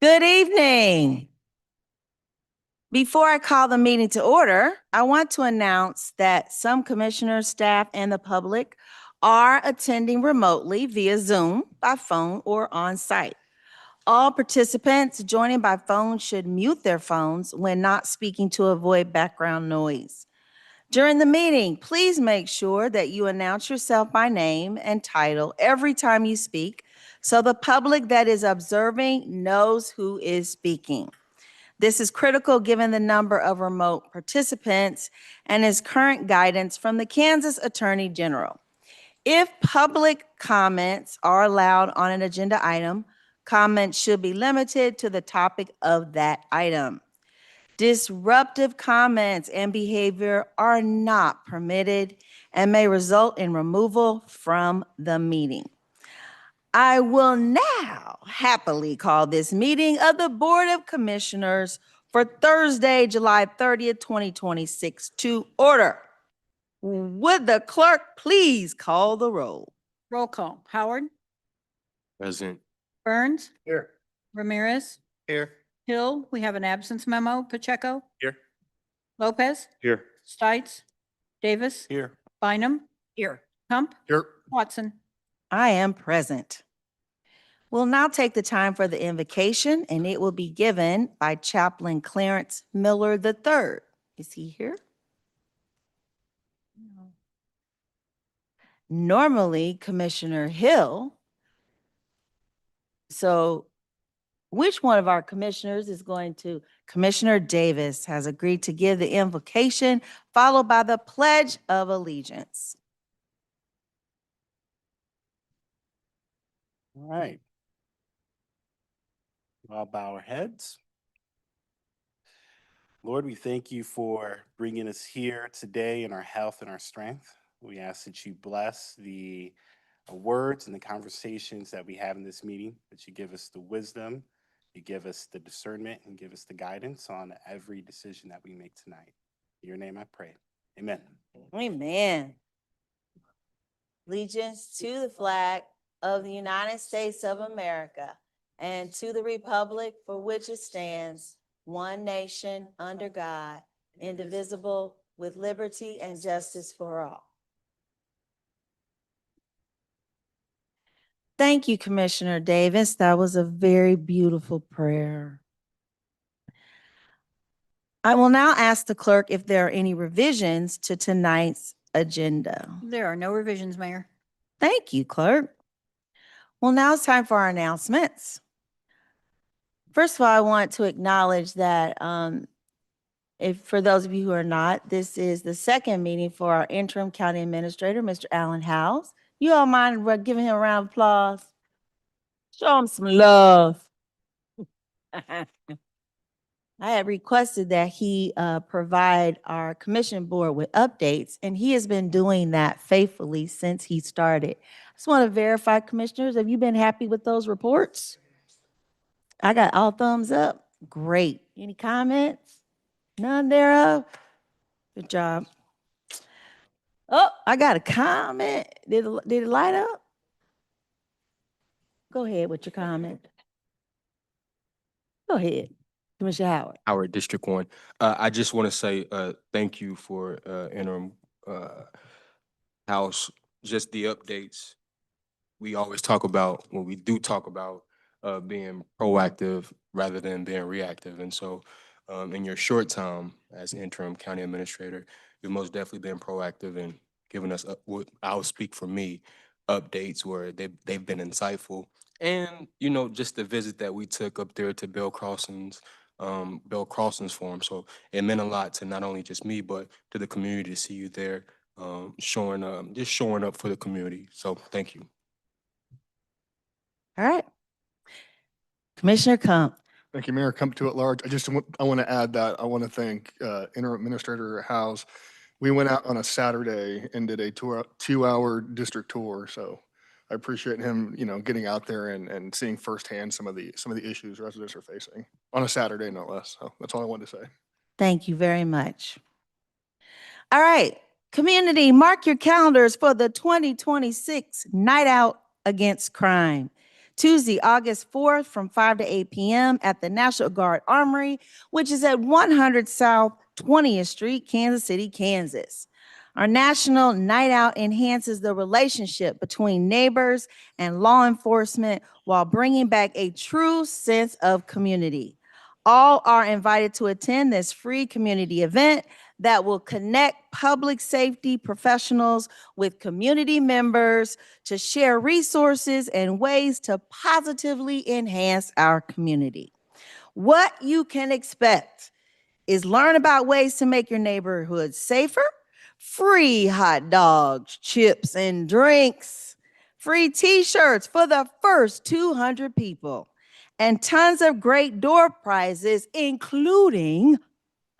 Good evening. Before I call the meeting to order, I want to announce that some commissioners, staff, and the public are attending remotely via Zoom, by phone, or on site. All participants joining by phone should mute their phones when not speaking to avoid background noise. During the meeting, please make sure that you announce yourself by name and title every time you speak so the public that is observing knows who is speaking. This is critical given the number of remote participants and is current guidance from the Kansas Attorney General. If public comments are allowed on an agenda item, comments should be limited to the topic of that item. Disruptive comments and behavior are not permitted and may result in removal from the meeting. I will now happily call this meeting of the Board of Commissioners for Thursday, July 30th, 2026 to order. Would the clerk please call the roll? Roll call. Howard, Present. Burns, Here. Ramirez, Here. Hill, we have an absence memo. Pacheco, Here. Lopez, Here. Stites, Davis, Here. Bynum, here, Hump, Here. Watson. I am present. We'll now take the time for the invocation, and it will be given by Chaplain Clarence Miller III. Is he here? No. Normally, Commissioner Hill. So which one of our commissioners is going to? Commissioner Davis has agreed to give the invocation, followed by the Pledge of Allegiance. All right. We'll bow our heads. Lord, we thank you for bringing us here today in our health and our strength. We ask that you bless the words and the conversations that we have in this meeting, that you give us the wisdom, you give us the discernment, and give us the guidance on every decision that we make tonight. In your name I pray. Amen. Amen. Allegiance to the flag of the United States of America and to the republic for which it stands, one nation under God, indivisible, with liberty and justice for all. Thank you, Commissioner Davis. That was a very beautiful prayer. I will now ask the clerk if there are any revisions to tonight's agenda. There are no revisions, Mayor. Thank you, clerk. Well, now it's time for our announcements. First of all, I want to acknowledge that if for those of you who are not, this is the second meeting for our interim county administrator, Mr. Alan Howes. You all mind giving him a round of applause? Show him some love. I had requested that he provide our commission board with updates, and he has been doing that faithfully since he started. I just want to verify, commissioners, have you been happy with those reports? I got all thumbs up. Great. Any comments? None thereof? Good job. Oh, I got a comment. Did it light up? Go ahead with your comment. Go ahead, Commissioner Howard. Howard, District 1. I just want to say thank you for interim House, just the updates. We always talk about, when we do talk about being proactive rather than being reactive. And so in your short time as interim county administrator, you've most definitely been proactive and giving us, what I'll speak for me, updates where they've been insightful. And, you know, just the visit that we took up there to Bill Crossing's Forum. So it meant a lot to not only just me, but to the community to see you there, showing up for the community. So thank you. All right. Commissioner Kump. Thank you, Mayor. Come to at large. I want to add that I want to thank Interim Administrator Howes. We went out on a Saturday and did a 2-hour district tour. So I appreciate him, getting out there and seeing firsthand some of the issues residents are facing on a Saturday, no less. So that's all I wanted to say. Thank you very much. All right, community, mark your calendars for the 2026 Night Out Against Crime. Tuesday, August 4th from 5 to 8 p.m. at the National Guard Armory, which is at 100 South 20th Street, Kansas City, Kansas. Our National Night Out enhances the relationship between neighbors and law enforcement while bringing back a true sense of community. All are invited to attend this free community event that will connect public safety professionals with community members to share resources and ways to positively enhance our community. What you can expect is learn about ways to make your neighborhood safer, free hot dogs, chips, and drinks, free t-shirts for the first 200 people, and tons of great door prizes, including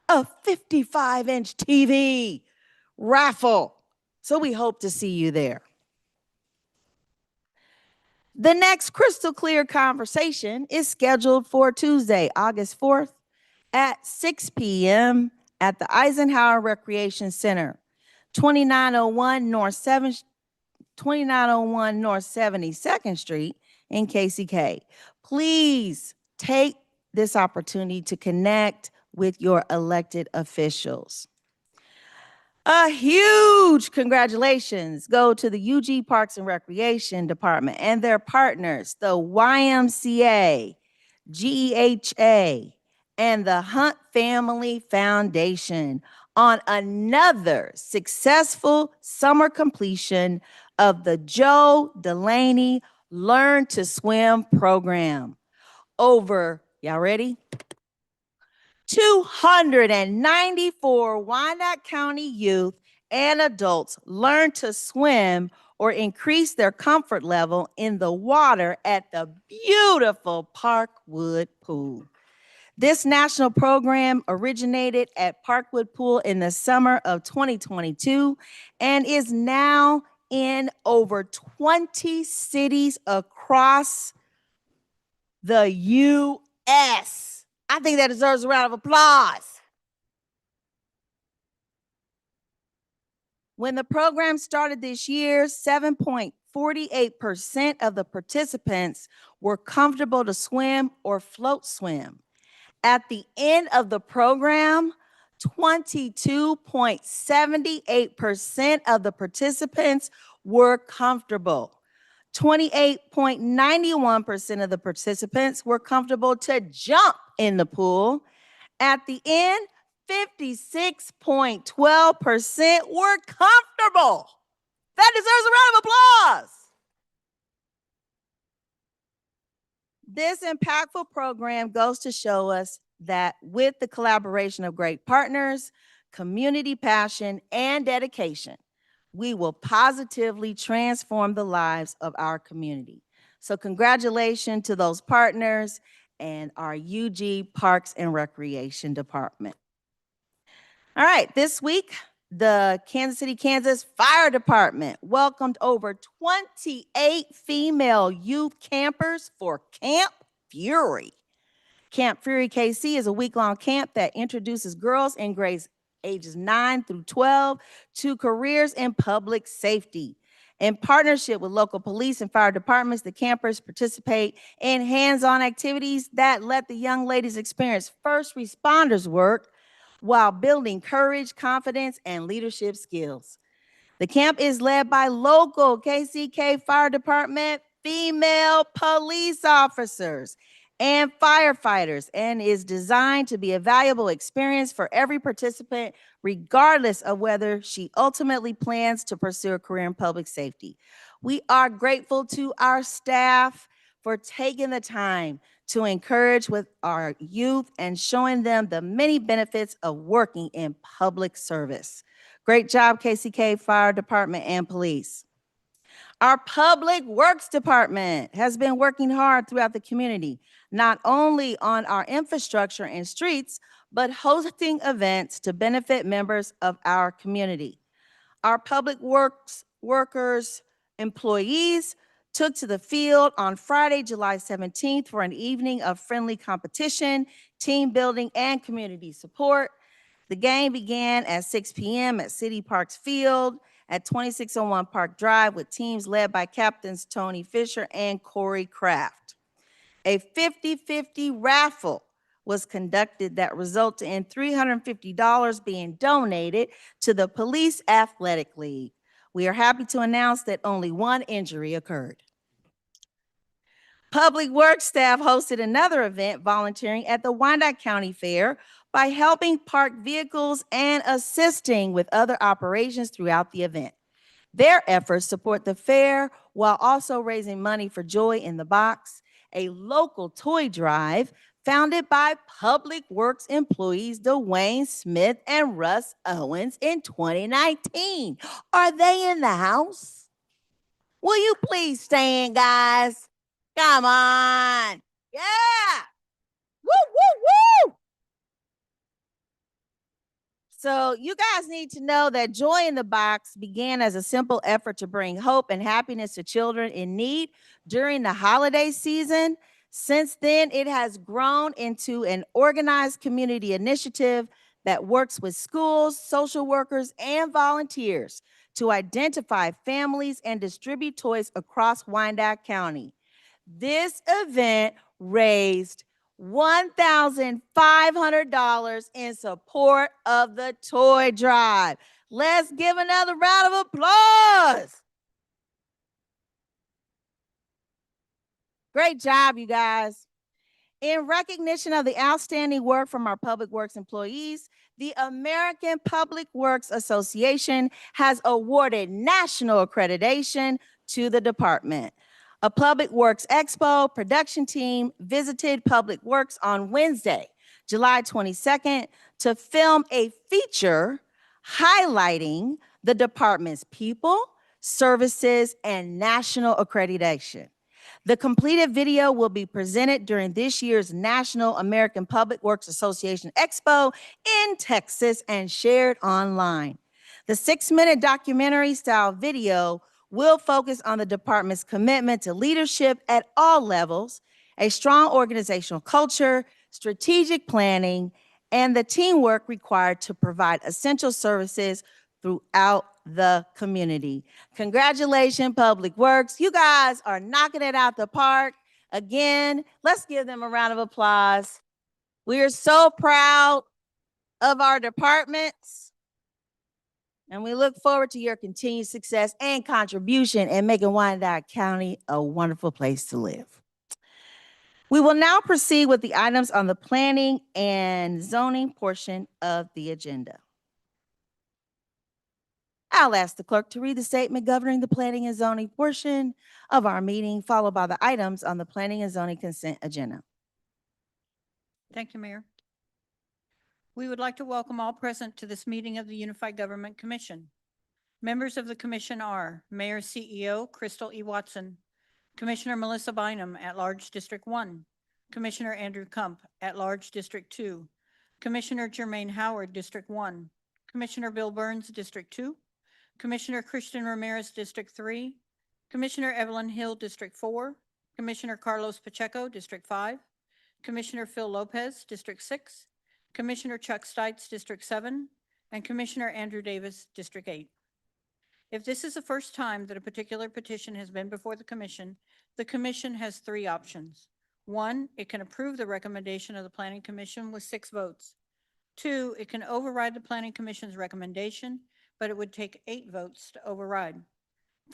a 55-inch TV raffle. So we hope to see you there. The next Crystal Clear conversation is scheduled for Tuesday, August 4th at 6 p.m. at the Eisenhower Recreation Center, 2901 North 72nd Street in KCK. Please take this opportunity to connect with your elected officials. A huge congratulations go to the UG Parks and Recreation Department and their partners, the YMCA, GEHA, and the Hunt Family Foundation on another successful summer completion of the Joe Delaney Learn to Swim program. Over, y'all ready? 294 Wyandotte County youth and adults learn to swim or increase their comfort level in the water at the beautiful Parkwood Pool. This national program originated at Parkwood Pool in the summer of 2022 and is now in over 20 cities across the U.S. I think that deserves a round of applause. When the program started this year, 7.48% of the participants were comfortable to swim or float swim. At the end of the program, 22.78% of the participants were comfortable. 28.91% of the participants were comfortable to jump in the pool. At the end, 56.12% were comfortable. That deserves a round of applause. This impactful program goes to show us that with the collaboration of great partners, community passion, and dedication, we will positively transform the lives of our community. So congratulations to those partners and our UG Parks and Recreation Department. All right, this week, the Kansas City, Kansas Fire Department welcomed over 28 female youth campers for Camp Fury. Camp Fury KC is a week-long camp that introduces girls in grades ages 9 through 12 to careers in public safety. In partnership with local police and fire departments, the campers participate in hands-on activities that let the young ladies experience first responders work while building courage, confidence, and leadership skills. The camp is led by local KCK Fire Department female police officers and firefighters and is designed to be a valuable experience for every participant, regardless of whether she ultimately plans to pursue a career in public safety. We are grateful to our staff for taking the time to encourage with our youth and showing them the many benefits of working in public service. Great job, KCK Fire Department and Police. Our Public Works Department has been working hard throughout the community, not only on our infrastructure and streets, but hosting events to benefit members of our community. Our Public Works workers, employees, took to the field on Friday, July 17th for an evening of friendly competition, team building, and community support. The game began at 6 p.m. at City Parks Field at 2601 Park Drive with teams led by Captains Tony Fisher and Corey Kraft. A 50-50 raffle was conducted that resulted in $350 being donated to the Police Athletic League. We are happy to announce that only one injury occurred. Public Works staff hosted another event volunteering at the Wyandotte County Fair by helping park vehicles and assisting with other operations throughout the event. Their efforts support the fair while also raising money for Joy in the Box, a local toy drive founded by Public Works employees Dwayne Smith and Russ Owens in 2019. Are they in the house? Will you please stand, guys? Come on. Yeah. Woo, woo, woo. So you guys need to know that Joy in the Box began as a simple effort to bring hope and happiness to children in need during the holiday season. Since then, it has grown into an organized community initiative that works with schools, social workers, and volunteers to identify families and distribute toys across Wyandotte County. This event raised $1,500 in support of the toy drive. Let's give another round of applause. Great job, you guys. In recognition of the outstanding work from our Public Works employees, the American Public Works Association has awarded national accreditation to the department. A Public Works Expo production team visited Public Works on Wednesday, July 22nd, to film a feature highlighting the department's people, services, and national accreditation. The completed video will be presented during this year's National American Public Works Association Expo in Texas and shared online. The 6-minute documentary style video will focus on the department's commitment to leadership at all levels, a strong organizational culture, strategic planning, and the teamwork required to provide essential services throughout the community. Congratulations, Public Works. You guys are knocking it out the park. Again, let's give them a round of applause. We are so proud of our departments, and we look forward to your continued success and contribution in making Wyandotte County a wonderful place to live. We will now proceed with the items on the planning and zoning portion of the agenda. I'll ask the clerk to read the statement governing the planning and zoning portion of our meeting, followed by the items on the planning and zoning consent agenda. Thank you, Mayor. We would like to welcome all present to this meeting of the Unified Government Commission. Members of the commission are Mayor CEO Crystal E. Watson, Commissioner Melissa Bynum, at-large District 1, Commissioner Andrew Kump, at-large District 2, Commissioner Jermaine Howard, District 1, Commissioner Bill Burns, District 2, Commissioner Christian Ramirez, District 3, Commissioner Evelyn Hill, District 4, Commissioner Carlos Pacheco, District 5, Commissioner Phil Lopez, District 6, Commissioner Chuck Stites, District 7, and Commissioner Andrew Davis, District 8. If this is the first time that a particular petition has been before the commission has 3 options. 1, it can approve the recommendation of the Planning Commission with 6 votes. 2, it can override the Planning Commission's recommendation, but it would take 8 votes to override.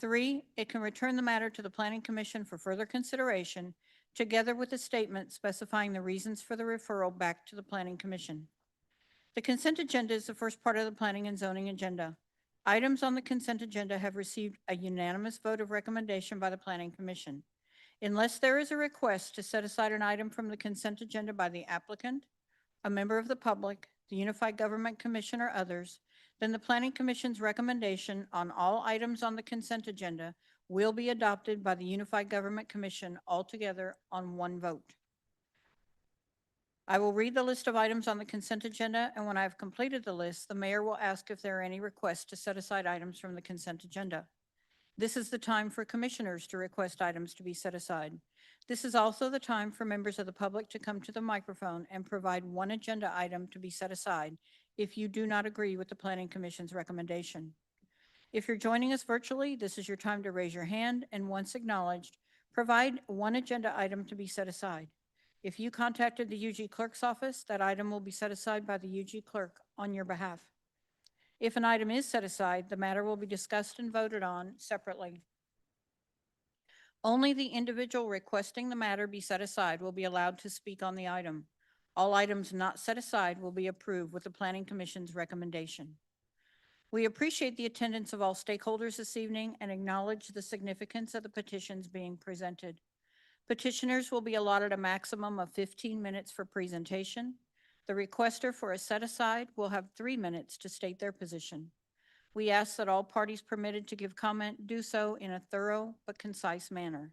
3, it can return the matter to the Planning Commission for further consideration, together with a statement specifying the reasons for the referral back to the Planning Commission. The consent agenda is the first part of the planning and zoning agenda. Items on the consent agenda have received a unanimous vote of recommendation by the Planning Commission. Unless there is a request to set aside an item from the consent agenda by the applicant, a member of the public, the Unified Government Commission, or others, then the Planning Commission's recommendation on all items on the consent agenda will be adopted by the Unified Government Commission altogether on one vote. I will read the list of items on the consent agenda, and when I have completed the list, the mayor will ask if there are any requests to set aside items from the consent agenda. This is the time for commissioners to request items to be set aside. This is also the time for members of the public to come to the microphone and provide one agenda item to be set aside if you do not agree with the Planning Commission's recommendation. If you're joining us virtually, this is your time to raise your hand, and once acknowledged, provide one agenda item to be set aside. If you contacted the UG Clerk's office, that item will be set aside by the UG Clerk on your behalf. If an item is set aside, the matter will be discussed and voted on separately. Only the individual requesting the matter be set aside will be allowed to speak on the item. All items not set aside will be approved with the Planning Commission's recommendation. We appreciate the attendance of all stakeholders this evening and acknowledge the significance of the petitions being presented. Petitioners will be allotted a maximum of 15 minutes for presentation. The requester for a set-aside will have 3 minutes to state their position. We ask that all parties permitted to give comment do so in a thorough but concise manner.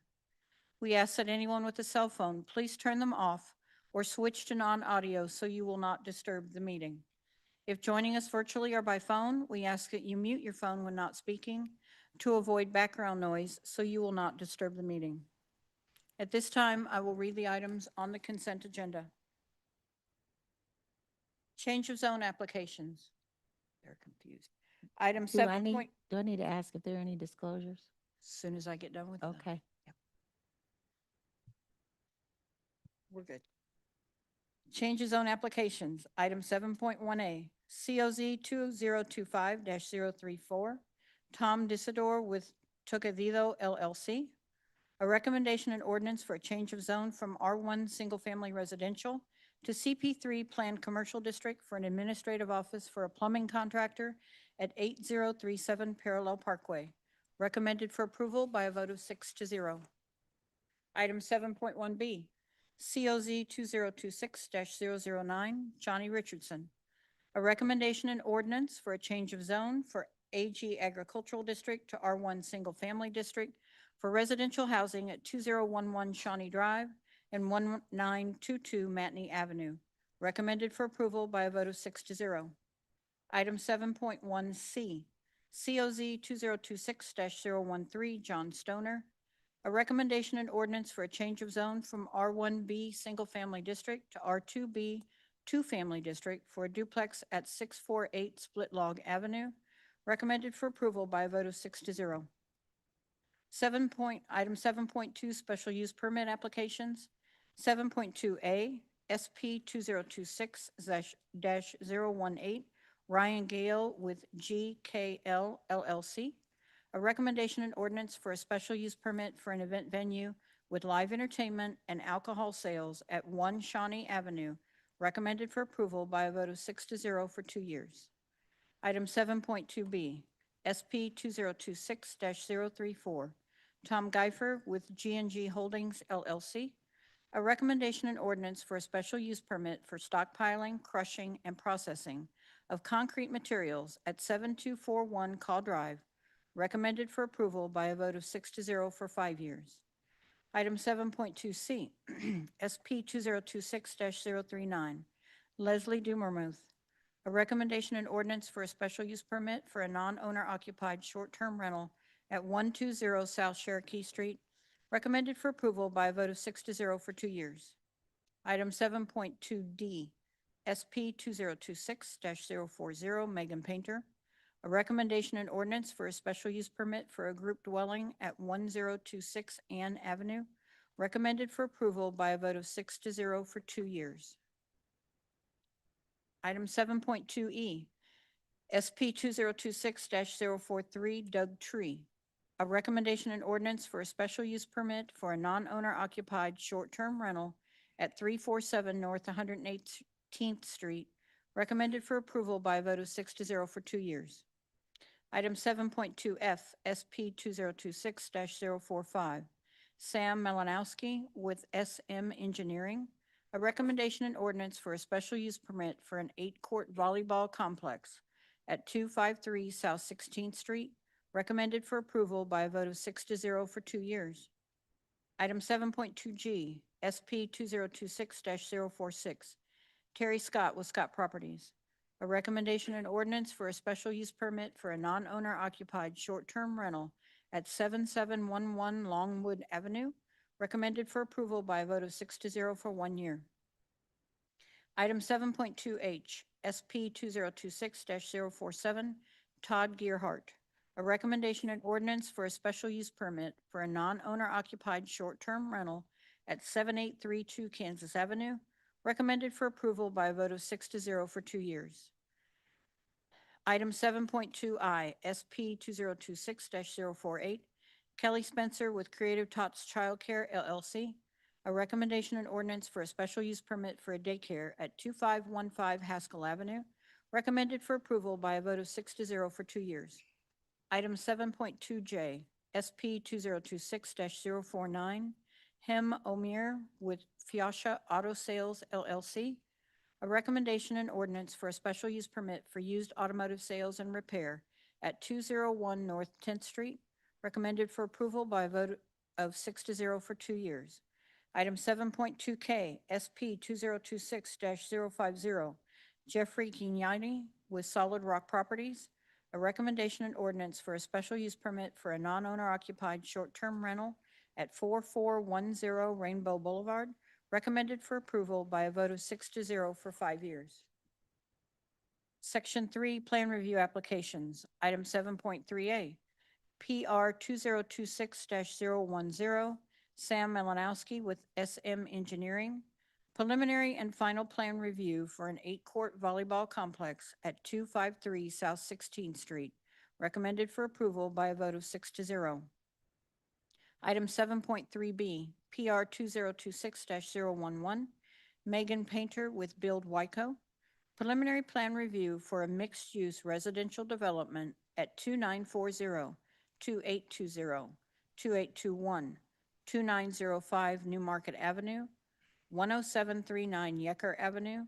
We ask that anyone with a cell phone please turn them off or switch to non-audio so you will not disturb the meeting. If joining us virtually or by phone, we ask that you mute your phone when not speaking to avoid background noise so you will not disturb the meeting. At this time, I will read the items on the consent agenda. Change of zone applications. They're confused. Item Do I 7 need, point, do I need to ask if there are any disclosures? as soon as I get done with them. Okay. We're good. Change of zone applications, item 7.1A, COZ 2025-034, Tom Disidor with Tocadillo LLC. A recommendation and ordinance for a change of zone from R1 Single Family Residential to CP3 Planned Commercial District for an administrative office for a plumbing contractor at 8037 Parallel Parkway. Recommended for approval by a vote of 6-0. Item 7.1B, COZ 2026-009, Johnny Richardson. A recommendation and ordinance for a change of zone for AG Agricultural District to R1 Single Family District for residential housing at 2011 Shawnee Drive and 1922 Matney Avenue. Recommended for approval by a vote of 6-0. Item 7.1C, COZ 2026-013, John Stoner. A recommendation and ordinance for a change of zone from R1B Single Family District to R2B Two Family District for a duplex at 648 Split Log Avenue. Recommended for approval by a vote of 6-0. Item 7.2, special use permit applications. 7.2A, SP 2026-018, Ryan Gale with GKL LLC. A recommendation and ordinance for a special use permit for an event venue with live entertainment and alcohol sales at 1 Shawnee Avenue. Recommended for approval by a vote of 6-0 for 2 years. Item 7.2B, SP 2026-034, Tom Geifer with G&G Holdings LLC. A recommendation and ordinance for a special use permit for stockpiling, crushing, and processing of concrete materials at 7241 Caw Drive. Recommended for approval by a vote of 6-0 for 5 years. Item 7.2C, SP 2026-039, Leslie Dumermuth. A recommendation and ordinance for a special use permit for a non-owner occupied short-term rental at 120 South Cherokee Street. Recommended for approval by a vote of 6-0 for 2 years. Item 7.2D, SP 2026-040, Megan Painter. A recommendation and ordinance for a special use permit for a group dwelling at 1026 Ann Avenue. Recommended for approval by a vote of 6-0 for 2 years. Item 7.2E, SP 2026-043, Doug Tree. A recommendation and ordinance for a special use permit for a non-owner occupied short-term rental at 347 North 118th Street. Recommended for approval by a vote of 6-0 for 2 years. Item 7.2F, SP 2026-045, Sam Malinowski with SM Engineering. A recommendation and ordinance for a special use permit for an 8-court volleyball complex at 253 South 16th Street. Recommended for approval by a vote of 6-0 for 2 years. Item 7.2G, SP 2026-046, Terry Scott with Scott Properties. A recommendation and ordinance for a special use permit for a non-owner occupied short-term rental at 7711 Longwood Avenue. Recommended for approval by a vote of 6-0 for 1 year. Item 7.2H, SP 2026-047, Todd Gearhart. a recommendation and ordinance for a special use permit for a non-owner occupied short-term rental at 7832 Kansas Avenue, recommended for approval by a vote of 6-0 for 2 years. Item 7.2I, SP 2026-048, Kelly Spencer with Creative Tots Childcare LLC, a recommendation and ordinance for a special use permit for a daycare at 2515 Haskell Avenue, recommended for approval by a vote of 6-0 for 2 years. Item 7.2J, SP 2026-049, Hem Omir with Fiasha Auto Sales LLC, a recommendation and ordinance for a special use permit for used automotive sales and repair at 201 North 10th Street, recommended for approval by a vote of 6-0 for 2 years. Item 7.2K, SP 2026-050, Jeffrey Gignani with Solid Rock Properties, a recommendation and ordinance for a special use permit for a non-owner occupied short-term rental at 4410 Rainbow Boulevard, recommended for approval by a vote of 6-0 for 5 years. Section 3, Plan Review Applications. Item 7.3A, PR 2026-010, Sam Melanowski with SM Engineering, preliminary and final plan review for an 8-court volleyball complex at 253 South 16th Street, recommended for approval by a vote of 6-0. Item 7.3B, PR 2026-011, Megan Painter with Build Wyco, preliminary plan review for a mixed-use residential development at 2940, 2820, 2821, 2905 New Market Avenue, 10739 Yecker Avenue,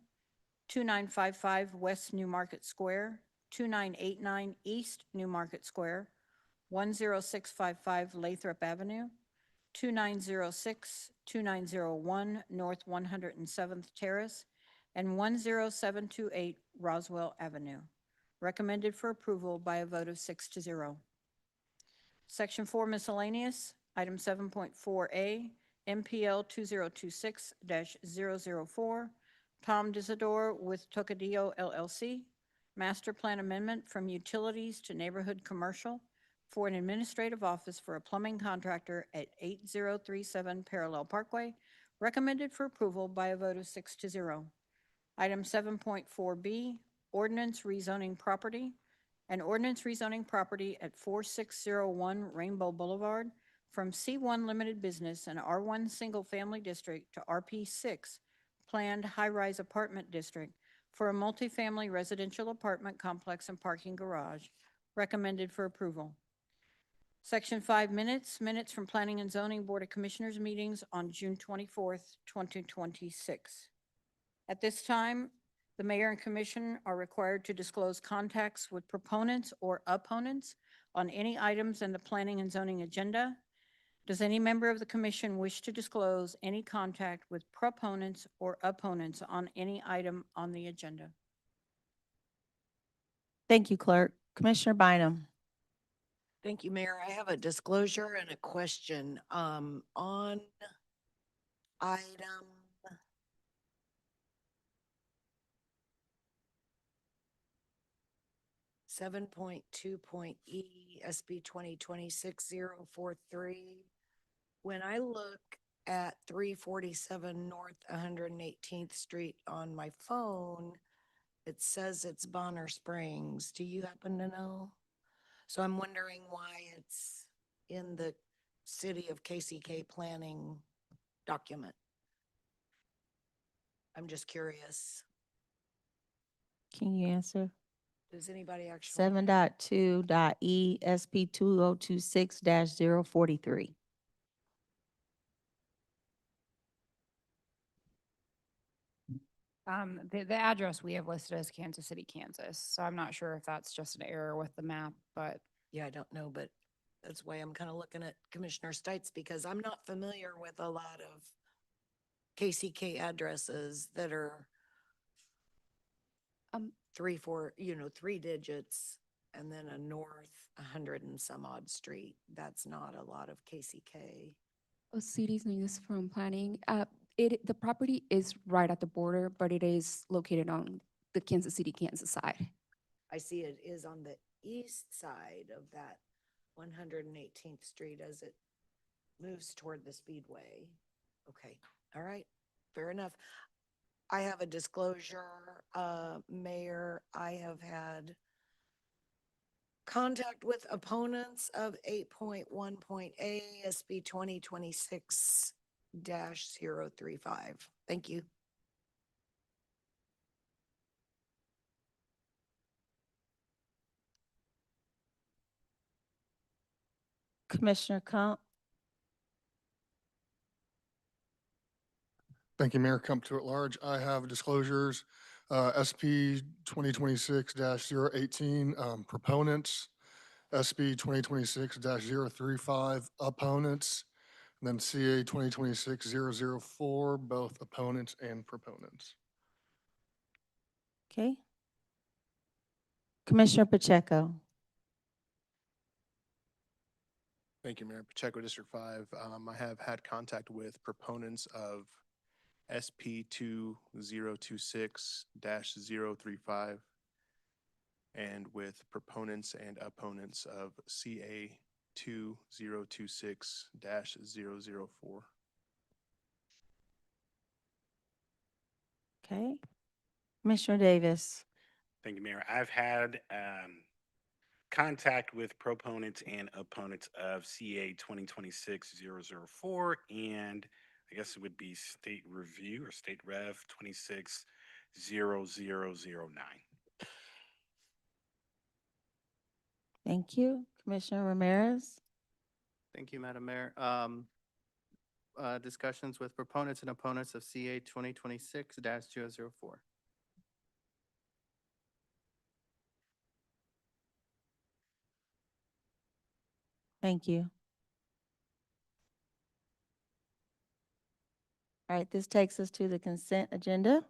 2955 West New Market Square, 2989 East New Market Square, 10655 Lathrop Avenue, 2906, 2901 North 107th Terrace, and 10728 Roswell Avenue. Recommended for approval by a vote of 6-0. Section 4 miscellaneous, item 7.4A, MPL 2026-004, Tom Disador with Tocadillo LLC, master plan amendment from utilities to neighborhood commercial for an administrative office for a plumbing contractor at 8037 Parallel Parkway, recommended for approval by a vote of 6-0. Item 7.4B, ordinance rezoning property. An ordinance rezoning property at 4601 Rainbow Boulevard from C1 Limited Business and R1 Single Family District to RP6 Planned High-Rise Apartment District for a multifamily residential apartment complex and parking garage, recommended for approval. Section 5 minutes from Planning and Zoning Board of Commissioners meetings on June 24th, 2026. At this time, the mayor and commission are required to disclose contacts with proponents or opponents on any items in the planning and zoning agenda. Does any member of the commission wish to disclose any contact with proponents or opponents on any item on the agenda? Thank you, Clerk. Commissioner Bynum. Thank you, Mayor. I have a disclosure and a question, on item (7.2.E) SB 2026-043. When I look at 347 North 118th Street on my phone, it says it's Bonner Springs. Do you happen to know? So I'm wondering why it's in the City of KCK planning document. I'm just curious. Can you answer? Does anybody actually? 7.2.E SP 2026-043. The address we have listed as Kansas City, Kansas. So I'm not sure if that's just an error with the map, but Yeah, I don't know, but that's why I'm kind of looking at Commissioner Stites because I'm not familiar with a lot of KCK addresses that are Um, 3 digits and then a north 100 and some odd street. That's not a lot of KCK. cities news from planning. The property is right at the border, but it is located on the Kansas City, Kansas side. I see it is on the east side of that 118th Street as it moves toward the Speedway. Okay, all right, fair enough. I have a disclosure, Mayor. I have had contact with opponents of 8.1.A SB 2026-035. Thank you. Commissioner Comp. Thank you, Mayor. Come to at large. I have disclosures, SP 2026-018, proponents, SB 2026-035, opponents, and then CA 2026-004, both opponents and proponents. Okay. Commissioner Pacheco. Thank you, Mayor. Pacheco, District 5. I have had contact with proponents of SP 2026-035 and with proponents and opponents of CA 2026-004. Okay. Commissioner Davis. Thank you, Mayor. I've had contact with proponents and opponents of CA 2026-004, and I guess it would be State Review or State Rev 26-0009. Thank you. Commissioner Ramirez. Thank you, Madam Mayor. Discussions with proponents and opponents of CA 2026-004. Thank you. All right, this takes us to the consent agenda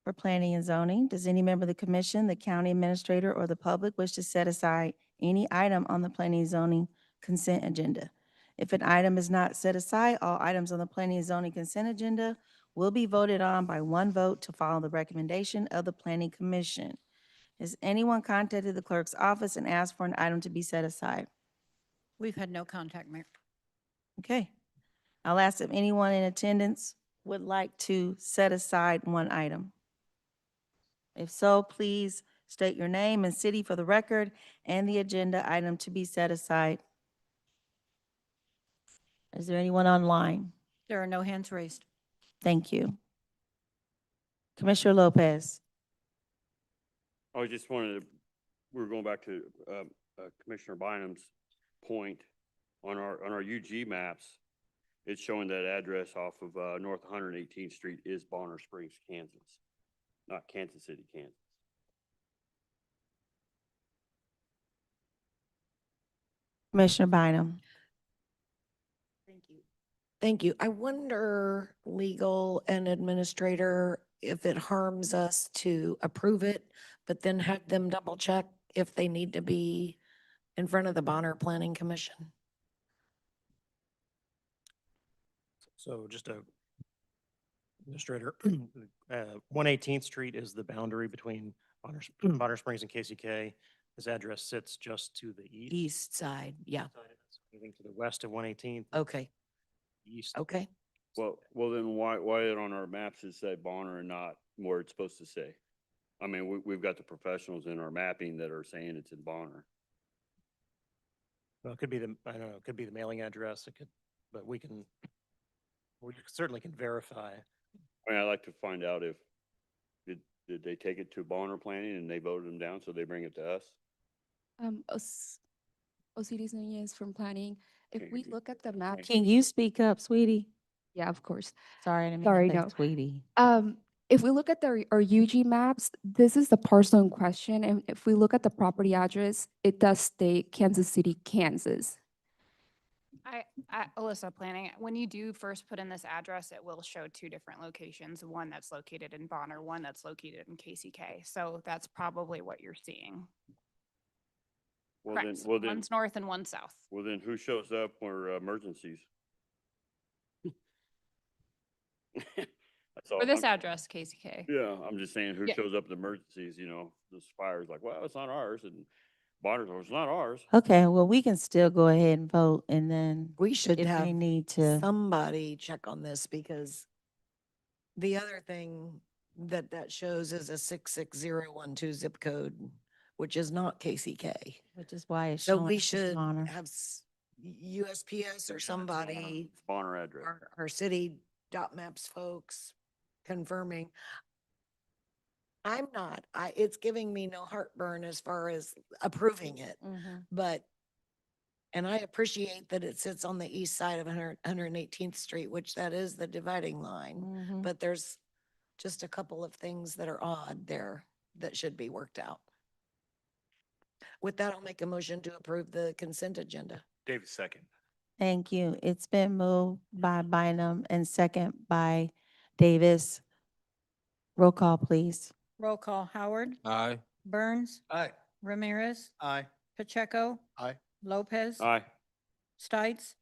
for planning and zoning. Does any member of the commission, the county administrator, or the public wish to set aside any item on the planning and zoning consent agenda? If an item is not set aside, all items on the planning and zoning consent agenda will be voted on by one vote to follow the recommendation of the planning commission. Has anyone contacted the clerk's office and asked for an item to be set aside? We've had no contact, Mayor. Okay. I'll ask if anyone in attendance would like to set aside one item. If so, please state your name and city for the record and the agenda item to be set aside. Is there anyone online? There are no hands raised. Thank you. Commissioner Lopez. I just wanted to, we were going back to Commissioner Bynum's point on our UG maps. It's showing that address off of North 118th Street is Bonner Springs, Kansas, not Kansas City, Kansas. Commissioner Bynum. Thank you. Thank you. I wonder, legal and administrator, if it harms us to approve it, but then have them double check if they need to be in front of the Bonner Planning Commission. So just a administrator, 118th Street is the boundary between Bonner Springs and KCK. This address sits just to the east. East side, yeah. Moving to the west of 118th. Okay, East. okay. Well, then why it on our maps is say Bonner and not where it's supposed to say? I mean, we've got the professionals in our mapping that are saying it's in Bonner. Well, it could be I don't know, it could be the mailing address. It could, but we certainly can verify. I mean, I'd like to find out if, did they take it to Bonner Planning and they voted them down, so they bring it to us? Osiris Nunez from planning. If Okay, we good. look at the map, Can you speak up, sweetie? yeah, of course. Sorry, I didn't mean Sorry, to say no. sweetie. If we look at our UG maps, this is the parcel in question. And if we look at the property address, it does state Kansas City, Kansas. Alyssa, planning, when you do first put in this address, it will show two different locations, one that's located in Bonner, one that's located in KCK. So that's probably what you're seeing. Well, Correct. then, One's north and one south. well, then who shows up for emergencies? That's all. For this I'm- address, KCK. Yeah, I'm just saying who Yeah. shows up at emergencies, you know, this fire's like, well, it's not ours, and Bonner's, oh, it's not ours. Okay, well, we can still go ahead and vote and then We should if have they need to. somebody check on this because the other thing that shows is a 66012 zip code, which is not KCK. Which is why it's So showing. we up as should Bonner. have USPS or somebody, It's Bonner address. our city dot maps folks confirming. I'm not, it's giving me no heartburn as far as approving it, Mhm. but, and I appreciate that it sits on the east side of 118th Street, which that is the dividing line. Mhm. But there's just a couple of things that are odd there that should be worked out. With that, I'll make a motion to approve the consent agenda. David, second. Thank you. It's been moved by Bynum and second by Davis. Roll call, please. Roll call, Howard, Aye. Burns, Aye. Ramirez, Aye. Pacheco, Aye. Lopez, Aye. Stites,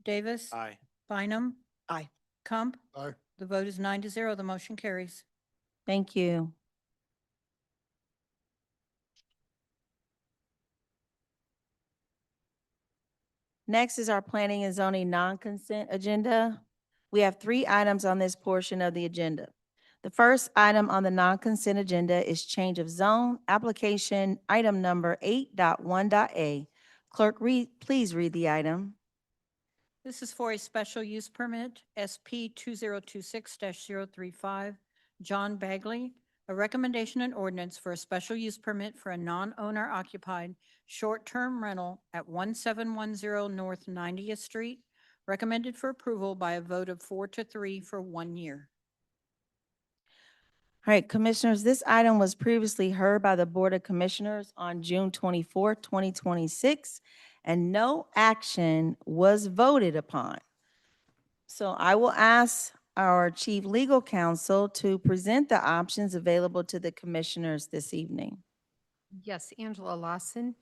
Davis, Aye. Bynum, Aye. Kump. Aye. The vote is 9-0. The motion carries. Thank you. Next is our planning and zoning non-consent agenda. We have 3 items on this portion of the agenda. The first item on the non-consent agenda is change of zone, application item number 8.1.a. Clerk, please read the item. This is for a special use permit, SP 2026-035, John Bagley, a recommendation and ordinance for a special use permit for a non-owner occupied short-term rental at 1710 North 90th Street, recommended for approval by a vote of 4-3 for 1 year. All right, Commissioners, this item was previously heard by the Board of Commissioners on June 24, 2026, and no action was voted upon. So I will ask our Chief Legal Counsel to present the options available to the Commissioners this evening. Yes, Angela Lawson,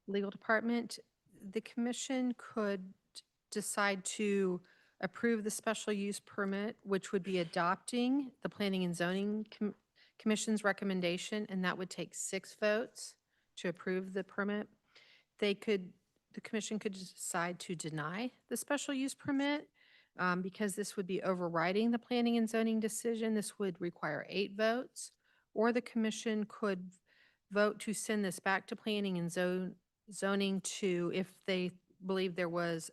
Legal Department. The commission could decide to approve the special use permit, which would be adopting the Planning and Zoning Commission's recommendation, and that would take 6 votes to approve the permit. The commission could decide to deny the special use permit because this would be overriding the Planning and Zoning decision. This would require 8 votes, or the commission could vote to send this back to Planning and Zoning to, if they believe there was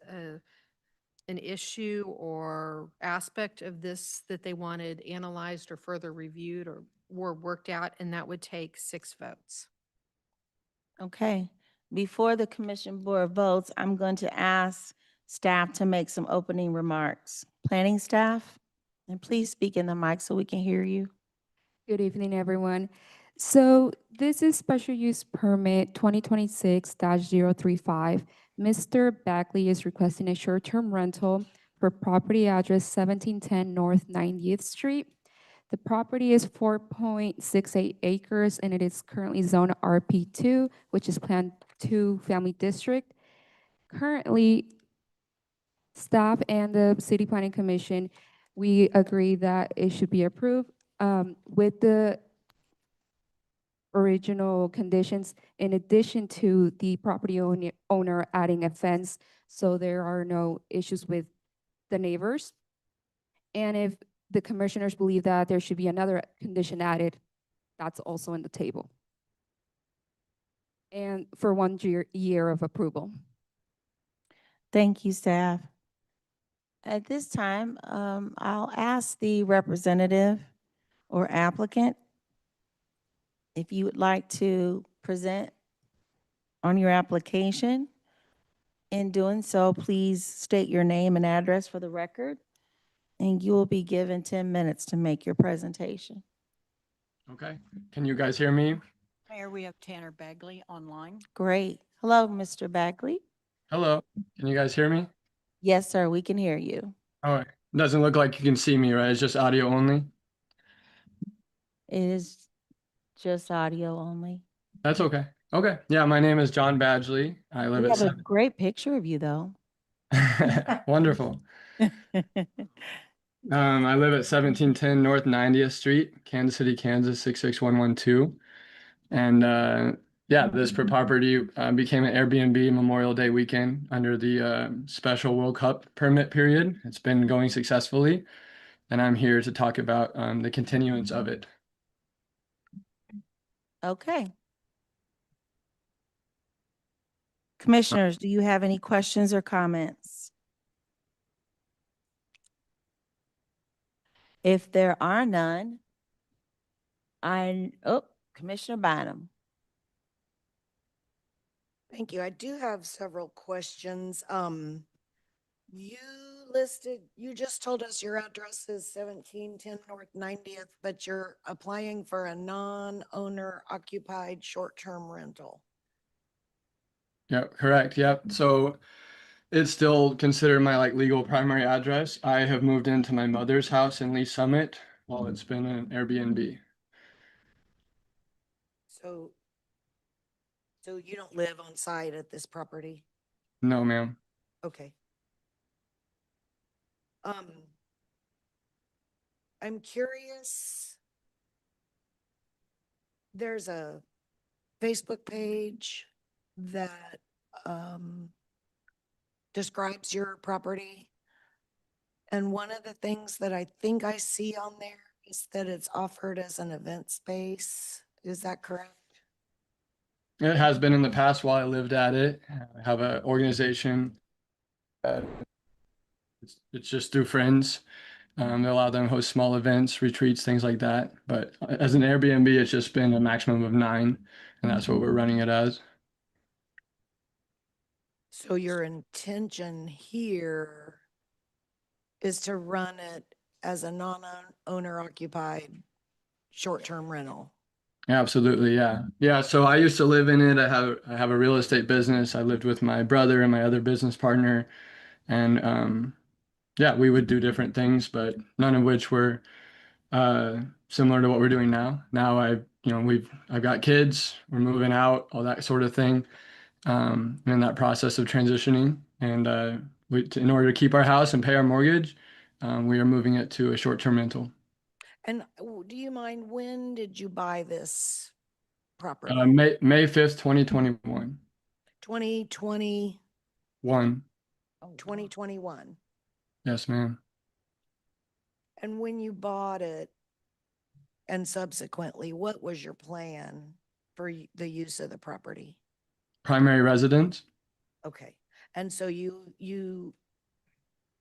an issue or aspect of this that they wanted analyzed or further reviewed or were worked out, and that would take 6 votes. Okay, before the Commission Board votes, I'm going to ask staff to make some opening remarks. Planning staff, and please speak in the mic so we can hear you. Good evening, everyone. So this is special use permit 2026-035. Mr. Bagley is requesting a short-term rental for property address 1710 North 90th Street. The property is 4.68 acres and it is currently zoned RP2, which is Plan 2 Family District. Currently, staff and the City Planning Commission, we agree that it should be approved with the original conditions, in addition to the property owner adding a fence, so there are no issues with the neighbors. And if the commissioners believe that there should be another condition added, that's also on the table. And for 1 year of approval. Thank you, staff. At this time, I'll ask the representative or applicant if you would like to present on your application. In doing so, please state your name and address for the record, and you will be given 10 minutes to make your presentation. Okay, can you guys hear me? Mayor, we have Tanner Bagley online. Great. Hello, Mr. Bagley. Hello, can you guys hear me? Yes, sir, we can hear you. All right, doesn't look like you can see me, right? It's just audio only? It is just audio only. That's okay. Okay, yeah, my name is John Badgley. I live We at have a 7. great picture of you, though. Wonderful. I live at 1710 North 90th Street, Kansas City, Kansas 66112. And yeah, this property became an Airbnb Memorial Day weekend under the special World Cup permit period. It's been going successfully, and I'm here to talk about the continuance of it. Okay. Commissioners, do you have any questions or comments? If there are none, Commissioner Bynum. Thank you. I do have several questions. You just told us your address is 1710 North 90th, but you're applying for a non-owner occupied short-term rental. Yep, correct. Yep. So it's still considered my like legal primary address. I have moved into my mother's house in Lee Summit while it's been an Airbnb. So, so you don't live on site at this property? No, ma'am. Okay. I'm curious. There's a Facebook page that describes your property. And one of the things that I think I see on there is that it's offered as an event space. Is that correct? It has been in the past while I lived at it. I have an organization. It's just through friends. They allow them to host small events, retreats, things like that. But as an Airbnb, it's just been a maximum of 9, and that's what we're running it as. So your intention here is to run it as a non-owner occupied short-term rental? Absolutely, yeah. Yeah, so I used to live in it. I have a real estate business. I lived with my brother and my other business partner, and yeah, we would do different things, but none of which were similar to what we're doing now. Now I've got kids, we're moving out, all that sort of thing. In that process of transitioning, and in order to keep our house and pay our mortgage, we are moving it to a short-term rental. And do you mind, when did you buy this property? May 5th, 2021. 2020, 2021. Yes, ma'am. And when you bought it and subsequently, what was your plan for the use of the property? Primary residence. Okay. And so you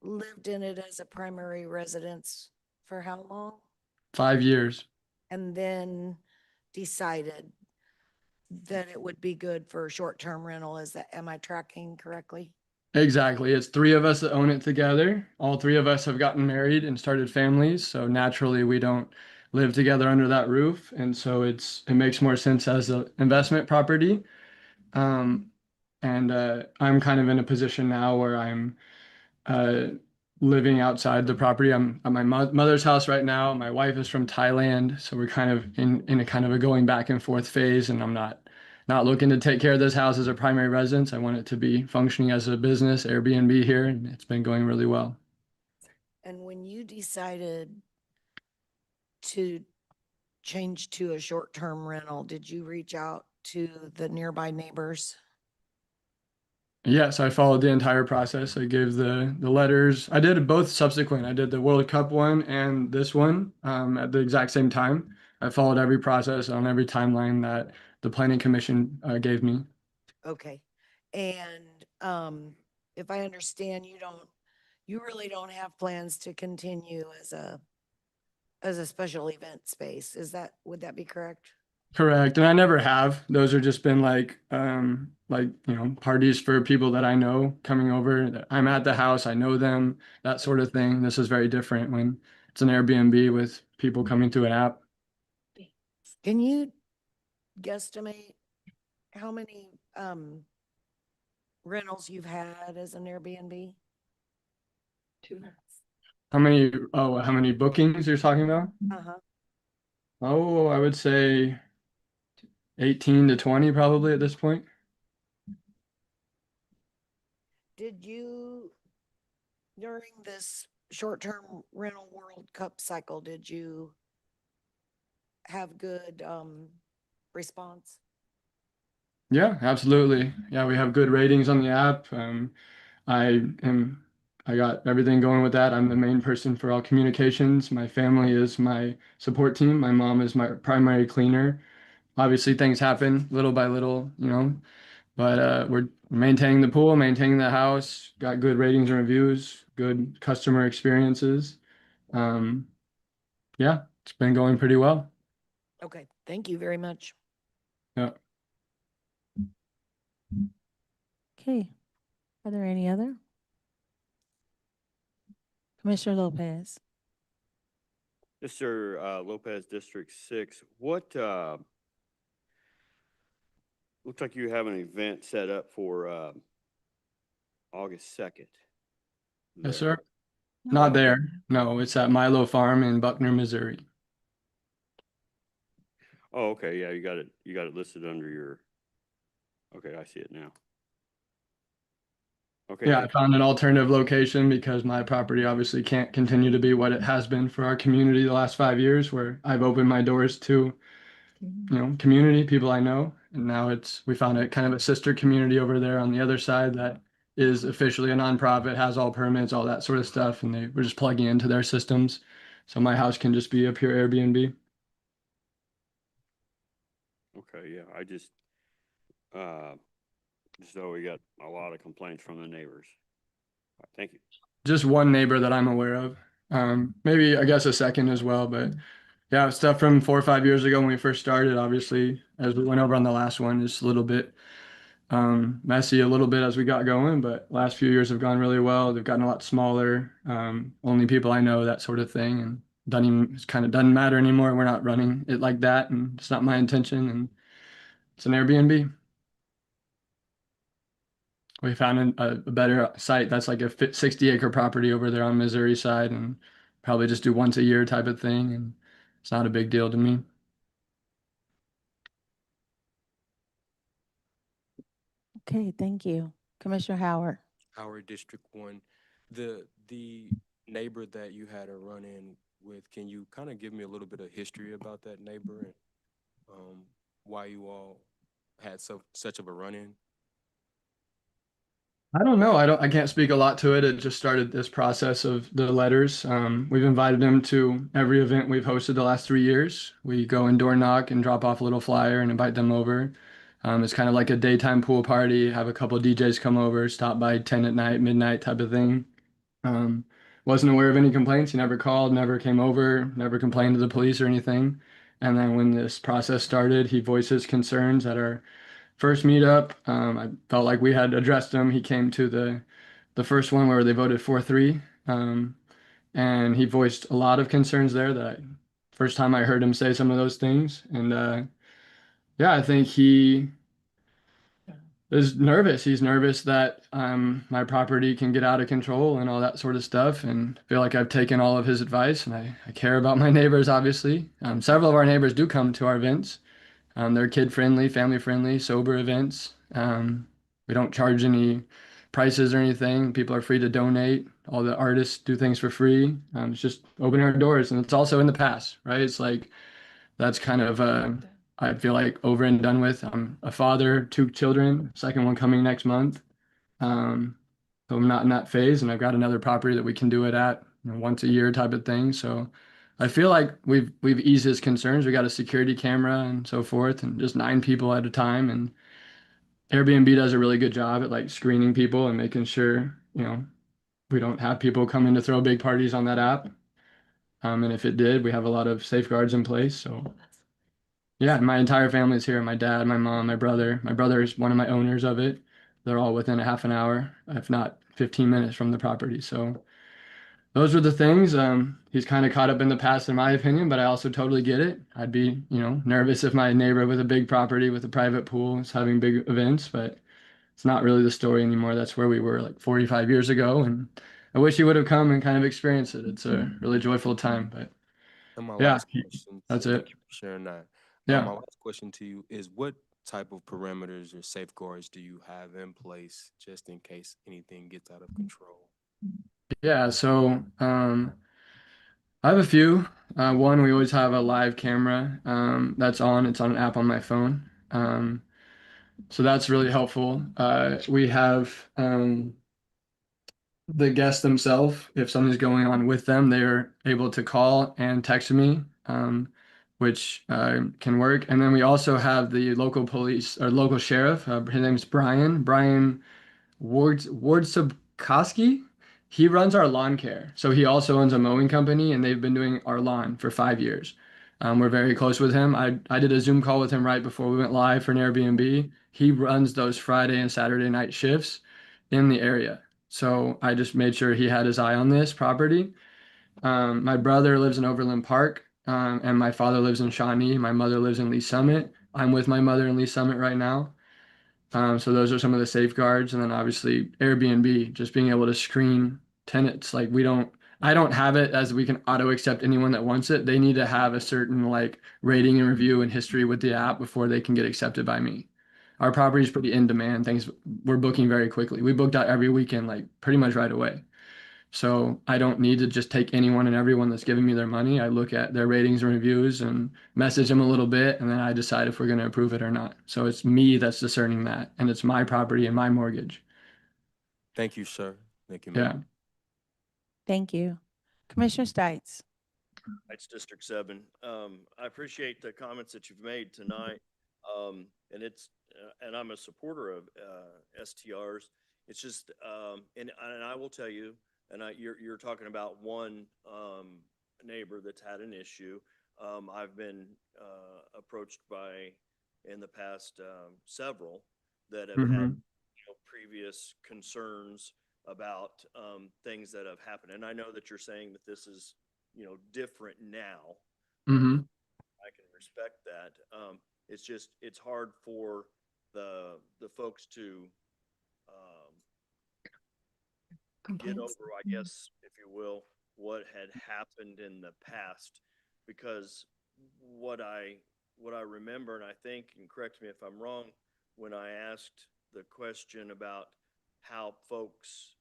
lived in it as a primary residence for how long? 5 years. And then decided that it would be good for short-term rental. Am I tracking correctly? Exactly. It's 3 of us that own it together. All 3 of us have gotten married and started families, so naturally we don't live together under that roof, and so it makes more sense as an investment property. And I'm kind of in a position now where I'm uh, living outside the property. I'm at my mother's house right now. My wife is from Thailand, so we're kind of in a kind of a going back and forth phase, and I'm not looking to take care of this house as a primary residence. I want it to be functioning as a business, Airbnb here, and it's been going really well. And when you decided to change to a short-term rental, did you reach out to the nearby neighbors? Yes, I followed the entire process. I gave the letters. I did both subsequent. I did the World Cup one and this one at the exact same time. I followed every process on every timeline that the Planning Commission gave me. Okay. And if I understand, you really don't have plans to continue as a special event space. Would that be correct? Correct. And I never have. Those are just been parties for people that I know coming over. That I'm at the house, I know them, that sort of thing. This is very different when it's an Airbnb with people coming through an app. Can you guesstimate how many rentals you've had as an Airbnb? How many bookings you're talking about? Uh-huh. Oh, I would say 18 to 20 probably at this point. Did you, during this short-term rental World Cup cycle, did you have good, response? Yeah, absolutely. Yeah, we have good ratings on the app. I am, I got everything going with that. I'm the main person for all communications. My family is my support team. My mom is my primary cleaner. Obviously, things happen little by little, but we're maintaining the pool, maintaining the house, got good ratings and reviews, good customer experiences. Um, yeah, it's been going pretty well. Okay, thank you very much. Yeah. Okay. Are there any other? Commissioner Lopez. Mr. Lopez, District 6, looks like you have an event set up for August 2nd. Yes, there. sir. Not there. No, it's at Milo Farm in Buckner, Missouri. Oh, okay, yeah, you got it listed under your, okay, I see it now. Okay, Yeah, I thank you. found an alternative location because my property obviously can't continue to be what it has been for our community the last 5 years, where I've opened my doors to, community, people I know. And now we found a kind of a sister community over there on the other side that is officially a nonprofit, has all permits, all that sort of stuff. And we're just plugging into their systems. So my house can just be a pure Airbnb. Okay, yeah, so we got a lot of complaints from the neighbors. All right, thank you. Just one neighbor that I'm aware of. Maybe I guess a second as well, but yeah, stuff from 4 or 5 years ago when we first started, obviously, as we went over on the last one, just a little bit messy a little bit as we got going, but last few years have gone really well. They've gotten a lot smaller. Only people I know, that sort of thing, and it kind of doesn't matter anymore. We're not running it like that, and it's not my intention. And it's an Airbnb. We found a better site that's like a 60-acre property over there on Missouri side, and probably just do once a year type of thing, and it's not a big deal to me. Okay, thank you. Commissioner Howard. Howard District 1, the neighbor that you had a run-in with, can you kind of give me a little bit of history about that neighbor and why you all had such of a run-in? I don't know. I can't speak a lot to it. It just started this process of the letters. We've invited him to every event we've hosted the last 3 years. We go and door knock and drop off a little flyer and invite them over. It's kind of like a daytime pool party, have a couple DJs come over, stop by 10 at night, midnight type of thing. Um, wasn't aware of any complaints. He never called, never came over, never complained to the police or anything. And then when this process started, he voiced his concerns at our first meetup. I felt like we had addressed him. He came to the first one where they voted 4-3, and he voiced a lot of concerns there. First time I heard him say some of those things, and yeah, I think he is nervous. He's nervous that my property can get out of control and all that sort of stuff. And I feel like I've taken all of his advice, and I care about my neighbors, obviously. Several of our neighbors do come to our events. They're kid friendly, family friendly, sober events. We don't charge any prices or anything. People are free to donate. All the artists do things for free. It's just opening our doors, and it's also in the past, right? It's like that's kind of I feel like over and done with. I'm a father, 2 children, second one coming next month. Um, so I'm not in that phase, and I've got another property that we can do it at, once a year type of thing. So I feel like we've eased his concerns. We got a security camera and so forth, and just 9 people at a time. And Airbnb does a really good job at like screening people and making sure, we don't have people come in to throw big parties on that app. And if it did, we have a lot of safeguards in place. So yeah, my entire family's here. My dad, my mom, my brother. My brother is one of my owners of it. They're all within a half an hour, if not 15 minutes from the property. So those are the things. He's kind of caught up in the past, in my opinion, but I also totally get it. I'd be, nervous if my neighbor with a big property with a private pool is having big events, but it's not really the story anymore. That's where we were like 45 years ago. And I wish he would have come and kind of experienced it. It's a really joyful time, but And my yeah, last question, that's thank it. you for sharing that. Yeah. My last question to you is what type of parameters or safeguards do you have in place just in case anything gets out of control? Yeah, so I have a few. One, we always have a live camera that's on. It's on an app on my phone. So that's really helpful. We have the guests themselves, if something's going on with them, they're able to call and text me, which can work. And then we also have the local police or local sheriff. His name's Brian. Brian Wardsobkowski. He runs our lawn care. So he also owns a mowing company, and they've been doing our lawn for 5 years. We're very close with him. I did a Zoom call with him right before we went live for an Airbnb. He runs those Friday and Saturday night shifts in the area. So I just made sure he had his eye on this property. My brother lives in Overland Park, and my father lives in Shawnee. My mother lives in Lee Summit. I'm with my mother in Lee Summit right now. So those are some of the safeguards. And then obviously Airbnb, just being able to screen tenants. Like I don't have it as we can auto accept anyone that wants it. They need to have a certain like rating and review and history with the app before they can get accepted by me. Our property is pretty in demand. Things we're booking very quickly. We booked out every weekend, like pretty much right away. So I don't need to just take anyone and everyone that's giving me their money. I look at their ratings and reviews and message them a little bit, and then I decide if we're going to approve it or not. So it's me that's discerning that, and it's my property and my mortgage. Thank you, sir. Thank you, Yeah. ma'am. Thank you. Commissioner Stites. It's District 7. I appreciate the comments that you've made tonight. And I'm a supporter of STRs. It's just, and I will tell you, you're talking about one neighbor that's had an issue. I've been approached by, in the past, several that have had Mhm. previous concerns about things that have happened. And I know that you're saying that this is different now. Mhm. I can respect that. It's just, it's hard for the folks to get over, I guess, if you will, what had happened in the past. Because what I remember, and I think, and correct me if I'm wrong, when I asked the question about how folks,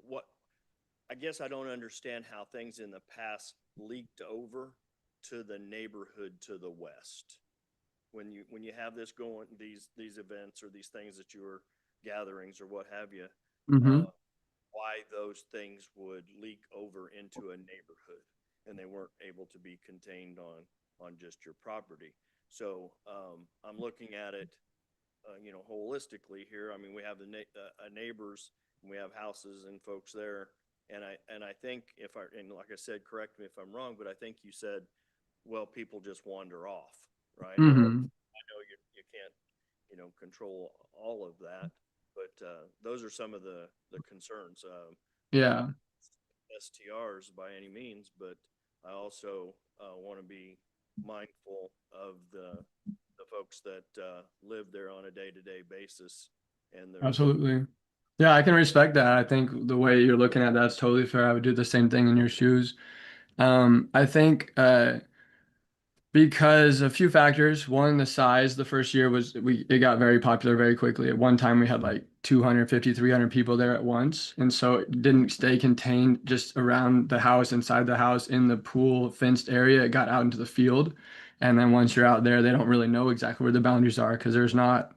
what I guess I don't understand how things in the past leaked over to the neighborhood to the west. When you have this going, these events or these things that you were gatherings or what have you, Mhm. why those things would leak over into a neighborhood and they weren't able to be contained on just your property. So I'm looking at it, holistically here. I mean, we have the neighbors, and we have houses and folks there. And I think and like I said, correct me if I'm wrong, but I think you said, well, people just wander off, right? Mhm. I know you can't, control all of that, but those are some of the concerns. I'm Yeah. not STRs by any means, but I also want to be mindful of the folks that live there on a day-to-day basis. And there's Absolutely. Yeah, I can respect that. I think the way you're looking at that's totally fair. I would do the same thing in your shoes. I think because a few factors. One, the size the first year it got very popular very quickly. At one time we had like 250, 300 people there at once. And so it didn't stay contained just around the house, inside the house, in the pool fenced area. It got out into the field. And then once you're out there, they don't really know exactly where the boundaries are because there's not,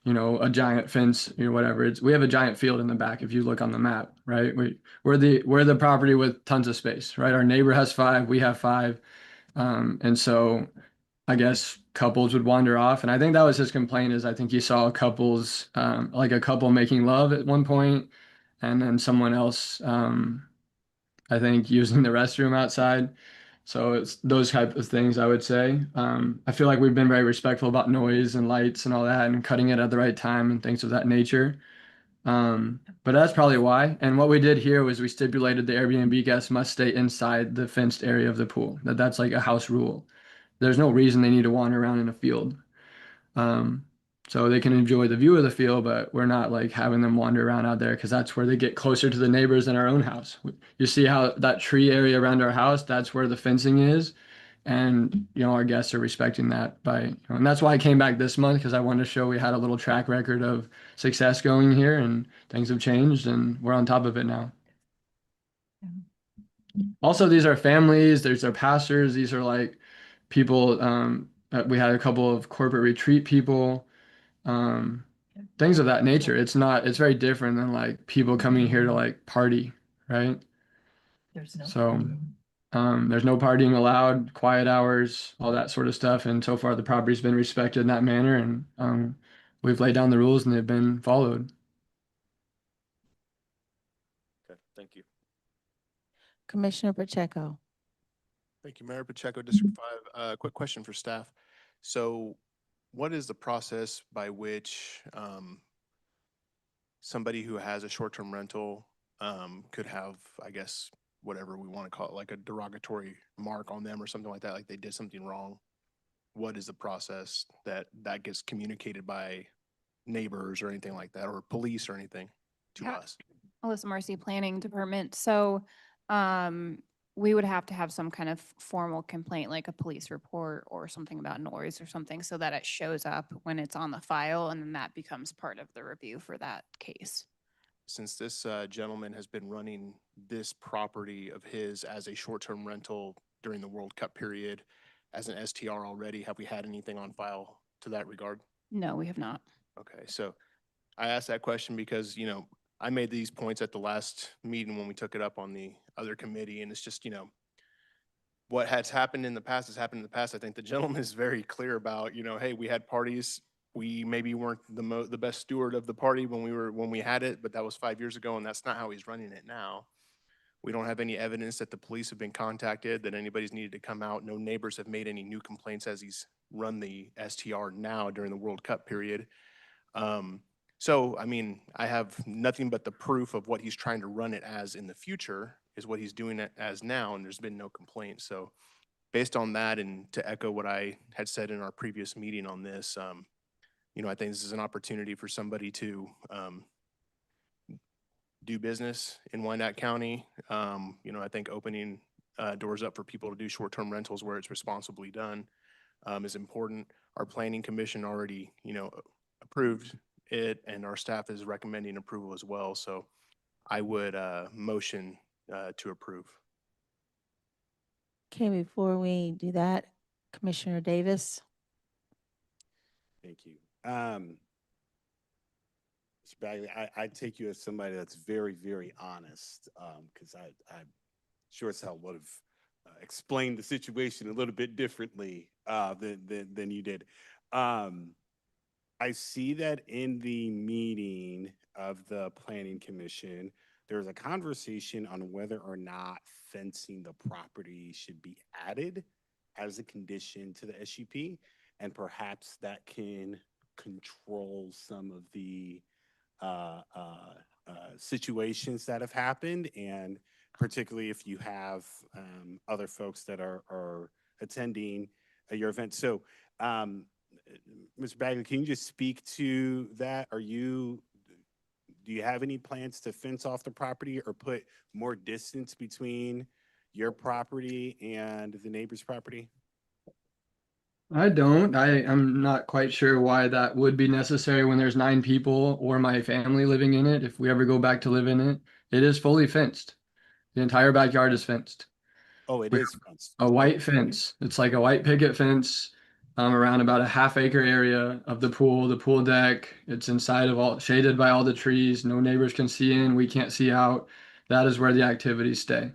a giant fence or whatever. We have a giant field in the back if you look on the map, right? We're the property with tons of space, right? Our neighbor has 5, we have 5. And so I guess couples would wander off. And I think that was his complaint is I think he saw couples, like a couple making love at one point, and then someone else, I think using the restroom outside. So it's those type of things I would say. I feel like we've been very respectful about noise and lights and all that and cutting it at the right time and things of that nature. But that's probably why. And what we did here was we stipulated the Airbnb guests must stay inside the fenced area of the pool. That's like a house rule. There's no reason they need to wander around in a field. Um, so they can enjoy the view of the field, but we're not like having them wander around out there because that's where they get closer to the neighbors than our own house. You see how that tree area around our house, that's where the fencing is. And, our guests are respecting that and that's why I came back this month because I wanted to show we had a little track record of success going here and things have changed and we're on top of it now. Also, these are families, there's our pastors, these are like people, we had a couple of corporate retreat people, um, things of that nature. It's very different than like people coming here to like party, right? So, there's no partying allowed, quiet hours, all that sort of stuff. And so far, the property's been respected in that manner, and we've laid down the rules and they've been followed. Okay, thank you. Commissioner Pacheco. Thank you, Mayor Pacheco, District 5. Quick question for staff. So what is the process by which somebody who has a short-term rental could have, I guess, whatever we want to call it, like a derogatory mark on them or something like that, like they did something wrong? What is the process that gets communicated by neighbors or anything like that, or police or anything to Yeah. us? Alyssa Mercy, Planning Department. So, we would have to have some kind of formal complaint, like a police report or something about noise or something, so that it shows up when it's on the file, and then that becomes part of the review for that case. Since this gentleman has been running this property of his as a short-term rental during the World Cup period as an STR already, have we had anything on file to that regard? No, we have not. Okay, so I asked that question because, I made these points at the last meeting when we took it up on the other committee, and it's just, what has happened in the past has happened in the past. I think the gentleman is very clear about, hey, we had parties. We maybe weren't the best steward of the party when we had it, but that was 5 years ago, and that's not how he's running it now. We don't have any evidence that the police have been contacted, that anybody's needed to come out. No neighbors have made any new complaints as he's run the STR now during the World Cup period. So, I mean, I have nothing but the proof of what he's trying to run it as in the future is what he's doing it as now, and there's been no complaints. So based on that, and to echo what I had said in our previous meeting on this, I think this is an opportunity for somebody to do business in Wyandotte County. I think opening doors up for people to do short-term rentals where it's responsibly done is important. Our planning commission already, approved it, and our staff is recommending approval as well. So I would motion to approve. Okay, before we do that, Commissioner Davis. Thank you. Mr. Bagley, I take you as somebody that's very, very honest, because I'm sure as hell would have explained the situation a little bit differently than you did. I see that in the meeting of the Planning Commission, there's a conversation on whether or not fencing the property should be added as a condition to the SUP, and perhaps that can control some of the situations that have happened, and particularly if you have other folks that are attending your event. So, Mr. Bagley, can you just speak to that? Do you have any plans to fence off the property or put more distance between your property and the neighbor's property? I don't. I'm not quite sure why that would be necessary when there's 9 people or my family living in it. If we ever go back to live in it, it is fully fenced. The entire backyard is fenced. Oh, it We is fenced. A white fence. It's like a white picket fence around about a half-acre area of the pool deck. It's inside of shaded by all the trees. No neighbors can see in. We can't see out. That is where the activities stay.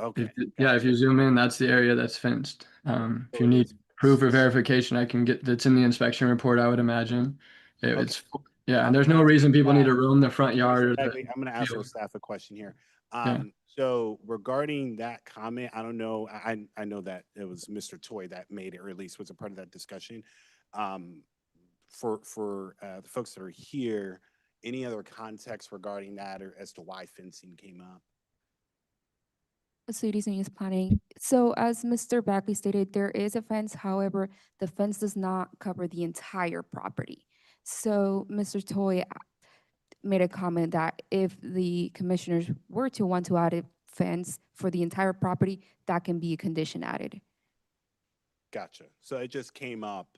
Okay. If you zoom in, that's the area that's fenced. If So you it need is proof or fenced. verification, I can get that's in the inspection report, I would imagine. Okay. It's yeah, and I'm there's gonna no ask reason people need to staff- roam the front yard or Mr. the Bagley, I'm going to ask our field. staff a question here. Yeah. So regarding that comment, I don't know. I know that it was Mr. Toy that made it, or at least was a part of that discussion. For the folks that are here, any other context regarding that, or as to why fencing came up? Cities and Youth Planning. So as Mr. Bagley stated, there is a fence. However, the fence does not cover the entire property. So Mr. Toy made a comment that if the commissioners were to want to add a fence for the entire property, that can be a condition added. Gotcha. So it just came up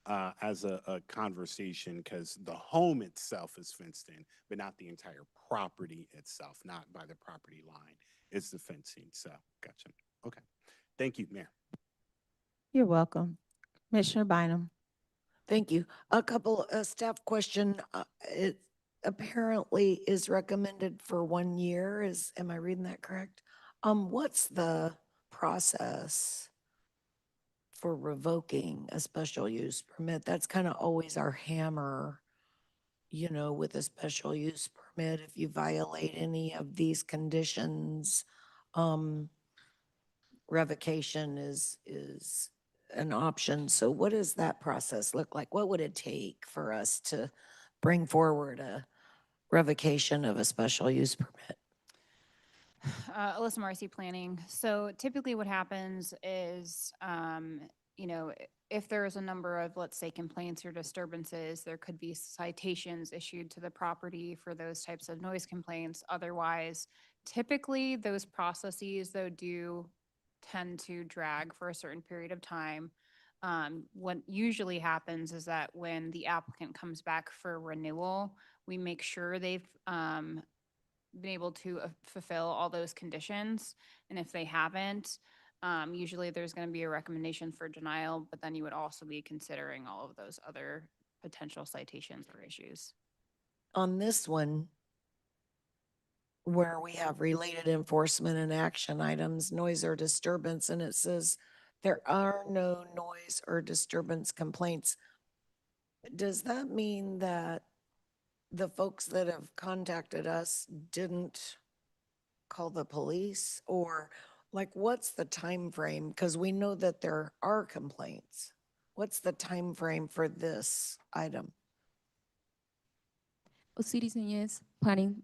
as a conversation, because the home itself is fenced in, but not the entire property itself, not by the property line. It's the fencing. So, gotcha. Okay. Thank you, Mayor. You're welcome. Commissioner Bynum. Thank you. A couple, staff question, it apparently is recommended for 1 year, am I reading that correct? What's the process for revoking a special use permit? That's kind of always our hammer, with a special use permit. If you violate any of these conditions, revocation is an option. So what does that process look like? What would it take for us to bring forward a revocation of a special use permit? Alyssa Marcy, Planning. So typically what happens is, if there is a number of, let's say, complaints or disturbances, there could be citations issued to the property for those types of noise complaints. Otherwise, typically those processes, though, do tend to drag for a certain period of time. What usually happens is that when the applicant comes back for renewal, we make sure they've been able to fulfill all those conditions. And if they haven't, usually there's going to be a recommendation for denial, but then you would also be considering all of those other potential citations or issues. On this one, where we have related enforcement and action items, noise or disturbance, and it says there are no noise or disturbance complaints. Does that mean that the folks that have contacted us didn't call the police? Or like, what's the time frame? Because we know that there are complaints. What's the time frame for this item? Cities planning.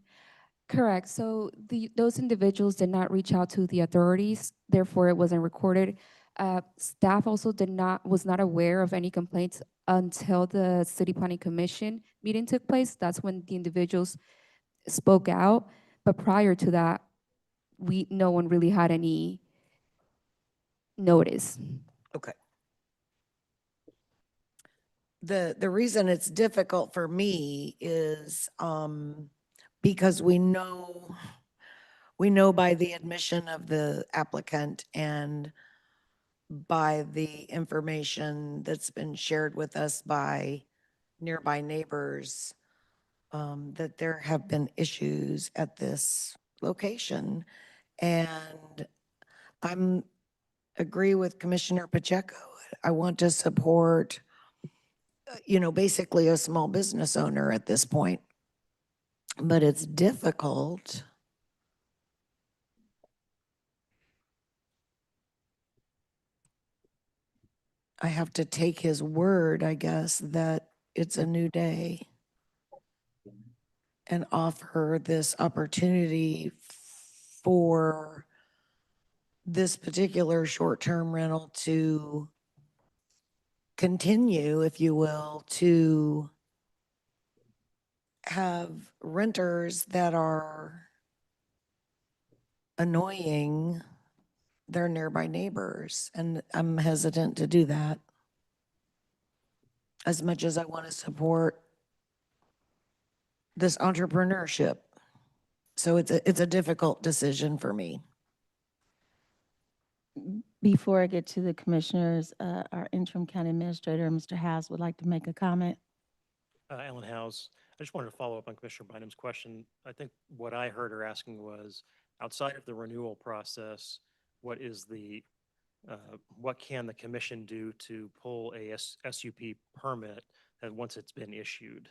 Correct. So those individuals did not reach out to the authorities, therefore it wasn't recorded. Staff also was not aware of any complaints until the City Planning Commission meeting took place. That's when the individuals spoke out. But prior to that, no one really had any notice. Okay. The reason it's difficult for me is because we know by the admission of the applicant and by the information that's been shared with us by nearby neighbors, that there have been issues at this location. And I'm agree with Commissioner Pacheco. I want to support, basically a small business owner at this point. But it's difficult. I have to take his word, I guess, that it's a new day and offer this opportunity for this particular short-term rental to continue, if you will, to have renters that are annoying their nearby neighbors. And I'm hesitant to do that as much as I want to support this entrepreneurship. So it's a difficult decision for me. Before I get to the commissioners, our interim county administrator, Mr. House, would like to make a comment. Alan House, I just wanted to follow up on Commissioner Bynum's question. I think what I heard her asking was, outside of the renewal process, what can the commission do to pull a SUP permit once it's been issued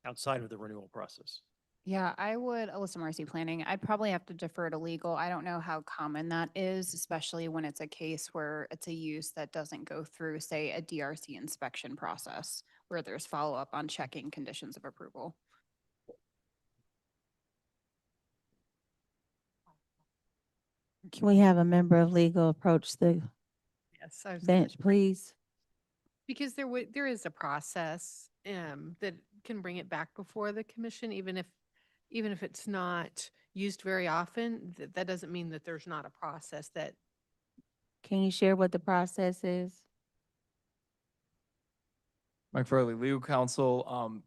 outside of the renewal process? Yeah, Alyssa Marcy, Planning, I'd probably have to defer to legal. I don't know how common that is, especially when it's a case where it's a use that doesn't go through, say, a DRC inspection process where there's follow-up on checking conditions of approval. Can we have a member of legal approach the Yes, I was bench, please? because there is a process that can bring it back before the commission, even if it's not used very often. That doesn't mean that there's not a process that Can you share what the process is? Mike Farley, legal counsel.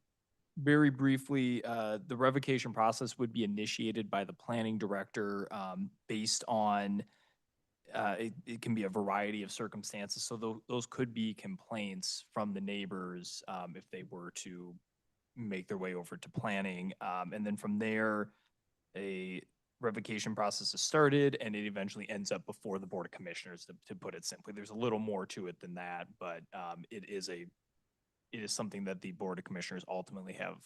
Very briefly, the revocation process would be initiated by the planning director based on, it can be a variety of circumstances. So those could be complaints from the neighbors if they were to make their way over to planning. And then from there, a revocation process is started and it eventually ends up before the Board of Commissioners, to put it simply. There's a little more to it than that, but it is something that the Board of Commissioners ultimately have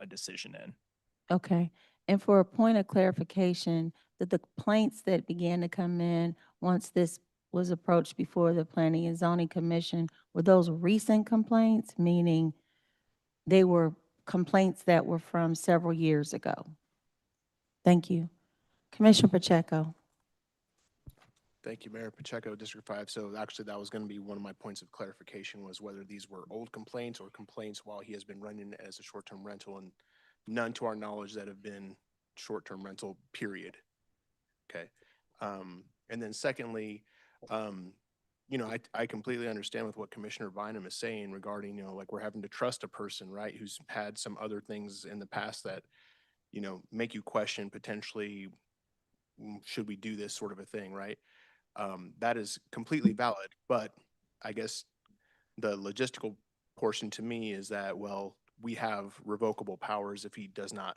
a decision in. Okay. And for a point of clarification, the complaints that began to come in once this was approached before the Planning and Zoning Commission, were those recent complaints, meaning they were complaints that were from several years ago? Thank you. Commissioner Pacheco. Thank you, Mayor Pacheco, District 5. So actually, that was going to be one of my points of clarification, was whether these were old complaints or complaints while he has been running as a short-term rental, and none to our knowledge that have been short-term rental, period. Okay. And then secondly, I completely understand with what Commissioner Bynum is saying regarding, like we're having to trust a person, right, who's had some other things in the past that, make you question potentially, should we do this sort of a thing, right? That is completely valid, but I guess the logistical portion to me is that, well, we have revocable powers if he does not,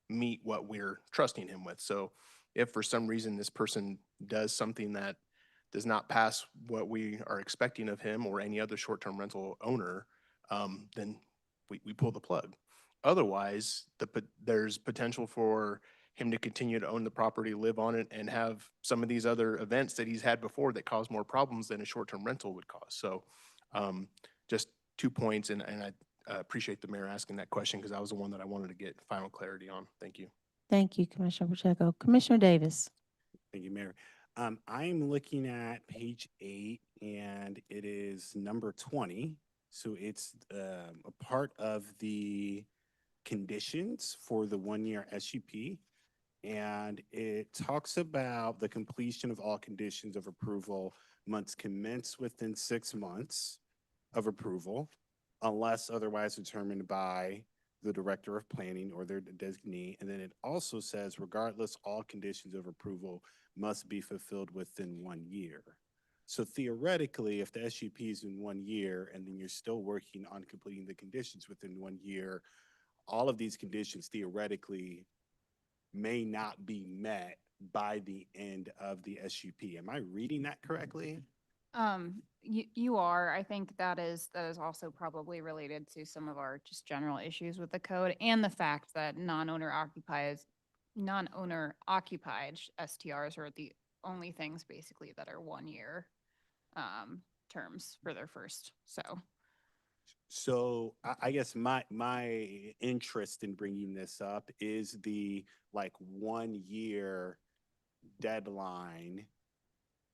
meet what we're trusting him with. So if for some reason this person does something that does not pass what we are expecting of him or any other short-term rental owner, then we pull the plug. Otherwise, there's potential for him to continue to own the property, live on it, and have some of these other events that he's had before that cause more problems than a short-term rental would cause. So just 2 points, and I appreciate the mayor asking that question because that was the one that I wanted to get final clarity on. Thank you. Thank you, Commissioner Pacheco. Commissioner Davis. Thank you, Mayor. I'm looking at page 8, and it is number 20. So it's a part of the conditions for the 1-year SUP. And it talks about the completion of all conditions of approval must commence within 6 months of approval, unless otherwise determined by the director of planning or their designee. And then it also says, regardless, all conditions of approval must be fulfilled within 1 year. So theoretically, if the SUP is in 1 year and then you're still working on completing the conditions within 1 year, all of these conditions theoretically may not be met by the end of the SUP. Am I reading that correctly? You are. I think that is also probably related to some of our just general issues with the code and the fact that non-owner occupied STRs are the only things basically that are 1 year terms for their first. So I guess my interest in bringing this up is the 1 year deadline,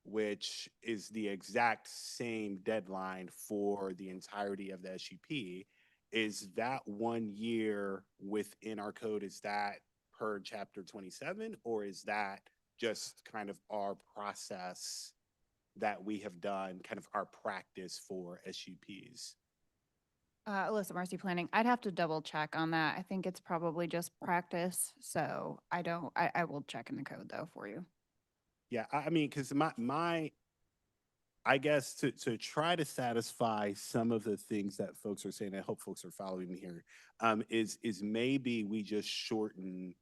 which is the exact same deadline for the entirety of the SUP. Is that 1 year within our code? Is that per chapter 27, or is that just kind of our process that we have done, kind of our practice for SUPs? Alyssa Marcy Planning. I'd have to double check on that. I think it's probably just practice. So I will check in the code though for you. Yeah, I mean, because I guess to try to satisfy some of the things that folks are saying, I hope folks are following me here, is maybe we just shorten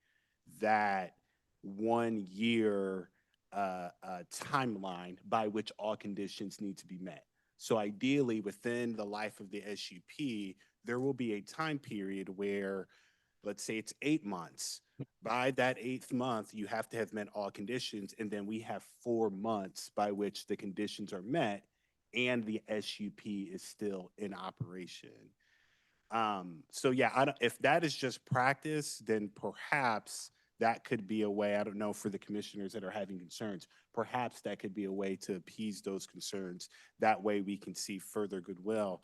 that 1 year timeline by which all conditions need to be met. So ideally, within the life of the SUP, there will be a time period where, let's say it's 8 months. By that 8th month, you have to have met all conditions, and then we have 4 months by which the conditions are met and the SUP is still in operation. So yeah, if that is just practice, then perhaps that could be a way. I don't know, for the commissioners that are having concerns, perhaps that could be a way to appease those concerns. That way we can see further goodwill.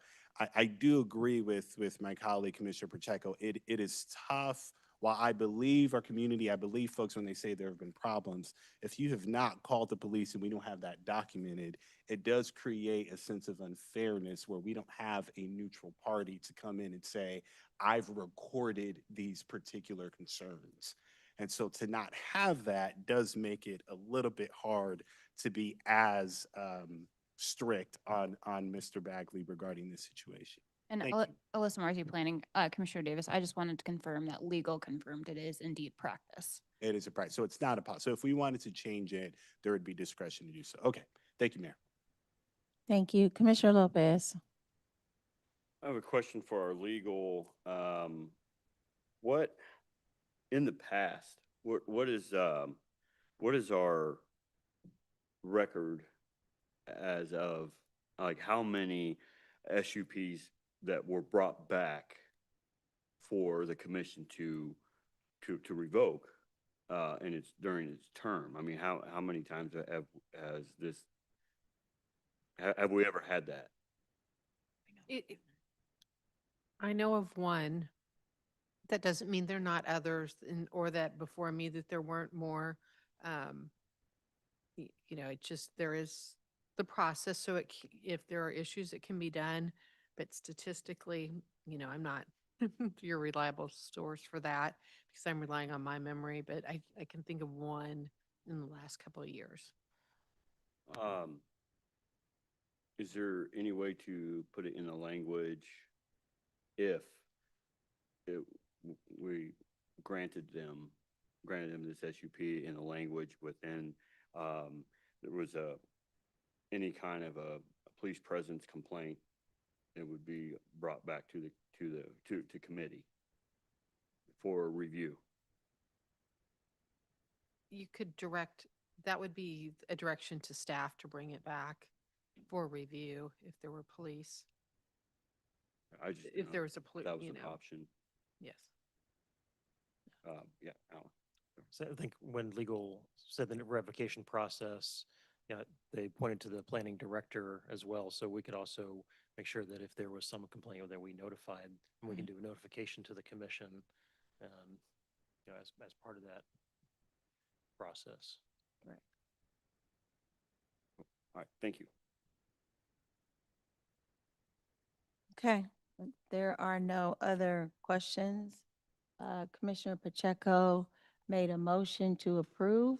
I do agree with my colleague, Commissioner Pacheco. It is tough while I believe our community, I believe folks when they say there have been problems, if you have not called the police and we don't have that documented, it does create a sense of unfairness where we don't have a neutral party to come in and say, I've recorded these particular concerns. And so to not have that does make it a little bit hard to be as strict on Mr. Bagley regarding this situation. And Thank you. Alyssa Marcy, Planning, Commissioner Davis, I just wanted to confirm that legal confirmed it is indeed practice. It is a price. So it's not a, so if we wanted to change it, there would be discretion to do so. Okay. Thank you, Mayor. Thank you. Commissioner Lopez. I have a question for our legal, what, in the past, what is our record as of, like, how many SUPs that were brought back for the commission to revoke, and it's during its term? I mean, how many times have we ever had that? I know of one. That doesn't mean there are not others, or that before me that there weren't more. You know, it just, there is the process, so if there are issues, it can be done. But statistically, you know, I'm not your reliable source for that because I'm relying on my memory, but I can think of one in the last couple of years. Is there any way to put it in a language if we granted them this SUP in a language within, there was any kind of a police presence complaint, it would be brought back to committee for review? You could direct, that would be a direction to staff to bring it back for review if there were police. I just, If there was a police, that was you an know, option. yes. Yeah, Alan. So I think when legal said the revocation process, yeah, they pointed to the planning director as well. So we could also make sure that if there was some complaint that we notified, and we can do a notification to the commission, you know, as part of that process. Right. All right, thank you. Okay. There are no other questions. Commissioner Pacheco made a motion to approve.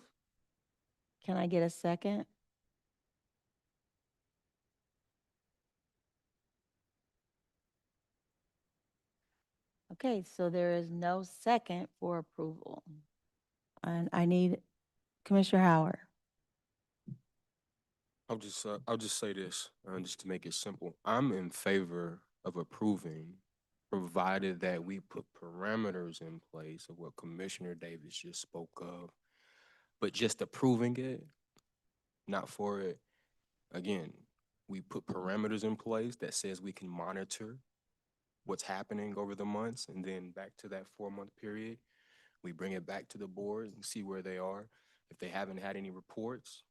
Can I get a second? Okay, so there is no second for approval. And I need Commissioner Howard. I'll just say this, just to make it simple. I'm in favor of approving, provided that we put parameters in place of what Commissioner Davis just spoke of. But just approving it, not for it. Again, we put parameters in place that says we can monitor what's happening over the months, and then back to that 4-month period, we bring it back to the board and see where they are. If they haven't had any reports,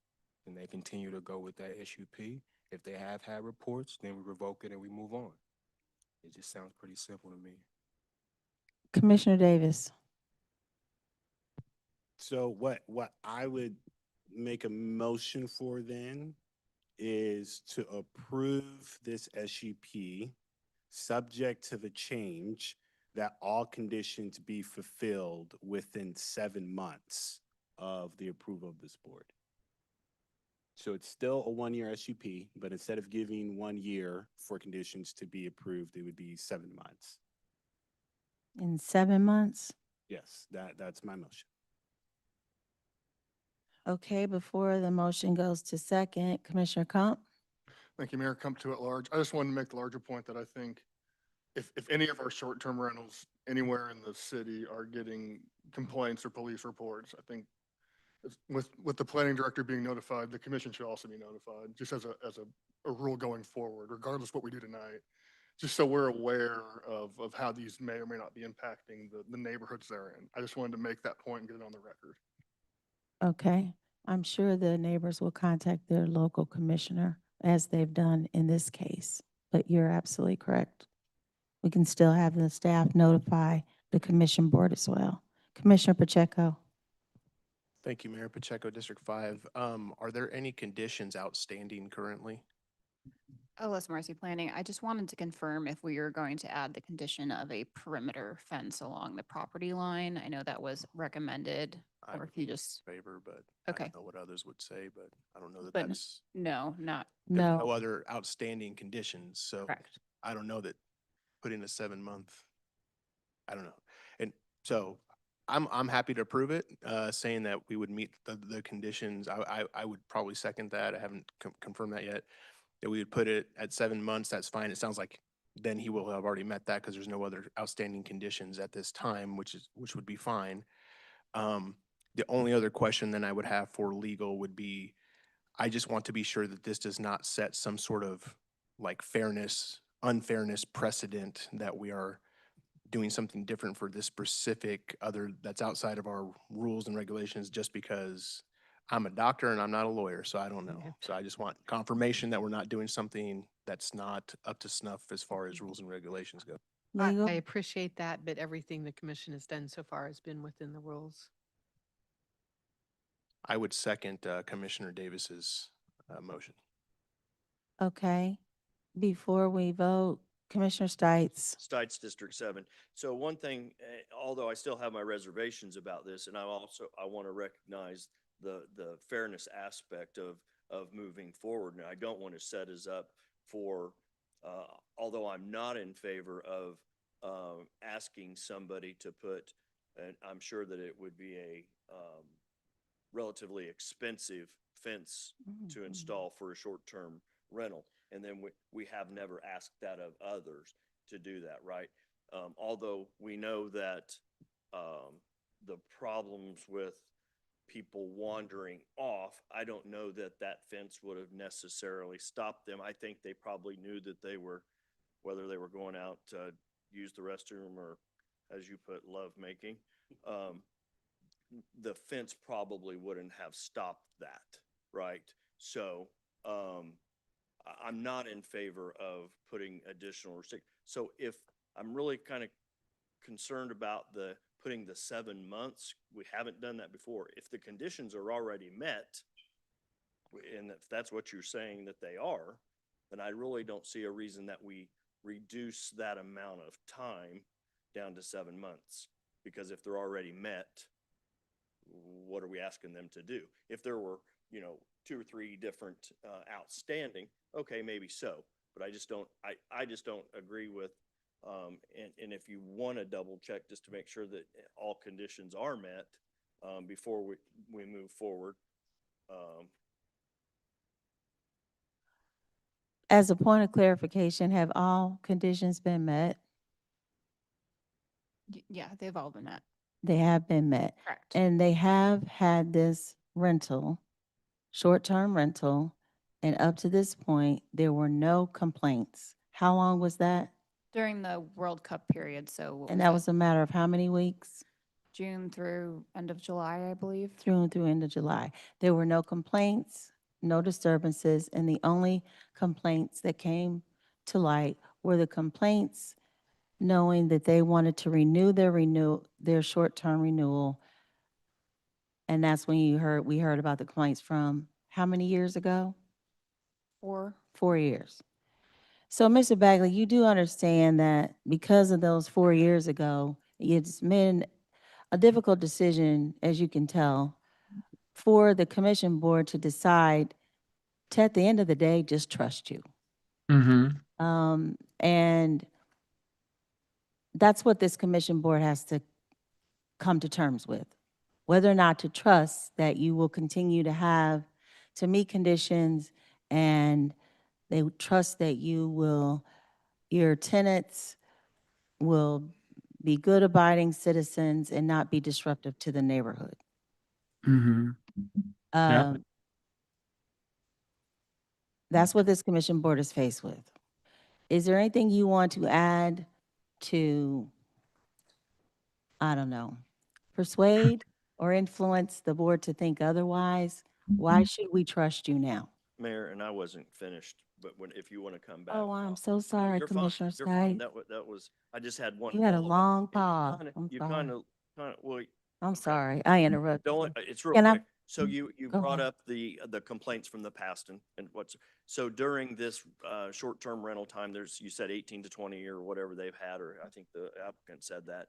then they continue to go with that SUP. If they have had reports, then we revoke it and we move on. It just sounds pretty simple to me. Commissioner Davis. So what I would make a motion for then is to approve this SUP subject to the change that all conditions be fulfilled within 7 months of the approval of this board. So it's still a 1-year SUP, but instead of giving 1 year for conditions to be approved, it would be 7 months. In 7 months? Yes, that's my motion. Okay, before the motion goes to second, Commissioner Comp? Thank you, Mayor. Come to at large. I just wanted to make the larger point that I think if any of our short-term rentals anywhere in the city are getting complaints or police reports, I think with the planning director being notified, the commission should also be notified, just as a rule going forward, regardless of what we do tonight, just so we're aware of how these may or may not be impacting the neighborhoods they're in. I just wanted to make that point and get it on the record. Okay, I'm sure the neighbors will contact their local commissioner as they've done in this case, but you're absolutely correct. We can still have the staff notify the commission board as well. Commissioner Pacheco. Thank you, Mayor Pacheco, District 5. Are there any conditions outstanding currently? OS Mercy Planning, I just wanted to confirm if we were going to add the condition of a perimeter fence along the property line. I know that was recommended, I'm or if you just, Favor, but I okay, don't know what others would say, but I don't know that But that's, no, not there's no No. other outstanding conditions, so correct. I don't know that putting a 7-month, I don't know. And so I'm happy to approve it, saying that we would meet the conditions. I would probably second that. I haven't confirmed that yet. That we would put it at 7 months, that's fine. It sounds like then he will have already met that because there's no other outstanding conditions at this time, which would be fine. The only other question then I would have for legal would be, I just want to be sure that this does not set some sort of like unfairness precedent that we are doing something different for this specific other, that's outside of our rules and regulations just because I'm a doctor and I'm not a lawyer, so I don't know. So I just want confirmation that we're not doing something that's not up to snuff as far as rules and regulations go. Legal. I appreciate that, but everything the commission has done so far has been within the rules. I would second Commissioner Davis's motion. Okay. Before we vote, Commissioner Stites. Stites District 7. So one thing, although I still have my reservations about this, and I want to recognize the fairness aspect of moving forward. And I don't want to set us up for, although I'm not in favor of asking somebody to put, and I'm sure that it would be a relatively expensive fence to install for a short-term rental. And then we have never asked that of others to do that, right? Although we know that the problems with people wandering off, I don't know that that fence would have necessarily stopped them. I think they probably knew that they were, whether they were going out to use the restroom or, as you put, love making, the fence probably wouldn't have stopped that, right? So I'm not in favor of putting additional restrictions. So if I'm really kind of concerned about putting the 7 months, we haven't done that before. If the conditions are already met, and if that's what you're saying that they are, then I really don't see a reason that we reduce that amount of time down to 7 months. Because if they're already met, what are we asking them to do? If there were, 2 or 3 different outstanding, okay, maybe so. But I just don't agree with, and if you want to double check just to make sure that all conditions are met before we move forward. As a point of clarification, have all conditions been met? Yeah, they've all been met. They have been met. Correct. And they have had this rental, short-term rental, and up to this point, there were no complaints. How long was that? During the World Cup period, so what And that was a matter of how many weeks? June through end of July, I believe. Through end of July. There were no complaints, no disturbances, and the only complaints that came to light were the complaints knowing that they wanted to renew their short-term renewal. And that's when we heard about the complaints from how many years ago? 4. 4 years. So, Mr. Bagley, you do understand that because of those 4 years ago, it's been a difficult decision, as you can tell, for the commission board to decide to, at the end of the day, just trust you. Mm-hmm. And that's what this commission board has to come to terms with. Whether or not to trust that you will continue to meet conditions, and they trust that your tenants will be good abiding citizens and not be disruptive to the neighborhood. Mm-hmm. Yeah. That's what this commission board is faced with. Is there anything you want to add to, I don't know, persuade or influence the board to think otherwise? Why should we trust you now? Mayor, and I wasn't finished, but if you want to come back. Oh, I'm I'll- so No, sorry, you're fine. Commissioner You're fine. Stites. That was, I just had one. You had a follow-up. long And pause. You I'm kind sorry. of, well, I'm okay. sorry. I interrupted Don't, you. it's real Can I- quick. So you Go brought ahead. up the complaints from the past and what's, so during this short-term rental time, you said 18 to 20 or whatever they've had, or I think the applicant said that.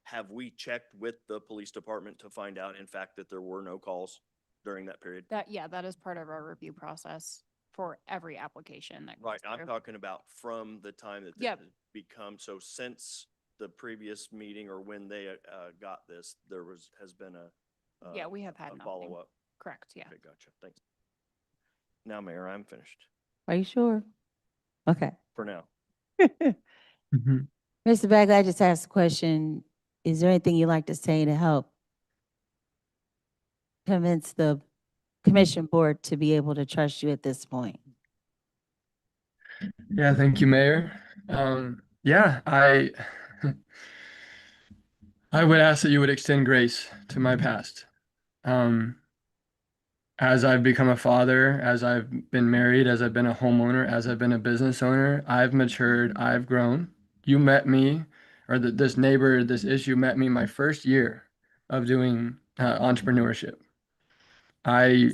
Have we checked with the police department to find out in fact that there were no calls during that period? That is part of our review process for every application that goes Right, I'm through. talking about from the time that this Yep. has become, so since the previous meeting or when they got this, has been Yeah, we have had a nothing. follow-up. Correct, yeah. Okay, gotcha, thanks. Now, Mayor, I'm finished Are you sure? Okay. for now. Mhm. Mr. Bagley, I just asked a question. Is there anything you'd like to say to help convince the commission board to be able to trust you at this point? Yeah, thank you, Mayor. Yeah, I would ask that you would extend grace to my past. As I've become a father, as I've been married, as I've been a homeowner, as I've been a business owner, I've matured, I've grown. You met me, or this neighbor, this issue met me my first year of doing entrepreneurship. I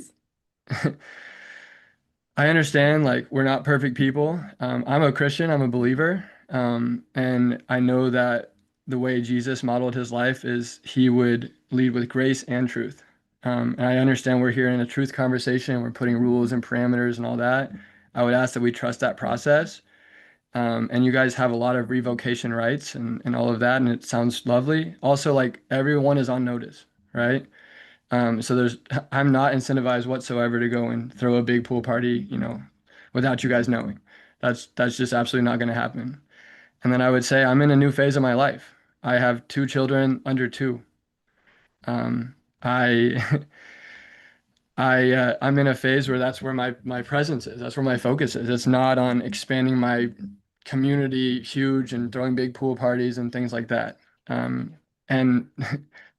I understand, like, we're not perfect people. I'm a Christian, I'm a believer. And I know that the way Jesus modeled his life is he would lead with grace and truth. And I understand we're here in a truth conversation, we're putting rules and parameters and all that. I would ask that we trust that process. And you guys have a lot of revocation rights and all of that, and it sounds lovely. Also, like, everyone is on notice, right? So I'm not incentivized whatsoever to go and throw a big pool party, without you guys knowing. That's just absolutely not going to happen. And then I would say I'm in a new phase of my life. I have two children under 2. I I'm in a phase where that's where my presence is. That's where my focus is. It's not on expanding my community huge and throwing big pool parties and things like that. And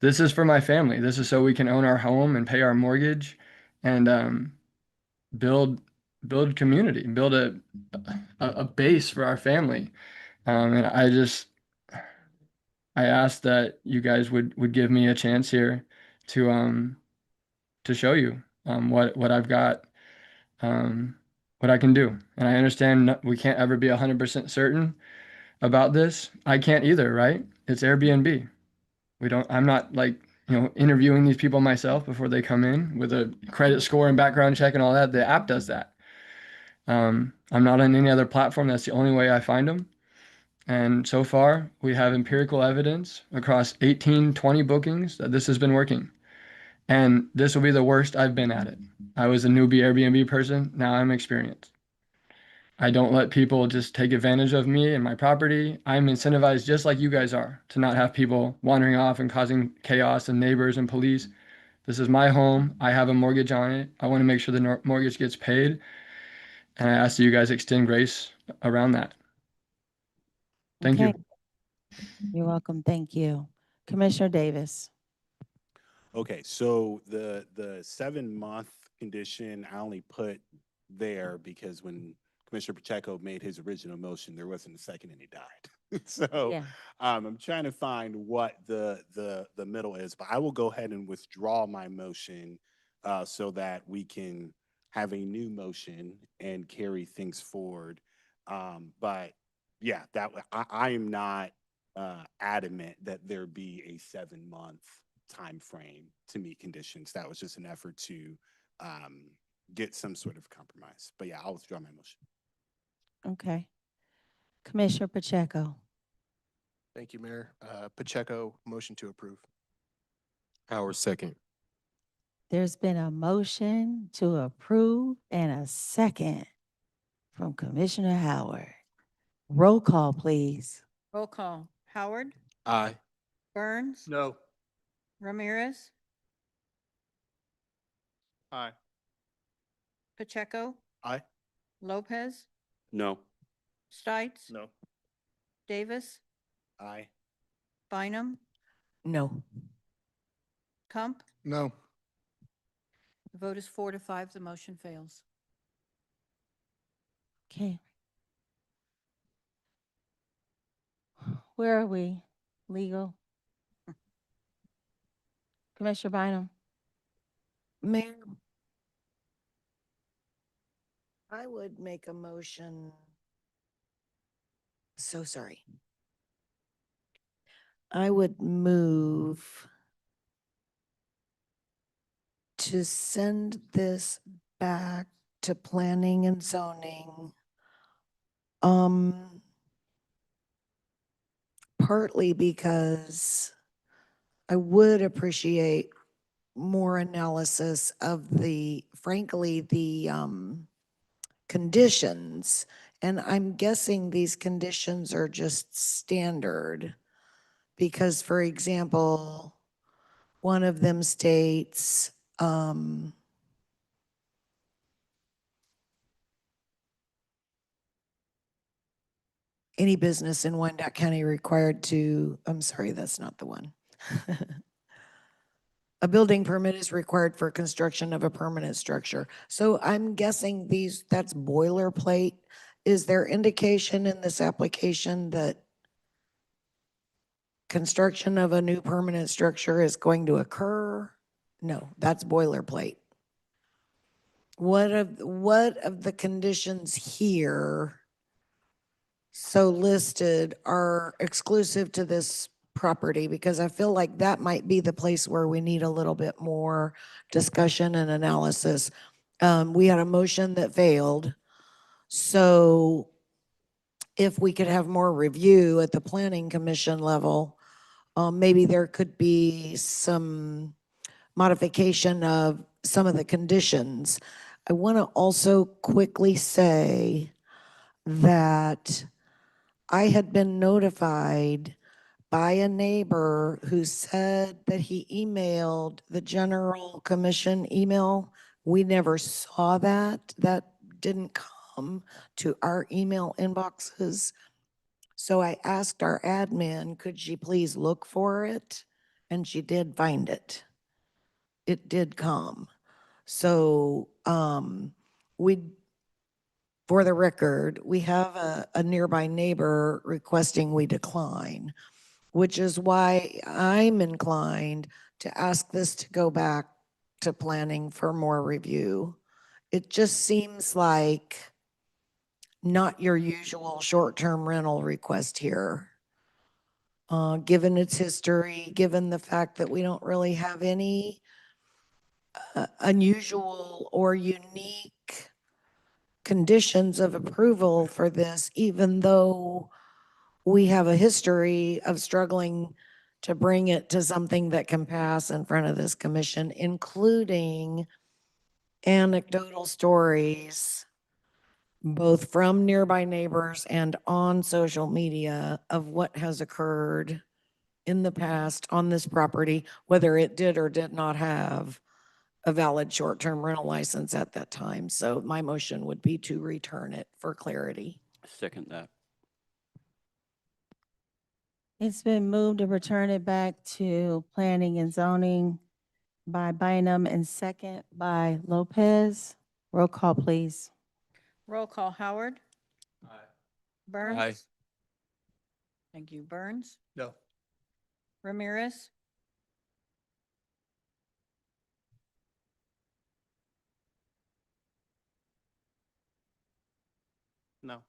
this is for my family. This is so we can own our home and pay our mortgage and build build community, build a base for our family. And I ask that you guys would give me a chance here to show you what I've got, what I can do. And I understand we can't ever be 100% certain about this. I can't either, right? It's Airbnb. I'm not, like, interviewing these people myself before they come in with a credit score and background check and all that. The app does that. I'm not on any other platform. That's the only way I find them. And so far, we have empirical evidence across 18, 20 bookings that this has been working. And this will be the worst I've been at it. I was a newbie Airbnb person. Now I'm experienced. I don't let people just take advantage of me and my property. I'm incentivized just like you guys are to not have people wandering off and causing chaos and neighbors and police. This is my home. I have a mortgage on it. I want to make sure the mortgage gets paid. And I ask that you guys extend grace around that. Thank Okay. you. You're welcome. Thank you. Commissioner Davis. Okay, so the 7-month condition I only put there because when Commissioner Pacheco made his original motion, there wasn't a second and he died. So Yeah. I'm trying to find what the middle is, but I will go ahead and withdraw my motion so that we can have a new motion and carry things forward. But yeah, I am not adamant that there be a 7-month time frame to meet conditions. That was just an effort to get some sort of compromise. But yeah, I'll withdraw my motion. Okay. Commissioner Pacheco. Thank you, Mayor. Pacheco, motion to approve. Howard, second. There's been a motion to approve and a second from Commissioner Howard. Roll call, please. Roll call. Howard, Aye. Burns, No. Ramirez, Aye. Pacheco, Aye. Lopez, No. Stites, No. Davis, Aye. Bynum, No. Kump. No. The vote is 4 to 5. The motion fails. Okay. Where are we? Legal? Commissioner Bynum? Mayor, I would make a motion. So sorry. I would move to send this back to planning and zoning. Partly because I would appreciate more analysis of frankly, the conditions. And I'm guessing these conditions are just standard. Because, for example, one of them states, any business in Wyandotte County required to, I'm sorry, that's not the one. A building permit is required for construction of a permanent structure. So I'm guessing that's boilerplate. Is there indication in this application that construction of a new permanent structure is going to occur? No, that's boilerplate. What of the conditions here so listed are exclusive to this property? Because I feel like that might be the place where we need a little bit more discussion and analysis. We had a motion that failed. So if we could have more review at the planning commission level, maybe there could be some modification of some of the conditions. I want to also quickly say that I had been notified by a neighbor who said that he emailed the general commission email. We never saw that. That didn't come to our email inboxes. So I asked our admin, could she please look for it? And she did find it. It did come. So we, for the record, we have a nearby neighbor requesting we decline, which is why I'm inclined to ask this to go back to planning for more review. It just seems like not your usual short-term rental request here. Given its history, given the fact that we don't really have any unusual or unique conditions of approval for this, even though we have a history of struggling to bring it to something that can pass in front of this commission, including anecdotal stories, both from nearby neighbors and on social media, of what has occurred in the past on this property, whether it did or did not have a valid short-term rental license at that time. So my motion would be to return it for clarity. Second that. It's been moved to return it back to planning and zoning by Bynum and second by Lopez. Roll call, please. Roll call, Howard. Burns. Aye. Thank you. Burns. No. Ramirez. No.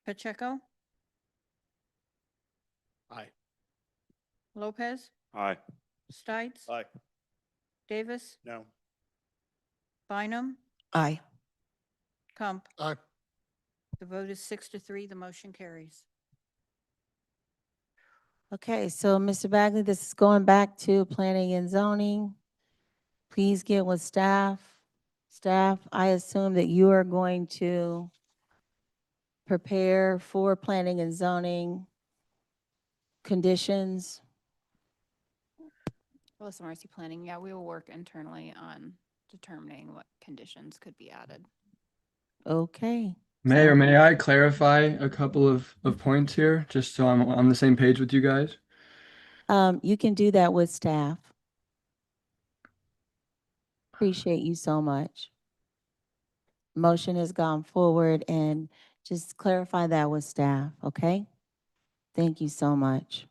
Pacheco. Aye. Lopez. Aye. Stites. Aye. Davis. No. Bynum. Aye. Kump. Aye. The vote is 6-3. The motion carries. Okay, so Mr. Bagley, this is going back to planning and zoning. Please get with staff. Staff, I assume that you are going to prepare for planning and zoning conditions. Melissa Marcy Planning, yeah, we will work internally on determining what conditions could be added. Okay. Mayor, may I clarify a couple of points here, just so I'm on the same page with you guys? You can do that with staff. Appreciate you so much. motion has gone forward, and just clarify that with staff, okay? Thank you so much.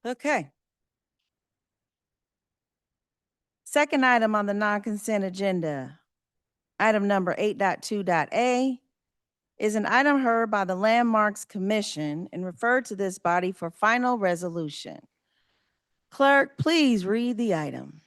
Okay. Second item on the non-consent agenda, item number 8.2.a, is an item heard by the Landmarks Commission and referred to this body for final resolution. Clerk, please read the item.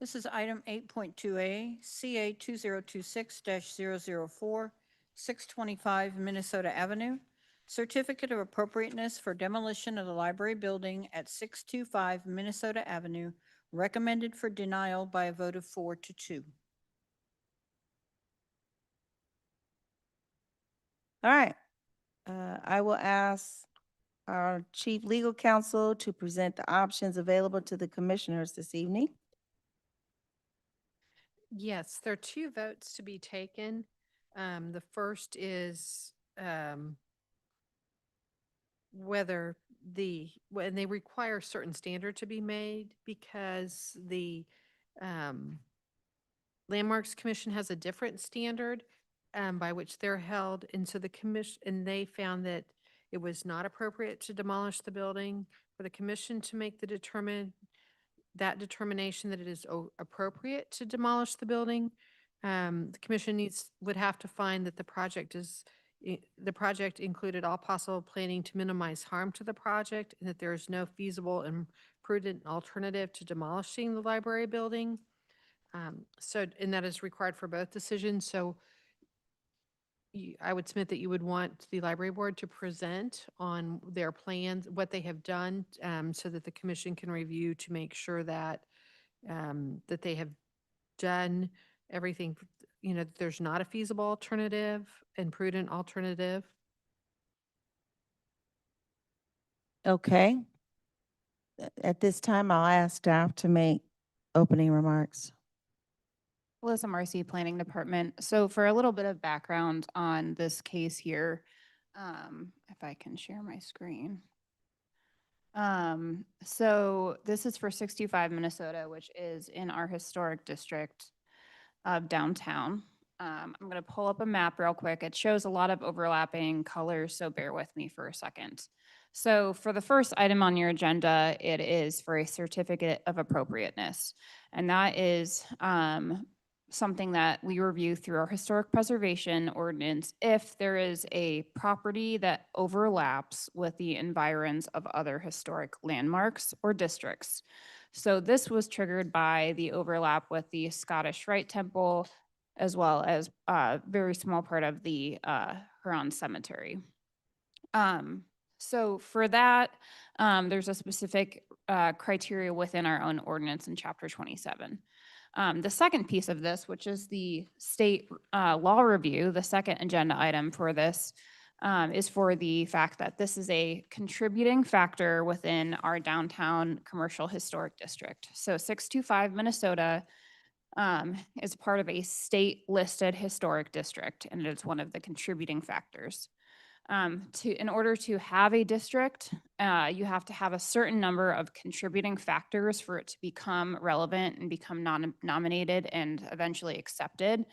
This is item 8.2A, CA 2026-004, 625 Minnesota Avenue. Certificate of appropriateness for demolition of the library building at 625 Minnesota Avenue, recommended for denial by a vote of 4-2. All right. I will ask our chief legal counsel to present the options available to the commissioners this evening. Yes, there are two votes to be taken. The first is whether when they require a certain standard to be made because the Landmarks Commission has a different standard by which they're held. And so the commission, and they found that it was not appropriate to demolish the building for the commission to make the determination that it is appropriate to demolish the building. The commission would have to find that the project included all possible planning to minimize harm to the project and that there is no feasible and prudent alternative to demolishing the library building. And that is required for both decisions. So I would submit that you would want the library board to present on their plans, what they have done, so that the commission can review to make sure that that they have done everything, that there's not a feasible alternative and prudent alternative. Okay. At this time, I'll ask staff to make opening remarks. Melissa Marcy, Planning Department. So for a little bit of background on this case here, if I can share my screen. So this is for 65 Minnesota, which is in our historic district of downtown. I'm going to pull up a map real quick. It shows a lot of overlapping colors, so bear with me for a second. So for the first item on your agenda, it is for a certificate of appropriateness. And that is something that we review through our historic preservation ordinance if there is a property that overlaps with the environs of other historic landmarks or districts. So this was triggered by the overlap with the Scottish Rite Temple, as well as a very small part of the Huron Cemetery. So for that, there's a specific criteria within our own ordinance in Chapter 27. The second piece of this, which is the state law review, the second agenda item for this, is for the fact that this is a contributing factor within our downtown commercial historic district. So 625 Minnesota is part of a state listed historic district, and it's one of the contributing factors. In order to have a district, you have to have a certain number of contributing factors for it to become relevant and become nominated and eventually accepted.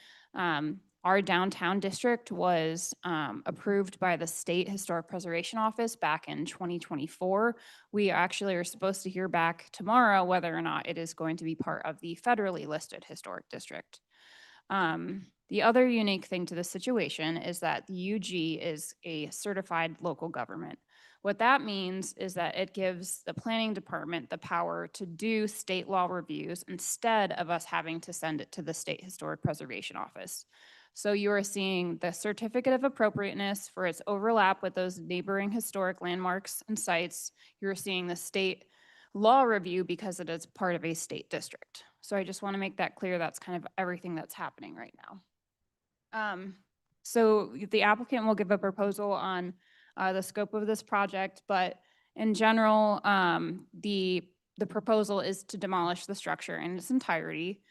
Our downtown district was approved by the State Historic Preservation Office back in 2024. We actually are supposed to hear back tomorrow whether or not it is going to be part of the federally listed historic district. The other unique thing to this situation is that the UG is a certified local government. What that means is that it gives the planning department the power to do state law reviews instead of us having to send it to the State Historic Preservation Office. So you are seeing the certificate of appropriateness for its overlap with those neighboring historic landmarks and sites. You're seeing the state law review because it is part of a state district. So I just want to make that clear. That's kind of everything that's happening right now. So the applicant will give a proposal on the scope of this project, but in general, the proposal is to demolish the structure in its entirety,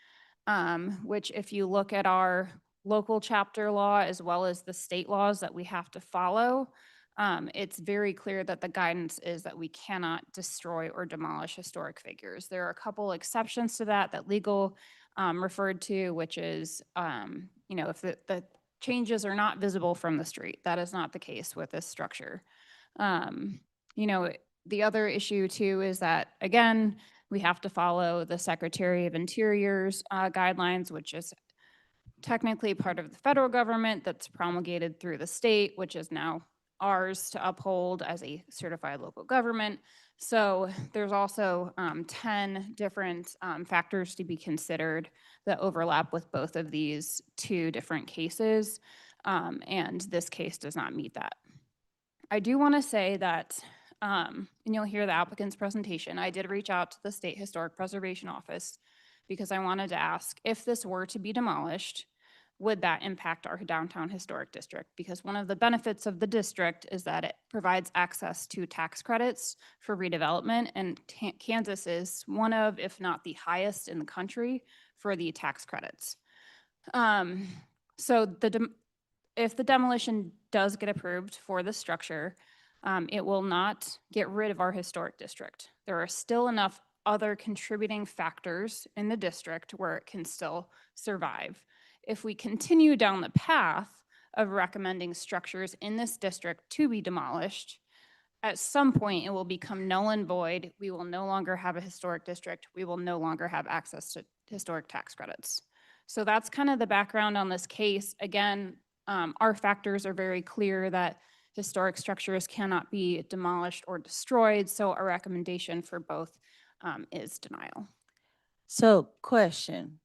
which if you look at our local chapter law as well as the state laws that we have to follow, it's very clear that the guidance is that we cannot destroy or demolish historic figures. There are a couple exceptions to that legal referred to, which is, if the changes are not visible from the street. That is not the case with this structure. The other issue too is that, again, we have to follow the Secretary of Interior's guidelines, which is technically part of the federal government that's promulgated through the state, which is now ours to uphold as a certified local government. So there's also 10 different factors to be considered that overlap with both of these two different cases, and this case does not meet that. I do want to say that, and you'll hear the applicant's presentation, I did reach out to the State Historic Preservation Office because I wanted to ask if this were to be demolished, would that impact our downtown historic district? Because one of the benefits of the district is that it provides access to tax credits for redevelopment, and Kansas is one of, if not the highest in the country for the tax credits. So if the demolition does get approved for the structure, it will not get rid of our historic district. There are still enough other contributing factors in the district where it can still survive. If we continue down the path of recommending structures in this district to be demolished, at some point it will become null and void. We will no longer have a historic district. We will no longer have access to historic tax credits. So that's kind of the background on this case. Again, our factors are very clear that historic structures cannot be demolished or destroyed. So our recommendation for both is denial. So question,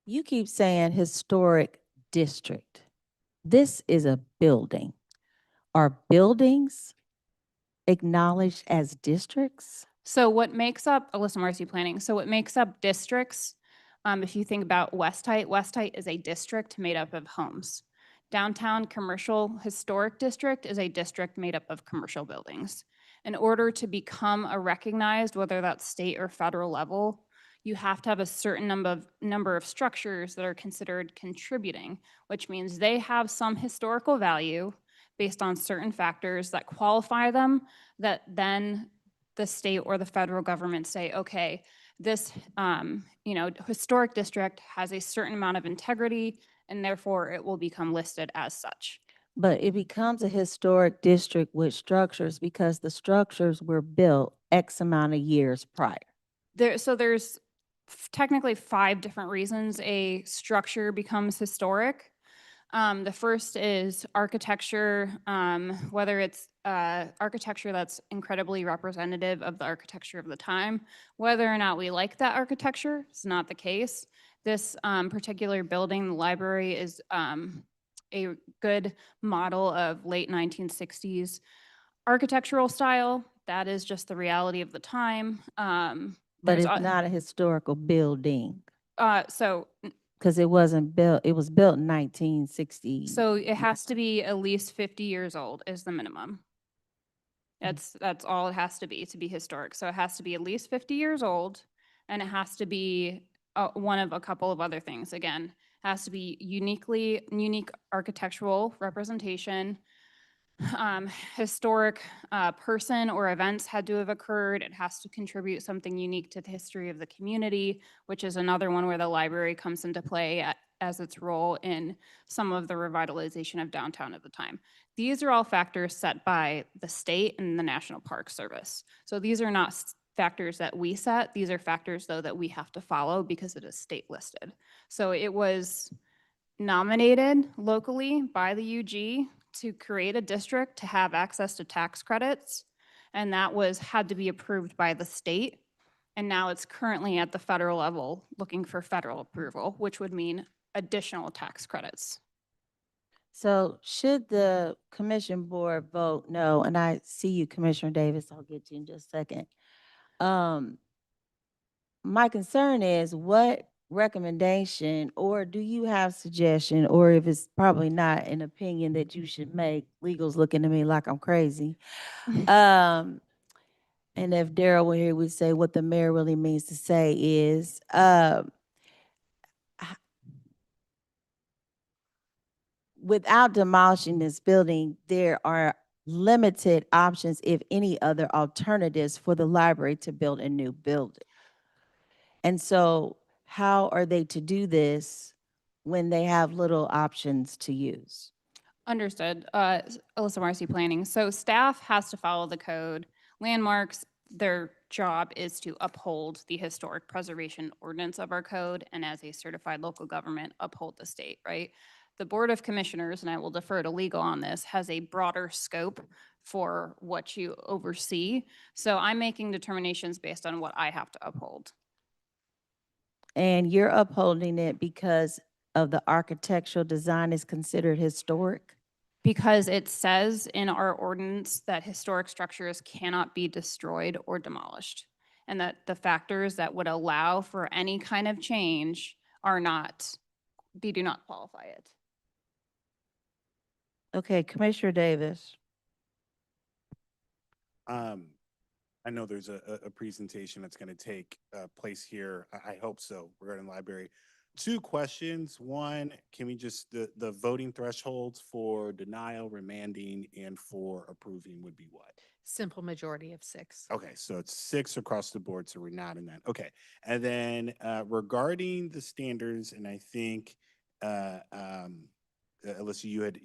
you keep saying historic district. This is a building. Are buildings acknowledged as districts? So what makes up, Alyssa Marcy Planning, so what makes up districts, if you think about Wyandotte is a district made up of homes. Downtown Commercial Historic District is a district made up of commercial buildings. In order to become a recognized, whether that's state or federal level, you have to have a certain number of structures that are considered contributing, which means they have some historical value based on certain factors that qualify them, that then the state or the federal government say, okay, this historic district has a certain amount of integrity, and therefore it will become listed as such. But it becomes a historic district with structures because the structures were built X amount of years prior. There's technically 5 different reasons a structure becomes historic. The first is architecture, whether it's architecture that's incredibly representative of the architecture of the time. Whether or not we like that architecture is not the case. This particular building, the library, is a good model of late 1960s architectural style. That is just the reality of the time. But it's not a historical building So because it wasn't built, it was built in 1960. So it has to be at least 50 years old is the minimum. That's all it has to be historic. So it has to be at least 50 years old, and it has to be one of a couple of other things. Again, it has to be unique architectural representation. Historic person or events had to have occurred. It has to contribute something unique to the history of the community, which is another one where the library comes into play as its role in some of the revitalization of downtown at the time. These are all factors set by the state and the National Park Service. So these are not factors that we set. These are factors, though, that we have to follow because it is state listed. So it was nominated locally by the UG to create a district to have access to tax credits, and that had to be approved by the state. And now it's currently at the federal level looking for federal approval, which would mean additional tax credits. So should the commission board vote no, and I see you, Commissioner Davis, I'll get you in just a second. My concern is what recommendation, or do you have suggestion, or if it's probably not an opinion that you should make, legal's looking at me like I'm crazy. And if Daryl were here, we'd say what the mayor really means to say is, without demolishing this building, there are limited options, if any other alternatives for the library to build a new building. And so how are they to do this when they have little options to use? Understood. Alyssa Marcy, Planning. So staff has to follow the code. Landmarks, their job is to uphold the historic preservation ordinance of our code, and as a certified local government, uphold the state, right? The Board of Commissioners, and I will defer to legal on this, has a broader scope for what you oversee. So I'm making determinations based on what I have to uphold. And you're upholding it because of the architectural design is considered historic? Because it says in our ordinance that historic structures cannot be destroyed or demolished, and that the factors that would allow for any kind of change are not, they do not qualify it. Okay, Commissioner Davis. I know there's a presentation that's going to take place here. I hope so, regarding the library. Two questions. One, can we just, the voting thresholds for denial, remanding, and for approving would be what? Simple majority of 6. Okay, so it's 6 across the board, so we're not in that. Okay, and then regarding the standards, and I think Alyssa, you had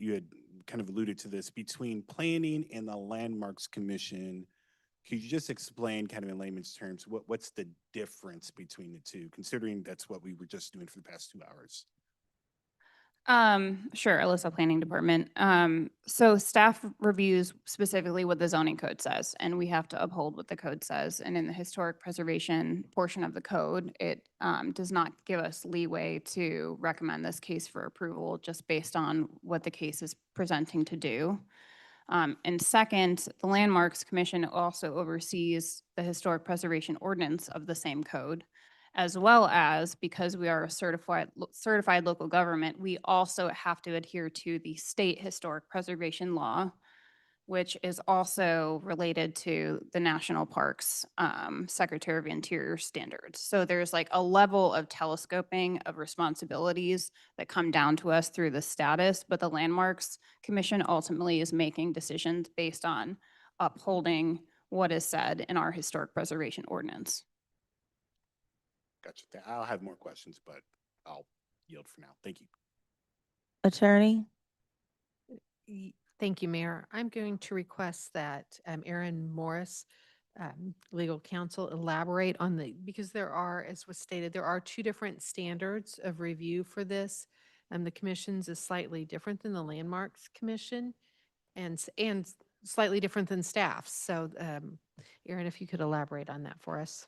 kind of alluded to this, between planning and the Landmarks Commission. Could you just explain, kind of in layman's terms, what's the difference between the two, considering that's what we were just doing for the past 2 hours? Sure, Alyssa, Planning Department. So staff reviews specifically what the zoning code says, and we have to uphold what the code says. And in the historic preservation portion of the code, it does not give us leeway to recommend this case for approval just based on what the case is presenting to do. And second, the Landmarks Commission also oversees the historic preservation ordinance of the same code, as well as, because we are a certified local government, we also have to adhere to the state historic preservation law, which is also related to the National Parks Secretary of Interior standards. So there's like a level of telescoping of responsibilities that come down to us through the status, but the Landmarks Commission ultimately is making decisions based on upholding what is said in our historic preservation ordinance. Gotcha. I'll have more questions, but I'll yield for now. Thank you. Attorney? Thank you, Mayor. I'm going to request that Aaron Morris, legal counsel, elaborate on because there are, as was stated, there are 2 different standards of review for this. The commission's is slightly different than the Landmarks Commission and slightly different than staff's. So Aaron, if you could elaborate on that for us.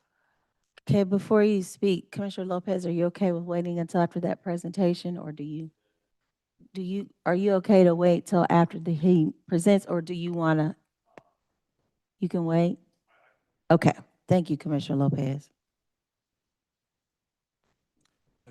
Okay, before you speak, Commissioner Lopez, are you okay with waiting until after that presentation, or are you okay to wait till after he presents, or do you want to, you can wait? Okay, thank you, Commissioner Lopez.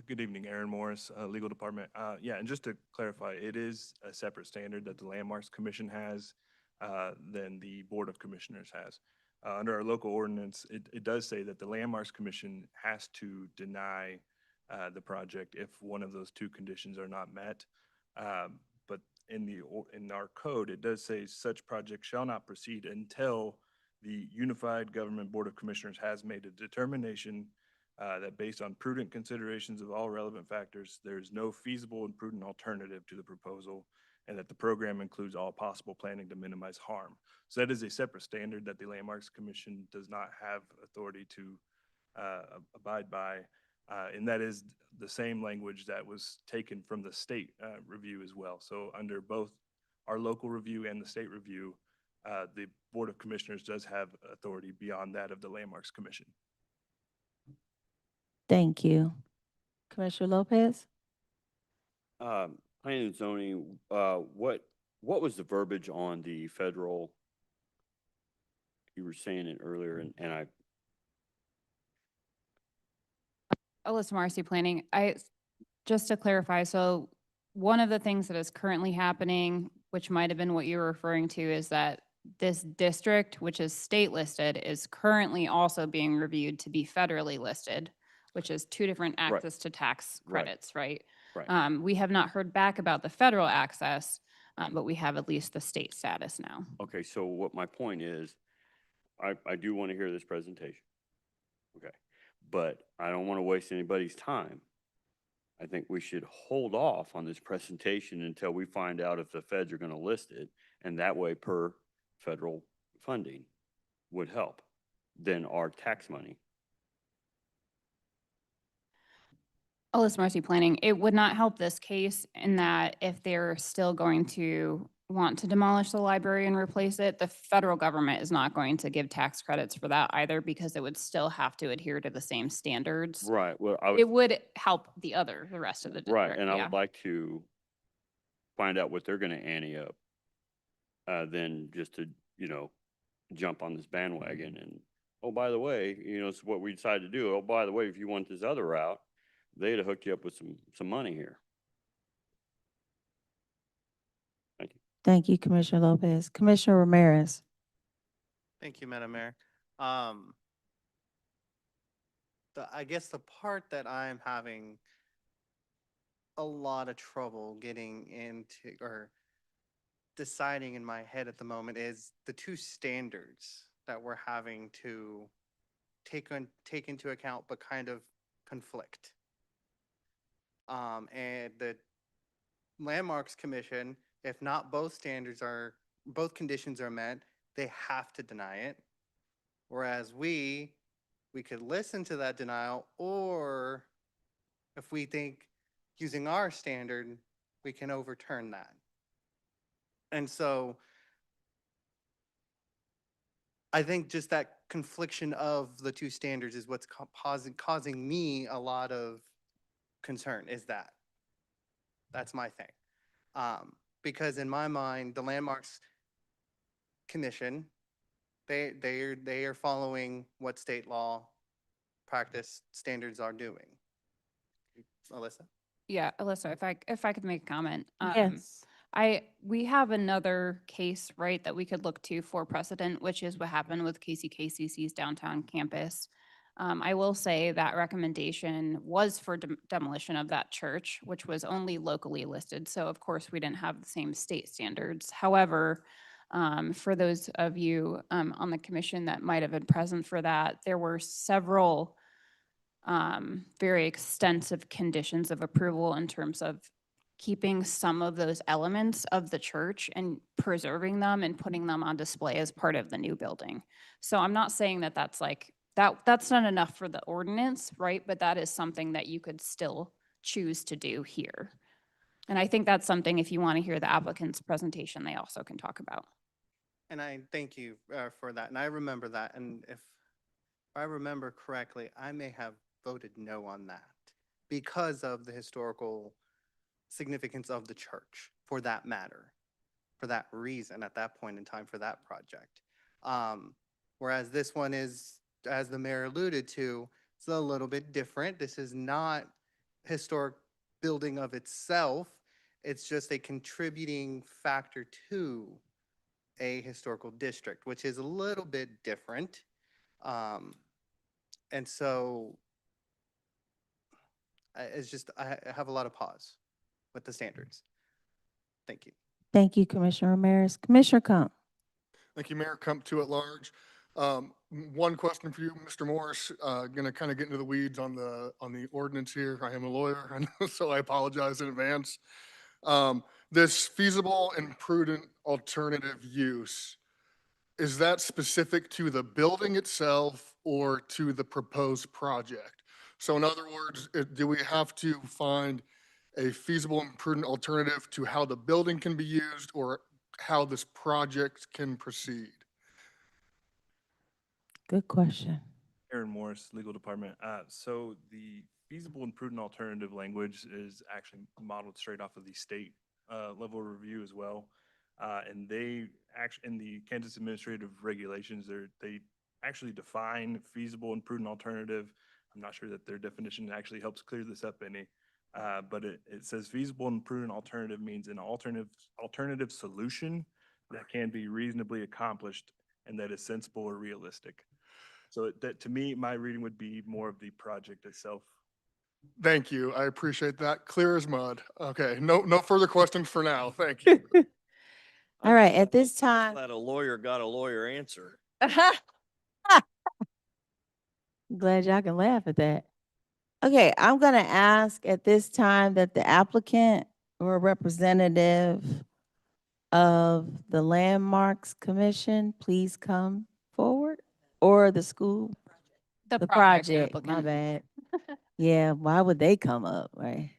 Good evening, Aaron Morris, Legal Department. Yeah, and just to clarify, it is a separate standard that the Landmarks Commission has than the Board of Commissioners has. Under our local ordinance, it does say that the Landmarks Commission has to deny the project if one of those 2 conditions are not met. But in our code, it does say such project shall not proceed until the Unified Government Board of Commissioners has made a determination that based on prudent considerations of all relevant factors, there is no feasible and prudent alternative to the proposal, and that the program includes all possible planning to minimize harm. So that is a separate standard that the Landmarks Commission does not have authority to abide by. And that is the same language that was taken from the state review as well. So under both our local review and the state review, the Board of Commissioners does have authority beyond that of the Landmarks Commission. Thank you. Commissioner Lopez? Planning and zoning, what was the verbiage on the federal? You were saying it earlier, and I. Alyssa Marcy, Planning. Just to clarify, so one of the things that is currently happening, which might have been what you were referring to, is that this district, which is state listed, is currently also being reviewed to be federally listed, which is 2 different access to tax credits, right? Right. We have not heard back about the federal access, but we have at least the state status now. Okay, so what my point is, I do want to hear this presentation. Okay, but I don't want to waste anybody's time. I think we should hold off on this presentation until we find out if the feds are going to list it, and that way per federal funding would help than our tax money. Alyssa Marcy Planning, it would not help this case in that if they're still going to want to demolish the library and replace it, the federal government is not going to give tax credits for that either because it would still have to adhere to the same standards. Right, well, It would help the rest of the right, district, and I yeah. would like to find out what they're going to ante up, than just to, jump on this bandwagon and, oh, by the way, it's what we decided to do. Oh, by the way, if you want this other route, they'd have hooked you up with some money here. Thank you. Thank you, Commissioner Lopez. Commissioner Ramirez. Thank you, Madam Mayor. I guess the part that I'm having a lot of trouble getting into or deciding in my head at the moment is the two standards that we're having to take into account, but kind of conflict. And the Landmarks Commission, if not both conditions are met, they have to deny it. Whereas we could listen to that denial, or if we think using our standard, we can overturn that. And so I think just that confliction of the two standards is what's causing me a lot of concern. That's my thing. Because in my mind, the Landmarks Commission, they are following what state law practice standards are doing. Alyssa? Yeah, Alyssa, if I could make a comment. Yes. We have another case, right, that we could look to for precedent, which is what happened with KCKCC's downtown campus. I will say that recommendation was for demolition of that church, which was only locally listed. So of course, we didn't have the same state standards. However, for those of you on the commission that might have been present for that, there were several very extensive conditions of approval in terms of keeping some of those elements of the church and preserving them and putting them on display as part of the new building. So I'm not saying that that's not enough for the ordinance, right? But that is something that you could still choose to do here. And I think that's something, if you want to hear the applicant's presentation, they also can talk about. And I thank you for that. And I remember that. And if I remember correctly, I may have voted no on that because of the historical significance of the church, for that matter, for that reason at that point in time for that project. Whereas this one is, as the mayor alluded to, it's a little bit different. This is not historic building of itself. It's just a contributing factor to a historical district, which is a little bit different. And so it's just, I have a lot of pause with the standards. Thank you. Thank you, Commissioner Ramirez. Commissioner Kump. Thank you, Mayor. Kump, two at large. One question for you, Mr. Morris. Going to kind of get into the weeds on the ordinance here. I am a lawyer, so I apologize in advance. This feasible and prudent alternative use, is that specific to the building itself or to the proposed project? So in other words, do we have to find a feasible and prudent alternative to how the building can be used or how this project can proceed? Good question. Aaron Morris, Legal Department. So the feasible and prudent alternative language is actually modeled straight off of the state level review as well. And they actually, in the Kansas Administrative Regulations, they actually define feasible and prudent alternative. I'm not sure that their definition actually helps clear this up any, but it says feasible and prudent alternative means an alternative solution that can be reasonably accomplished and that is sensible or realistic. So that, to me, my reading would be more of the project itself. Thank you. I appreciate that. Clear as mud. Okay. No further questions for now. Thank you. All right, at this time. Glad a lawyer got a lawyer answer. Glad y'all can laugh at that. Okay, I'm gonna ask at this time that the applicant or representative of the Landmarks Commission please come forward, or the school, the project, my applicant. bad. Yeah, why would they come up, right?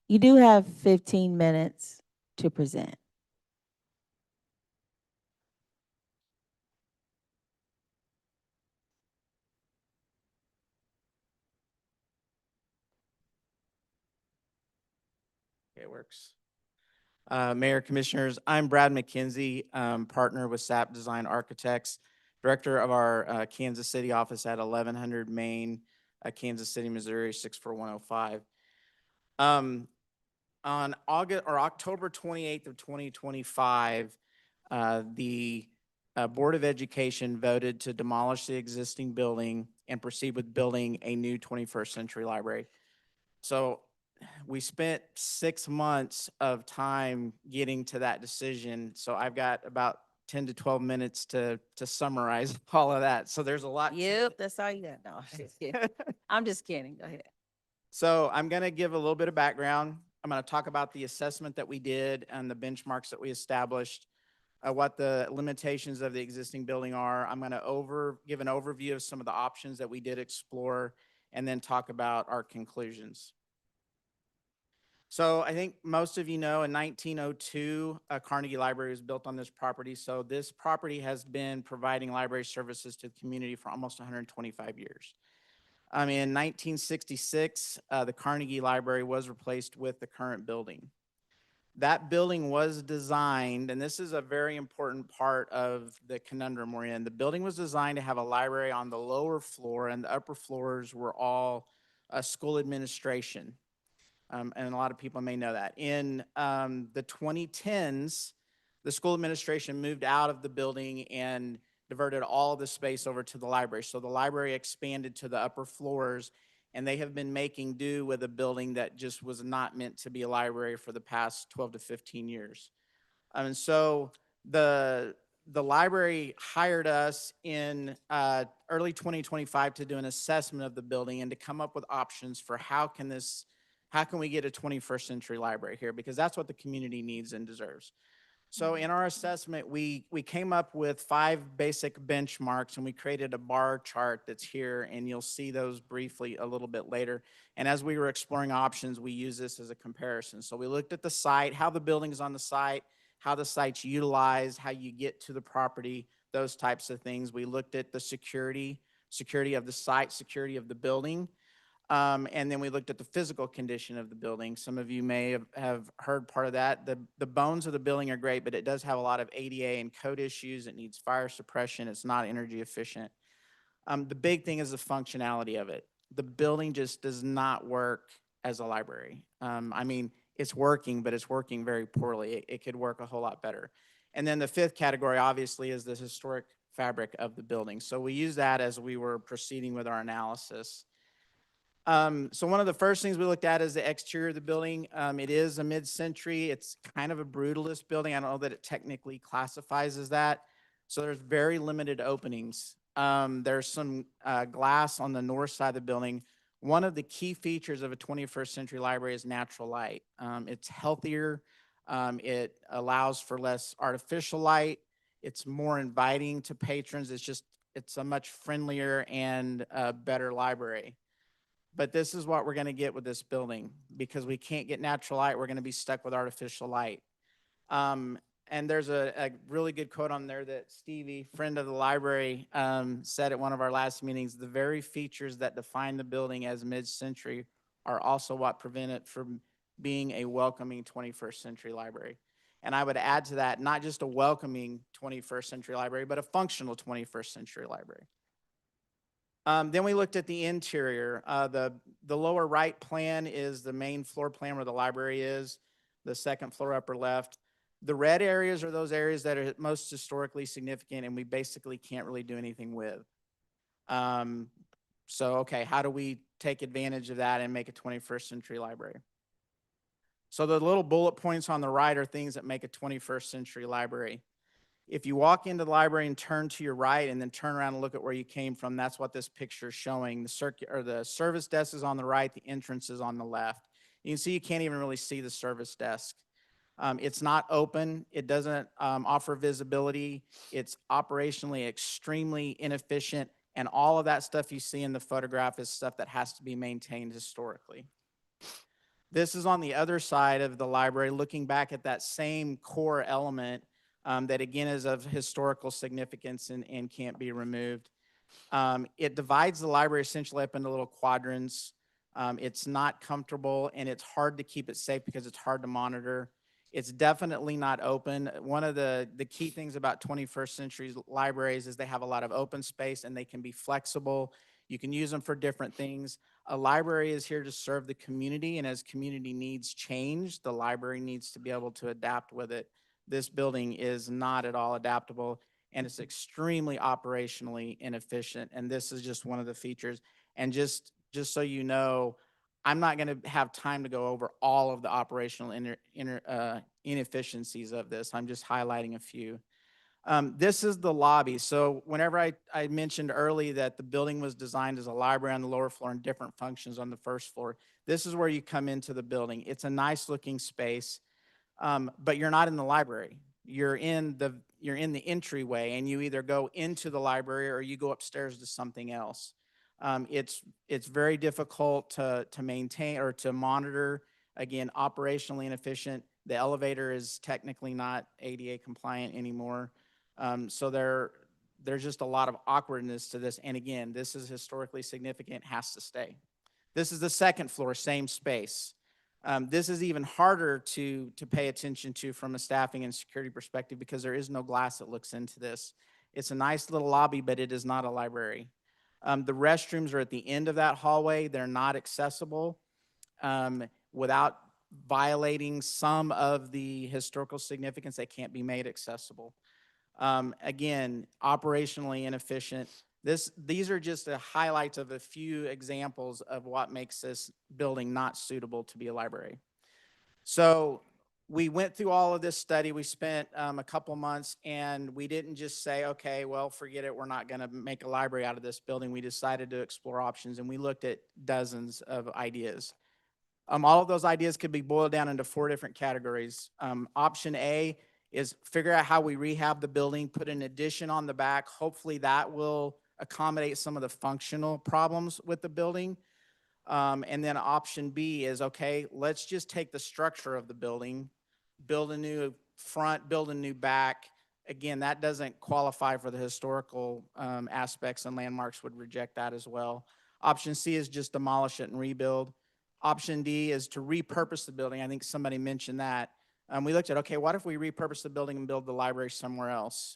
You do have 15 minutes to present. Okay, it works. Mayor, Commissioners, I'm Brad McKenzie, partner with SAP Design Architects, director of our Kansas City office at 1100 Main, Kansas City, Missouri, 64105. On October 28th of 2025, the Board of Education voted to demolish the existing building and proceed with building a new 21st century library. So we spent 6 months of time getting to that decision. So I've got about 10 to 12 minutes to summarize all of that. So there's a lot. Yep, that's all you got. No, I'm just kidding. I'm just kidding. Go ahead. So I'm going to give a little bit of background. I'm going to talk about the assessment that we did and the benchmarks that we established, what the limitations of the existing building are. I'm going to give an overview of some of the options that we did explore, and then talk about our conclusions. So I think most of you know in 1902, Carnegie Library was built on this property. So this property has been providing library services to the community for almost 125 years. In 1966, the Carnegie Library was replaced with the current building. That building was designed, and this is a very important part of the conundrum we're in. The building was designed to have a library on the lower floor, and the upper floors were all school administration. And a lot of people may know that. In the 2010s, the school administration moved out of the building and diverted all the space over to the library. So the library expanded to the upper floors, and they have been making do with a building that just was not meant to be a library for the past 12 to 15 years. And so the library hired us in early 2025 to do an assessment of the building and to come up with options for how can we get a 21st century library here, because that's what the community needs and deserves. So in our assessment, we came up with 5 basic benchmarks, and we created a bar chart that's here, and you'll see those briefly a little bit later. And as we were exploring options, we use this as a comparison. So we looked at the site, how the building's on the site, how the site's utilized, how you get to the property, those types of things. We looked at the security of the site, security of the building. And then we looked at the physical condition of the building. Some of you may have heard part of that. The bones of the building are great, but it does have a lot of ADA and code issues. It needs fire suppression. It's not energy efficient. The big thing is the functionality of it. The building just does not work as a library. It's working, but it's working very poorly. It could work a whole lot better. And then the 5th category, obviously, is the historic fabric of the building. So we used that as we were proceeding with our analysis. So one of the first things we looked at is the exterior of the building. It is a mid-century. It's kind of a brutalist building. I don't know that it technically classifies as that. So there's very limited openings. There's some glass on the north side of the building. One of the key features of a 21st century library is natural light. It's healthier. It allows for less artificial light. It's more inviting to patrons. It's a much friendlier and better library. But this is what we're going to get with this building. Because we can't get natural light, we're going to be stuck with artificial light. And there's a really good quote on there that Stevie, friend of the library, said at one of our last meetings: the very features that define the building as mid-century are also what prevent it from being a welcoming 21st century library. And I would add to that, not just a welcoming 21st century library, but a functional 21st century library. Then we looked at the interior. The lower right plan is the main floor plan where the library is, the second floor upper left. The red areas are those areas that are most historically significant and we basically can't really do anything with. So, okay, how do we take advantage of that and make a 21st century library? So the little bullet points on the right are things that make a 21st century library. If you walk into the library and turn to your right and then turn around and look at where you came from, that's what this picture is showing. The service desk is on the right, the entrance is on the left. You can see you can't even really see the service desk. It's not open. It doesn't offer visibility. It's operationally extremely inefficient. And all of that stuff you see in the photograph is stuff that has to be maintained historically. This is on the other side of the library, looking back at that same core element that again is of historical significance and can't be removed. It divides the library essentially up into little quadrants. It's not comfortable and it's hard to keep it safe because it's hard to monitor. It's definitely not open. One of the key things about 21st century libraries is they have a lot of open space and they can be flexible. You can use them for different things. A library is here to serve the community, and as community needs change, the library needs to be able to adapt with it. This building is not at all adaptable, and it's extremely operationally inefficient, and this is just one of the features. And just so you know, I'm not going to have time to go over all of the operational inefficiencies of this. I'm just highlighting a few. This is the lobby. So whenever I mentioned early that the building was designed as a library on the lower floor and different functions on the first floor, this is where you come into the building. It's a nice looking space, but you're not in the library. You're in the entryway, and you either go into the library or you go upstairs to something else. It's very difficult to maintain or to monitor. Again, operationally inefficient. The elevator is technically not ADA compliant anymore. So there's just a lot of awkwardness to this. And again, this is historically significant, has to stay. This is the second floor, same space. This is even harder to pay attention to from a staffing and security perspective because there is no glass that looks into this. It's a nice little lobby, but it is not a library. The restrooms are at the end of that hallway. They're not accessible without violating some of the historical significance. They can't be made accessible. Again, operationally inefficient. These are just the highlights of a few examples of what makes this building not suitable to be a library. So we went through all of this study. We spent a couple months, and we didn't just say, okay, well, forget it. We're not going to make a library out of this building. We decided to explore options, and we looked at dozens of ideas. All of those ideas could be boiled down into 4 different categories. Option A is figure out how we rehab the building, put an addition on the back. Hopefully that will accommodate some of the functional problems with the building. And then option B is, okay, let's just take the structure of the building, build a new front, build a new back. Again, that doesn't qualify for the historical aspects, and landmarks would reject that as well. Option C is just demolish it and rebuild. Option D is to repurpose the building. I think somebody mentioned that. We looked at, okay, what if we repurpose the building and build the library somewhere else?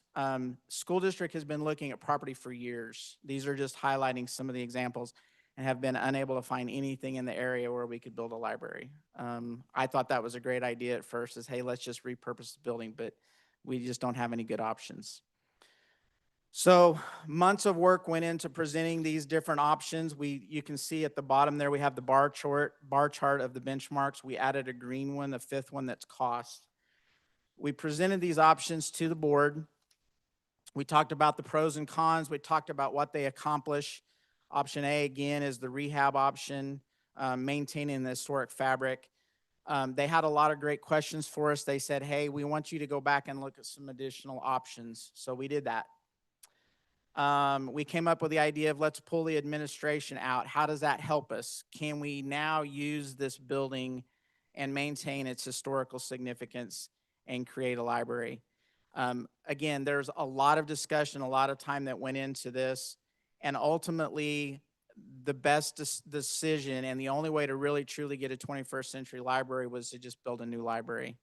School district has been looking at property for years. These are just highlighting some of the examples and have been unable to find anything in the area where we could build a library. I thought that was a great idea at first is, hey, let's just repurpose the building, but we just don't have any good options. So months of work went into presenting these different options. You can see at the bottom there, we have the bar chart of the benchmarks. We added a green one, the 5th one that's cost. We presented these options to the board. We talked about the pros and cons. We talked about what they accomplish. Option A, again, is the rehab option, maintaining the historic fabric. They had a lot of great questions for us. They said, hey, we want you to go back and look at some additional options. So we did that. We came up with the idea of let's pull the administration out. How does that help us? Can we now use this building and maintain its historical significance and create a library? Again, there's a lot of discussion, a lot of time that went into this, and ultimately the best decision and the only way to really truly get a 21st century library was to just build a new library.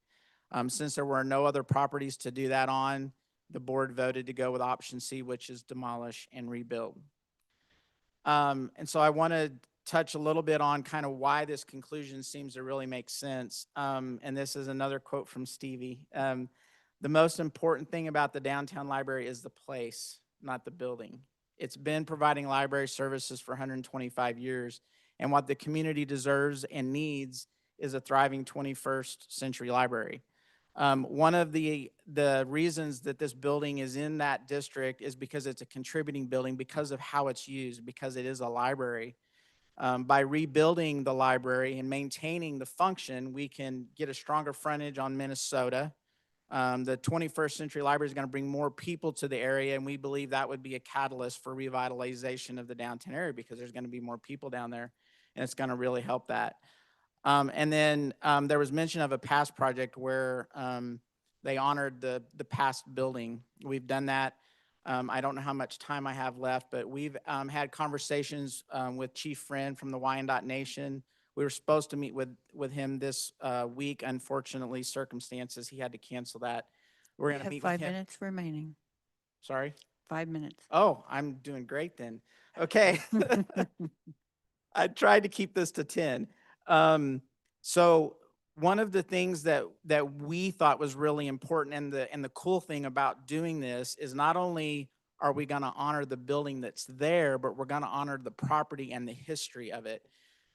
Since there were no other properties to do that on, the board voted to go with option C, which is demolish and rebuild. And so I want to touch a little bit on kind of why this conclusion seems to really make sense. And this is another quote from Stevie. The most important thing about the downtown library is the place, not the building. It's been providing library services for 125 years. And what the community deserves and needs is a thriving 21st century library. One of the reasons that this building is in that district is because it's a contributing building because of how it's used, because it is a library. By rebuilding the library and maintaining the function, we can get a stronger frontage on Minnesota. The 21st Century Library is going to bring more people to the area, and we believe that would be a catalyst for revitalization of the downtown area because there's going to be more people down there, and it's going to really help that. And then there was mention of a past project where they honored the past building. We've done that. I don't know how much time I have left, but we've had conversations with Chief Friend from the Wyandotte Nation. We were supposed to meet with him this week. Unfortunately, circumstances, he had to cancel that. We're We going to have meet with 5 him. minutes remaining. Sorry? 5 minutes. Oh, I'm doing great then. Okay. I tried to keep this to 10. So one of the things that we thought was really important, and the cool thing about doing this is not only are we going to honor the building that's there, but we're going to honor the property and the history of it.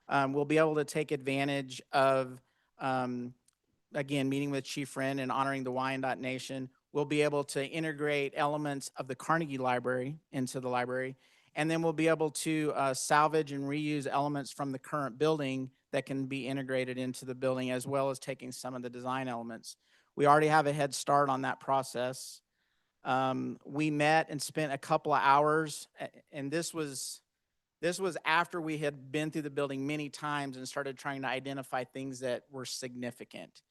We'll be able to take advantage of, again, meeting with Chief Friend and honoring the Wyandotte Nation. We'll be able to integrate elements of the Carnegie Library into the library. And then we'll be able to salvage and reuse elements from the current building that can be integrated into the building, as well as taking some of the design elements. We already have a head start on that process. We met and spent a couple of hours, and this was after we had been through the building many times and started trying to identify things that were significant.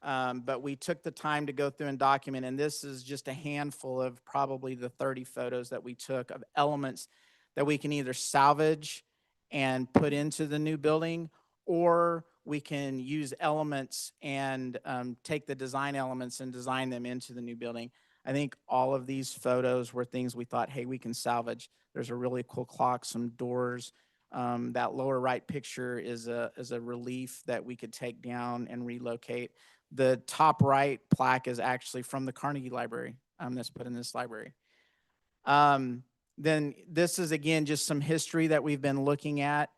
But we took the time to go through and document, and this is just a handful of probably the 30 photos that we took of elements that we can either salvage and put into the new building, or we can use elements and take the design elements and design them into the new building. I think all of these photos were things we thought, hey, we can salvage. There's a really cool clock, some doors. That lower right picture is a relief that we could take down and relocate. The top right plaque is actually from the Carnegie Library that's put in this library. Then this is, again, just some history that we've been looking at.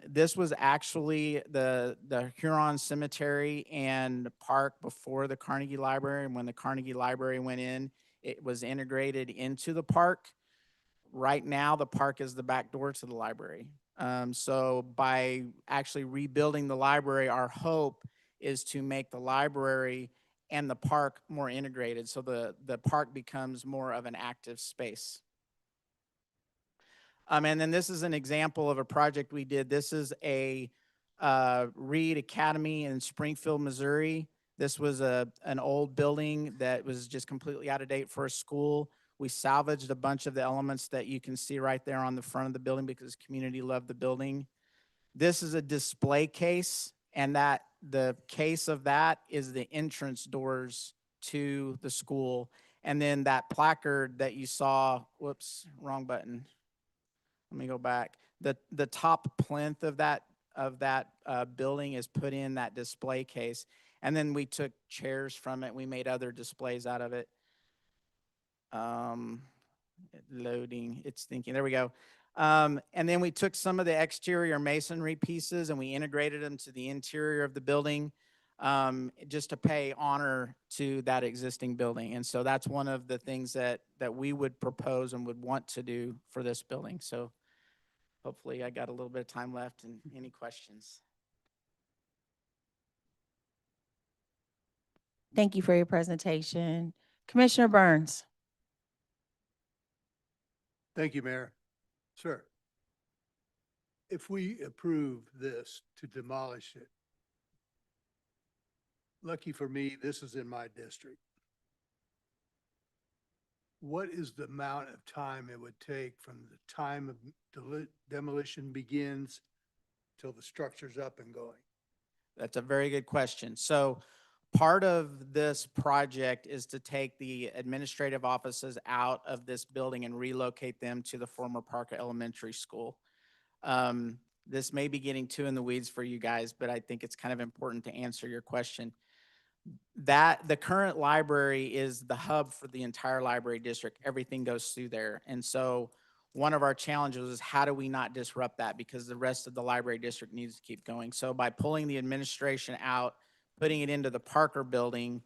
This was actually the Huron Cemetery and Park before the Carnegie Library. And when the Carnegie Library went in, it was integrated into the park. Right now, the park is the back door to the library. So by actually rebuilding the library, our hope is to make the library and the park more integrated, so the park becomes more of an active space. And then this is an example of a project we did. This is a Reed Academy in Springfield, Missouri. This was an old building that was just completely out of date for a school. We salvaged a bunch of the elements that you can see right there on the front of the building because the community loved the building. This is a display case, and that the case of that is the entrance doors to the school. And then that placard that you saw, whoops, wrong button. Let me go back. The top plinth of that building is put in that display case. And then we took chairs from it. We made other displays out of it. Loading, it's thinking, there we go. And then we took some of the exterior masonry pieces and we integrated them to the interior of the building, just to pay honor to that existing building. And so that's one of the things that we would propose and would want to do for this building. So hopefully I got a little bit of time left, and any questions? Thank you for your presentation. Commissioner Burns. Thank you, Mayor. Sir, if we approve this to demolish it, lucky for me, this is in my district. What is the amount of time it would take from the time of demolition begins till the structure's up and going? That's a very good question. So part of this project is to take the administrative offices out of this building and relocate them to the former Parker Elementary School. This may be getting too in the weeds for you guys, but I think it's kind of important to answer your question. That the current library is the hub for the entire library district. Everything goes through there. And so one of our challenges is how do we not disrupt that? Because the rest of the library district needs to keep going. So by pulling the administration out, putting it into the Parker building,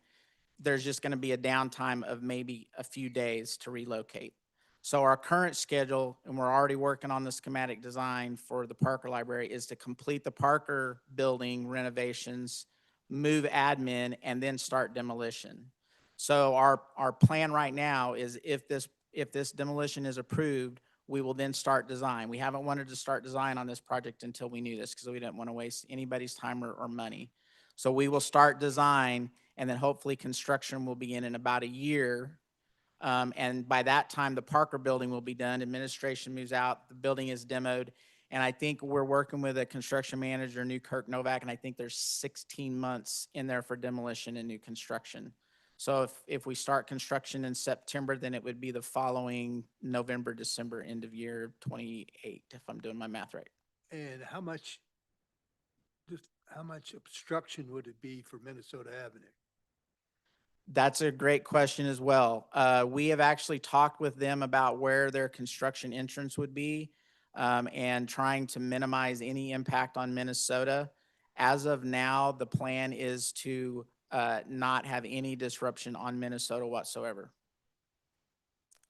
there's just going to be a downtime of maybe a few days to relocate. So our current schedule, and we're already working on the schematic design for the Parker Library, is to complete the Parker building renovations, move admin, and then start demolition. So our plan right now is if this demolition is approved, we will then start design. We haven't wanted to start design on this project until we knew this because we didn't want to waste anybody's time or money. So we will start design, and then hopefully construction will begin in about a year. And by that time, the Parker building will be done. Administration moves out, the building is demoed. And I think we're working with a construction manager, Newkirk Novak, and I think there's 16 months in there for demolition and new construction. So if we start construction in September, then it would be the following November, December, end of year 28, if I'm doing my math right. And how much, just how much obstruction would it be for Minnesota Avenue? That's a great question as well. We have actually talked with them about where their construction entrance would be, and trying to minimize any impact on Minnesota. As of now, the plan is to not have any disruption on Minnesota whatsoever.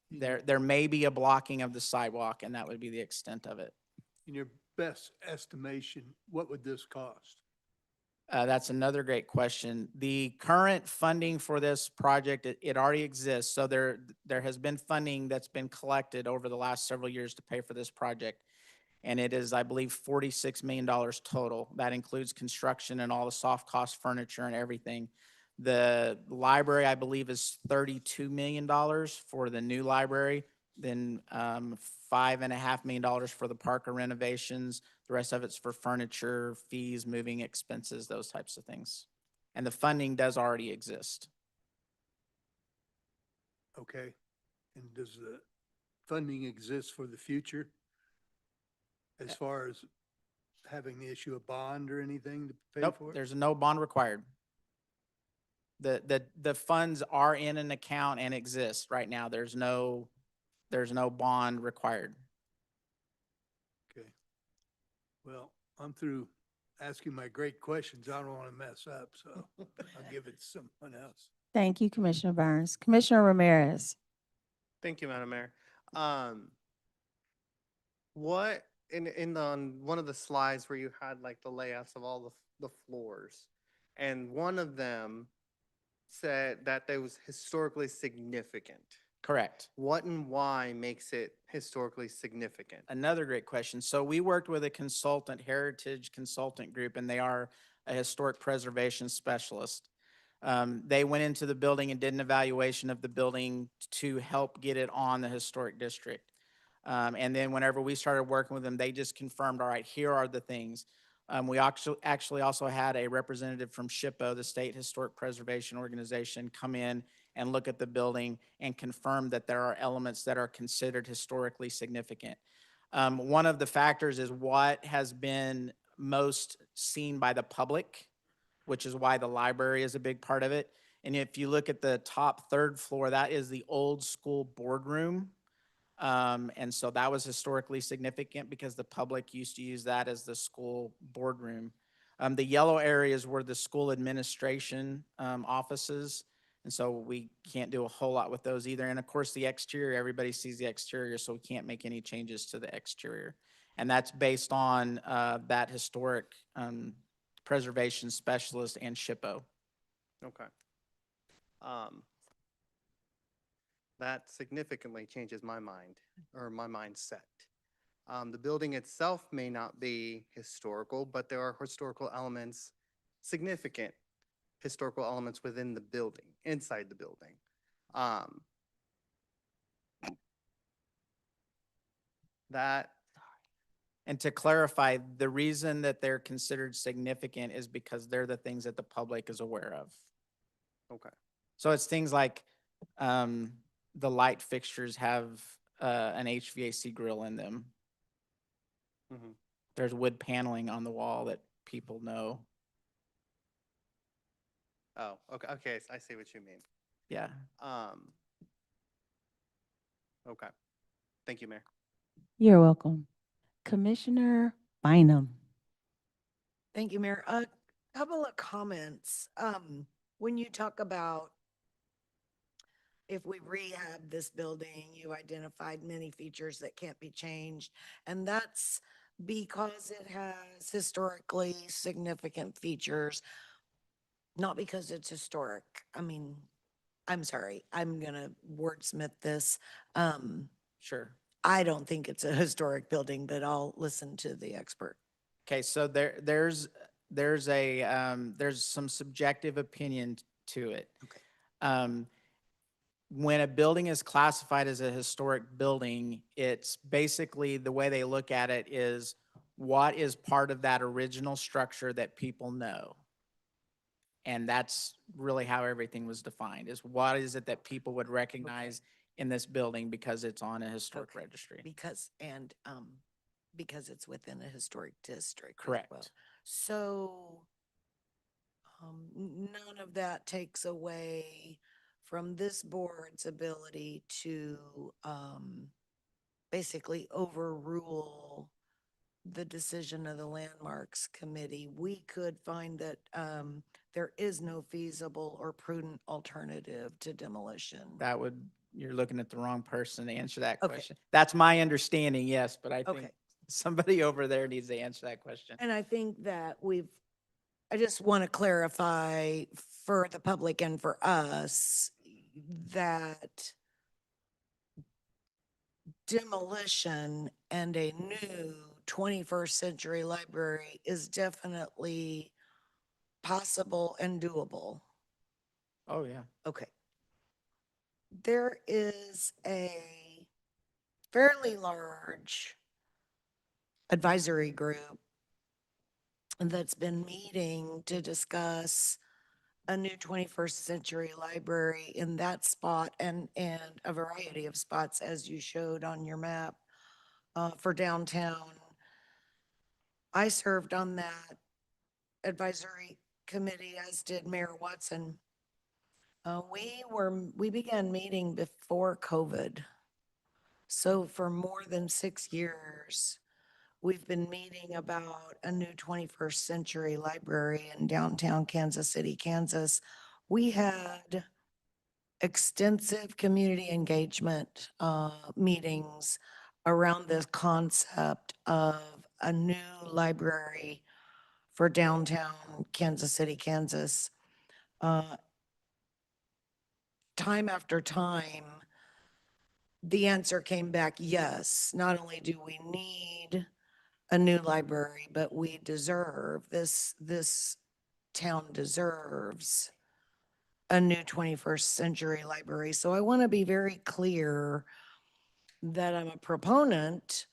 There may be a blocking of the sidewalk, and that would be the extent of it. In your best estimation, what would this cost? That's another great question. The current funding for this project, it already exists. So there has been funding that's been collected over the last several years to pay for this project. And it is, I believe, $46 million total. That includes construction and all the soft cost furniture and everything. The library, I believe, is $32 million for the new library. Then $5.5 million for the Parker renovations. The rest of it's for furniture, fees, moving expenses, those types of things. And the funding does already exist. Okay. And does the funding exist for the future? As far as having the issue of bond or anything to pay Nope, for it? there's no bond required. The funds are in an account and exist right now. There's no bond required. Okay. Well, I'm through asking my great questions. I don't want to mess up, so I'll give it to someone else. Thank you, Commissioner Burns. Commissioner Ramirez. Thank you, Madam Mayor. What, on one of the slides where you had like the layouts of all the floors, and one of them said that they was historically significant. Correct. What and why makes it historically significant? Another great question. So we worked with a consultant, Heritage Consultant Group, and they are a historic preservation specialist. They went into the building and did an evaluation of the building to help get it on the historic district. And then whenever we started working with them, they just confirmed, all right, here are the things. We actually also had a representative from SHPO, the State Historic Preservation Organization, come in and look at the building and confirm that there are elements that are considered historically significant. One of the factors is what has been most seen by the public, which is why the library is a big part of it. And if you look at the top third floor, that is the old school boardroom. And so that was historically significant because the public used to use that as the school boardroom. The yellow areas were the school administration offices. And so we can't do a whole lot with those either. And of course, the exterior, everybody sees the exterior, so we can't make any changes to the exterior. And that's based on that historic preservation specialist and SHPO. Okay. That significantly changes my mind, or my mindset. The building itself may not be historical, but there are historical elements, significant historical elements within the building, inside the building. And to clarify, the reason that they're considered significant is because they're the things that the public is aware of. Okay. So it's things like the light fixtures have an HVAC grill in them. Mm-hmm. There's wood paneling on the wall that people know. Oh, okay. Okay, I see what you mean. Yeah. Okay. Thank you, Mayor. You're welcome. Commissioner Bynum. Thank you, Mayor. A couple of comments. When you talk about if we rehab this building, you identified many features that can't be changed. And that's because it has historically significant features, not because it's historic. I mean, I'm sorry, I'm gonna wordsmith this. Sure. I don't think it's a historic building, but I'll listen to the expert. Okay, so there's some subjective opinion to it. Okay. When a building is classified as a historic building, it's basically the way they look at it is what is part of that original structure that people know. And that's really how everything was defined, is what is it that people would recognize in this building because it's on a historic Okay. registry. Because it's within a historic district. as Correct. well. So, none of that takes away from this board's ability to, basically overrule the decision of the Landmarks Committee. We could find that, there is no feasible or prudent alternative to demolition. You're looking at the wrong person to answer that Okay. question. That's my understanding, yes, but I Okay. think somebody over there needs to answer that question. And I think that I just want to clarify for the public and for us that demolition and a new 21st century library is definitely possible and doable. Oh, yeah. Okay. There is a fairly large advisory group that's been meeting to discuss a new 21st century library in that spot and a variety of spots, as you showed on your map, for downtown. I served on that advisory committee, as did Mayor Watson. We began meeting before COVID. So for more than 6 years, we've been meeting about a new 21st century library in downtown Kansas City, Kansas. We had extensive community engagement meetings around this concept of a new library for downtown Kansas City, Kansas. Time after time, the answer came back, yes, not only do we need a new library, but we deserve, this town deserves a new 21st century library. So I want to be very clear that I'm a proponent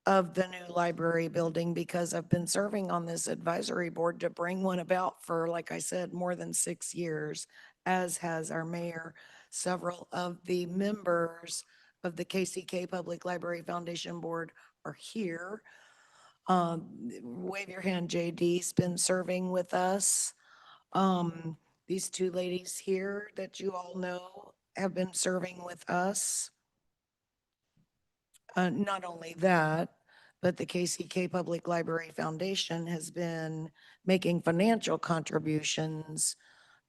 of the new library building because I've been serving on this advisory board to bring one about for, like I said, more than 6 years, as has our mayor. Several of the members of the KCK Public Library Foundation Board are here. Wave your hand, JD's been serving with us. These two ladies here that you all know have been serving with us. Not only that, but the KCK Public Library Foundation has been making financial contributions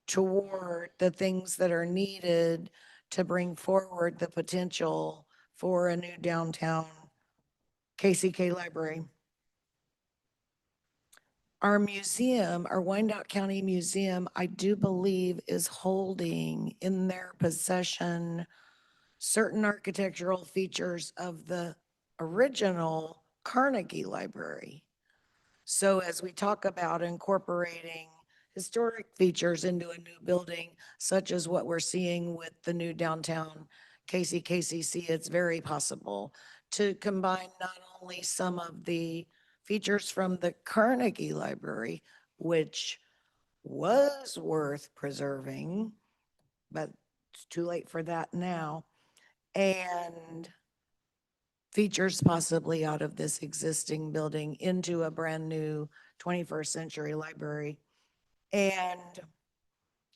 toward the things that are needed to bring forward the potential for a new downtown KCK library. Our museum, our Wyandotte County Museum, I do believe is holding in their possession certain architectural features of the original Carnegie Library. So as we talk about incorporating historic features into a new building, such as what we're seeing with the new downtown KCC, it's very possible to combine not only some of the features from the Carnegie Library, which was worth preserving, but it's too late for that now, and features possibly out of this existing building into a brand new 21st century library. And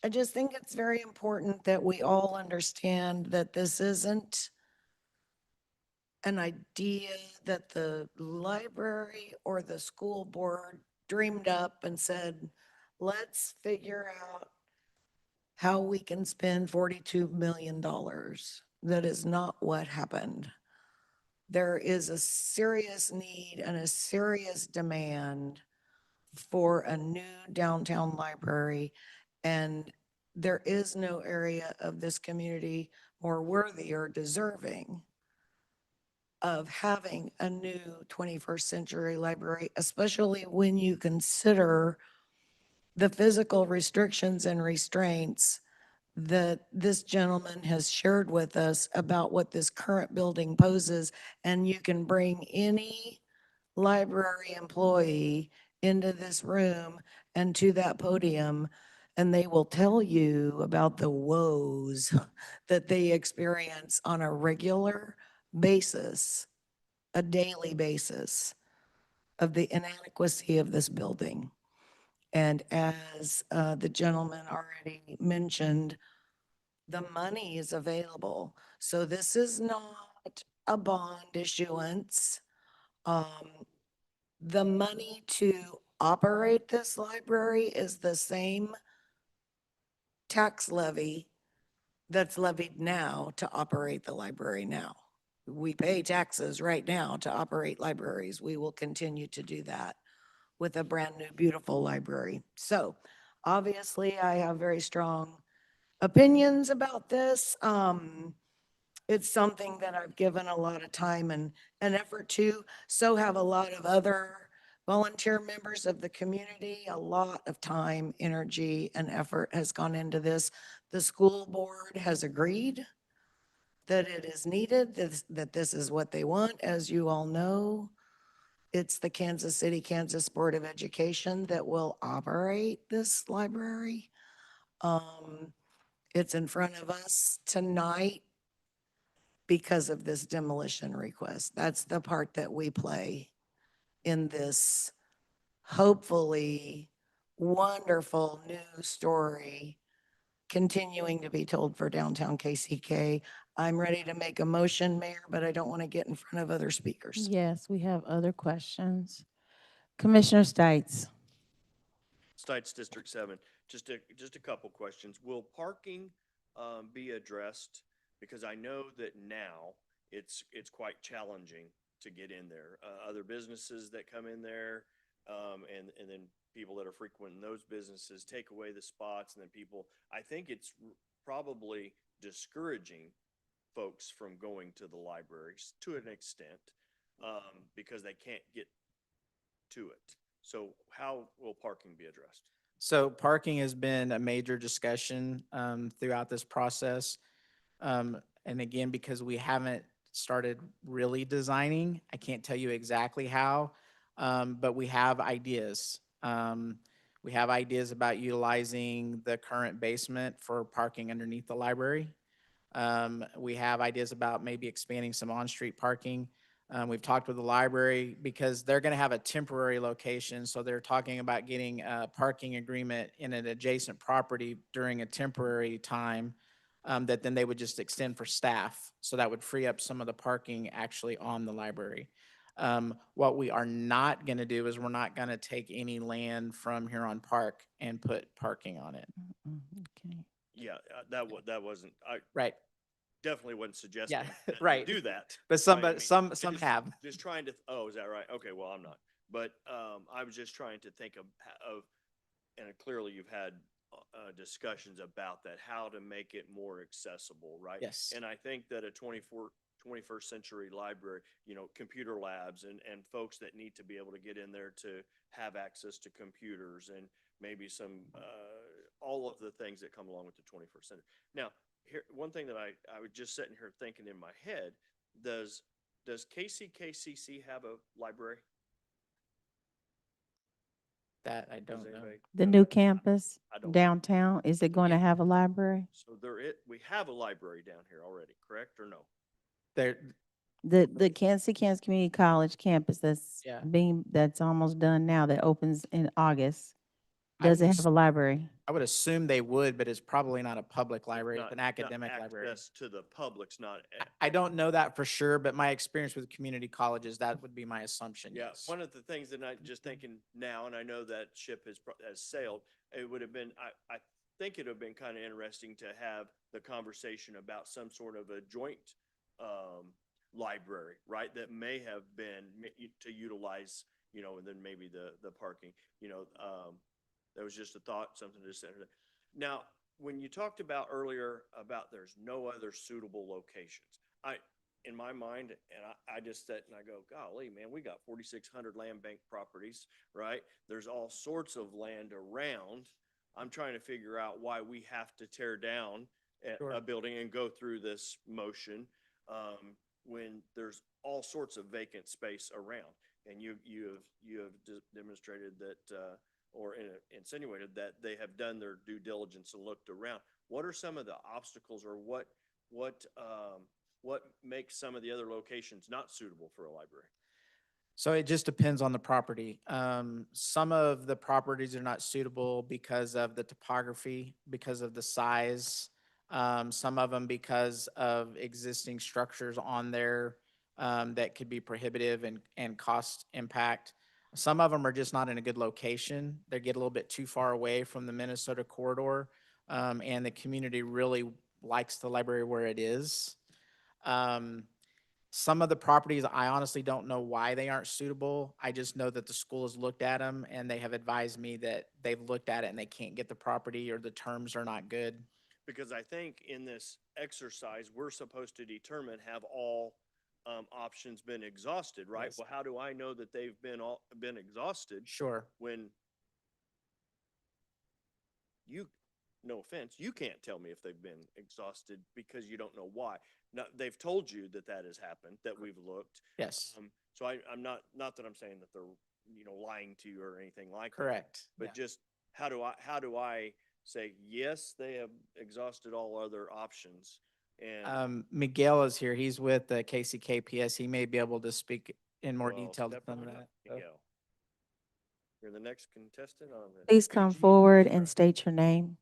I just think it's very important that we all understand that this isn't an idea that the library or the school board dreamed up and said, let's figure out how we can spend $42 million. That is not what happened. There is a serious need and a serious demand for a new downtown library. And there is no area of this community more worthy or deserving of having a new 21st century library, especially when you consider the physical restrictions and restraints that this gentleman has shared with us about what this current building poses. And you can bring any library employee into this room and to that podium, and they will tell you about the woes that they experience on a regular basis, a daily basis, of the inadequacy of this building. And as the gentleman already mentioned, the money is available. So this is not a bond issuance. The money to operate this library is the same tax levy that's levied now to operate the library now. We pay taxes right now to operate libraries. We will continue to do that with a brand new, beautiful library. So obviously I have very strong opinions about this. It's something that I've given a lot of time and effort to. So have a lot of other volunteer members of the community. A lot of time, energy, and effort has gone into this. The school board has agreed that it is needed, that this is what they want. As you all know, it's the Kansas City, Kansas Board of Education that will operate this library. It's in front of us tonight because of this demolition request. That's the part that we play in this hopefully wonderful new story continuing to be told for downtown KCK. I'm ready to make a motion, Mayor, but I don't want to get in front of other speakers. Yes, we have other questions. Commissioner Stites. Stites District 7, just a couple questions. Will parking be addressed? Because I know that now it's quite challenging to get in there. Other businesses that come in there, and then people that are frequenting those businesses take away the spots, and then people, I think it's probably discouraging folks from going to the libraries to an extent, because they can't get to it. So how will parking be addressed? So parking has been a major discussion throughout this process. And again, because we haven't started really designing, I can't tell you exactly how, but we have ideas. We have ideas about utilizing the current basement for parking underneath the library. We have ideas about maybe expanding some on-street parking. We've talked with the library because they're going to have a temporary location. So they're talking about getting a parking agreement in an adjacent property during a temporary time that then they would just extend for staff. So that would free up some of the parking actually on the library. What we are not going to do is we're not going to take any land from Huron Park and put parking on it. Okay. Yeah, that wasn't, I Right. definitely wasn't suggesting Yeah, that they right. do that. But some, right? I but some just- have. Just trying to, oh, is that right? Okay, well, I'm not. But I was just trying to think of, and clearly you've had discussions about that, how to make it more accessible, right? Yes. And I think that a 21st century library, computer labs and folks that need to be able to get in there to have access to computers and maybe some, all of the things that come along with the 21st century. Now, here, one thing that I was just sitting here thinking in my head, does KCKCC have a library? That I Does don't know. anybody The know? new campus I don't know. downtown, is it going to have a library? So we have a library down here already, correct or no? There, The Kansas Community College campus Yeah. that's almost done now, that opens in August. I Does it was- have a library? I would assume they would, but it's probably not a public library, it's Not- an not academic library. Access to the public's not. I don't know that for sure, but my experience with community colleges, that would be my assumption, Yeah, yes. one of the things that I just thinking now, and I know that ship has sailed, it would have been, I think it would have been kind of interesting to have the conversation about some sort of a joint library, right? That may have been to utilize, and then maybe the parking, that was just a thought, something to say. Now, when you talked about earlier about there's no other suitable locations, in my mind, and I just sit and I go, golly, man, we got 4,600 land bank properties, right? There's all sorts of land around. I'm trying to figure out why we have to tear down a building and go through this motion when there's all sorts of vacant space around. And you have demonstrated that, or insinuated that they have done their due diligence and looked around. What are some of the obstacles, or what makes some of the other locations not suitable for a library? So it just depends on the property. Some of the properties are not suitable because of the topography, because of the size. Some of them because of existing structures on there that could be prohibitive and cost impact. Some of them are just not in a good location. They get a little bit too far away from the Minnesota corridor, and the community really likes the library where it is. Some of the properties, I honestly don't know why they aren't suitable. I just know that the school has looked at them and they have advised me that they've looked at it and they can't get the property, or the terms are not good. Because I think in this exercise, we're supposed to determine, have all options been exhausted, right? Yes. Well, how do I know that they've been exhausted Sure. when no offense, you can't tell me if they've been exhausted because you don't know why. Now, they've told you that has happened, that we've looked. Yes. So I'm not that I'm saying that they're, lying to you or anything like that. Correct. But just how do I say, yes, they have exhausted all other options? And Miguel is here. He's with the KCKPS. He may be able to speak in more well, detail to step some of on that. up, Miguel. You're the next contestant on the. Please come forward and state your name.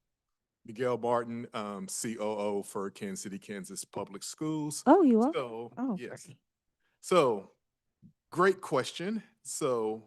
Miguel Barton, COO for Kansas City, Kansas Public Schools. Oh, you are? So, Oh, yes. So, great question. So,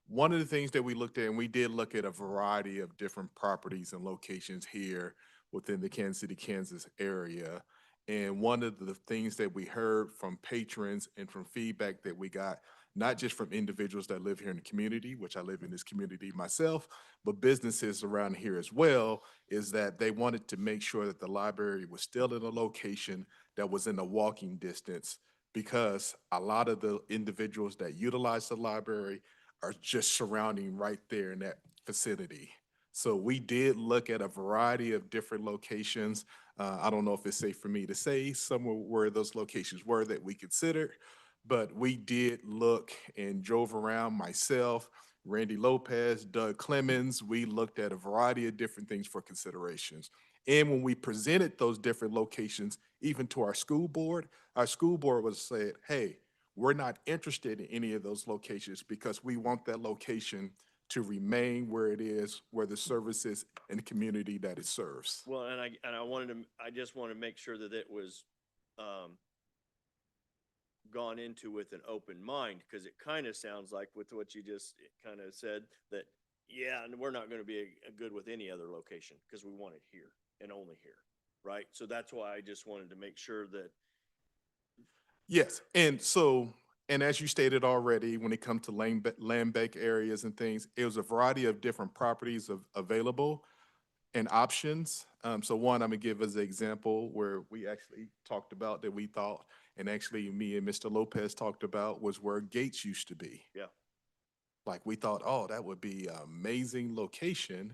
one of the things that we looked at, and we did look at a variety of different properties and locations here within the Kansas City, Kansas area. And one of the things that we heard from patrons and from feedback that we got, not just from individuals that live here in the community, which I live in this community myself, but businesses around here as well, is that they wanted to make sure that the library was still in a location that was in a walking distance, because a lot of the individuals that utilize the library are just surrounding right there in that vicinity. So we did look at a variety of different locations. I don't know if it's safe for me to say somewhere where those locations were that we considered, but we did look and drove around, myself, Randy Lopez, Doug Clemens. We looked at a variety of different things for considerations. And when we presented those different locations, even to our school board was said, hey, we're not interested in any of those locations because we want that location to remain where it is, where the services and the community that it serves. Well, and I just want to make sure that it was gone into with an open mind, because it kind of sounds like with what you just kind of said that, yeah, and we're not going to be good with any other location because we want it here and only here, right? So that's why I just wanted to make sure that. Yes, and so, and as you stated already, when it comes to land bank areas and things, it was a variety of different properties available and options. So one, I'm gonna give as an example where we actually talked about that we thought, and actually me and Mr. Lopez talked about, was where Gates used to be. Yeah. Like we thought, oh, that would be an amazing location.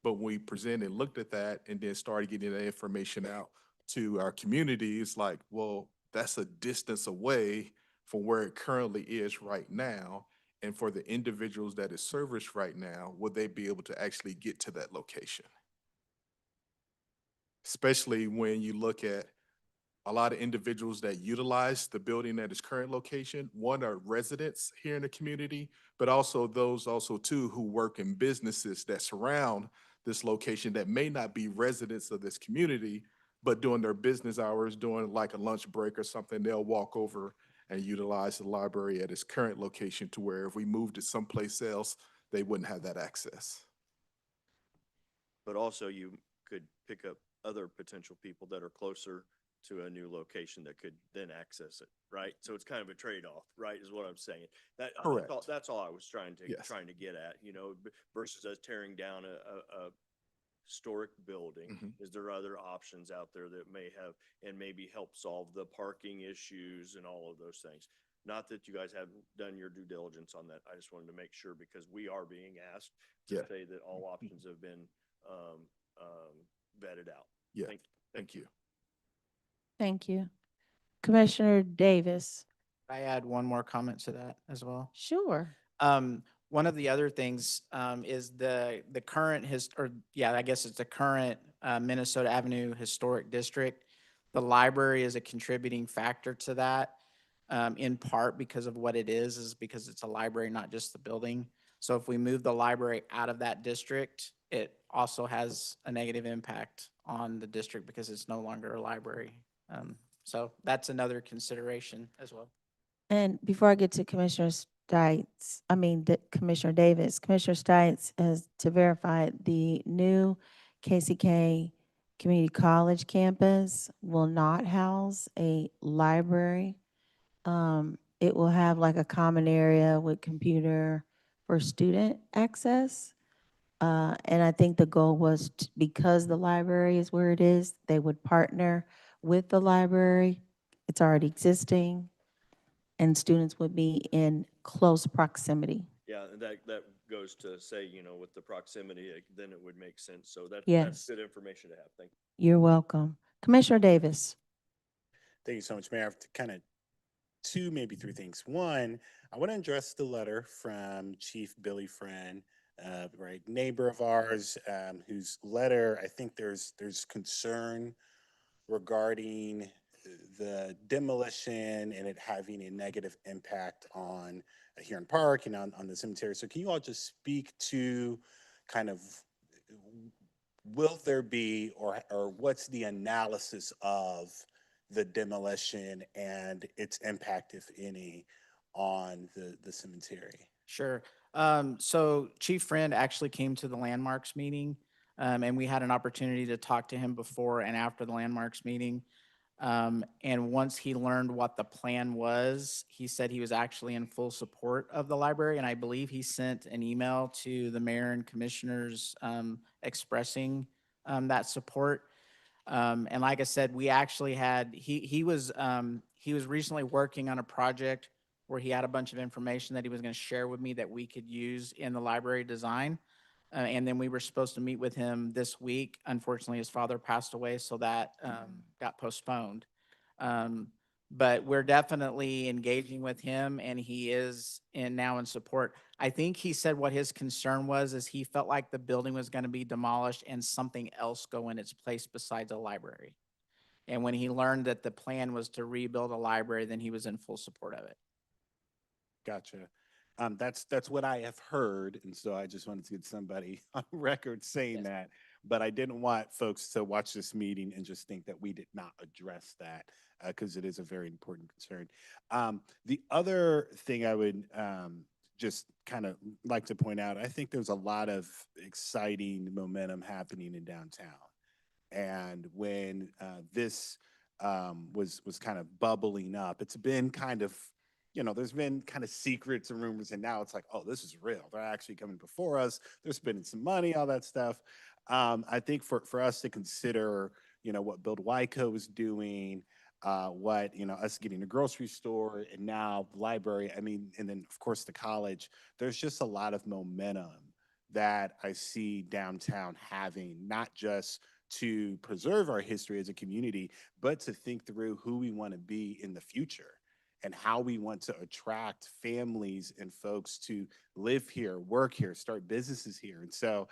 But when we presented, looked at that, and then started getting that information out to our community, it's like, well, that's a distance away from where it currently is right now. And for the individuals that is serviced right now, will they be able to actually get to that location? Especially when you look at a lot of individuals that utilize the building at its current location. One are residents here in the community, but also those also too who work in businesses that surround this location that may not be residents of this community, but during their business hours, during like a lunch break or something, they'll walk over and utilize the library at its current location to where if we moved it someplace else, they wouldn't have that access. But also you could pick up other potential people that are closer to a new location that could then access it, right? So it's kind of a trade-off, right, is what I'm saying. Correct. That's all I was trying to, Yes. get at, versus us tearing down a historic building. Mhm. Is there other options out there that may have, and maybe help solve the parking issues and all of those things? Not that you guys haven't done your due diligence on that. I just wanted to make sure because we are being asked to Yeah. say that all options have been vetted out. Yeah. Thank you. Thank you. Commissioner Davis. I add one more comment to that as well. Sure. One of the other things, is the current I guess it's the current, Minnesota Avenue Historic District. The library is a contributing factor to that, in part because of what it is because it's a library, not just the building. So if we move the library out of that district, it also has a negative impact on the district because it's no longer a library. So that's another consideration as well. And before I get to Commissioner Commissioner Davis, Commissioner Stites has to verify the new KCK Community College campus will not house a library. It will have like a common area with computer for student access. And I think the goal was because the library is where it is, they would partner with the library. It's already existing, and students would be in close proximity. Yeah, and that goes to say, with the proximity, then it would make sense. So that's Yes. good information to have. Thank you. You're welcome. Commissioner Davis. Thank you so much, Mayor. I have kind of two, maybe three things. One, I want to address the letter from Chief Billy Friend, right, neighbor of ours, whose letter, I think there's concern regarding the demolition and it having a negative impact on Huron Park and on the cemetery. So can you all just speak to kind of will there be or what's the analysis of the demolition and its impact, if any, on the cemetery? Sure. So Chief Friend actually came to the landmarks meeting, and we had an opportunity to talk to him before and after the landmarks meeting. And once he learned what the plan was, he said he was actually in full support of the library. And I believe he sent an email to the mayor and commissioners, expressing, that support. And like I said, we actually had, he was recently working on a project where he had a bunch of information that he was going to share with me that we could use in the library design. And then we were supposed to meet with him this week. Unfortunately, his father passed away, so that, got postponed. But we're definitely engaging with him, and he is now in support. I think he said what his concern was is he felt like the building was going to be demolished and something else go in its place besides a library. And when he learned that the plan was to rebuild a library, then he was in full support of it. Gotcha. That's what I have heard, and so I just wanted to get somebody on record saying that. But I didn't want folks to watch this meeting and just think that we did not address that because it is a very important concern. The other thing I would just kind of like to point out, I think there's a lot of exciting momentum happening in downtown, and when this was kind of bubbling up, it's been kind of there's been kind of secrets and rumors, and now it's like, oh, this is real. They're actually coming before us. They're spending some money, all that stuff. I think for us to consider, what Build Wyco is doing, what, us getting a grocery store and now the library, I mean, and then of course the college, there's just a lot of momentum that I see downtown having, not just to preserve our history as a community, but to think through who we want to be in the future and how we want to attract families and folks to live here, work here, start businesses here. And so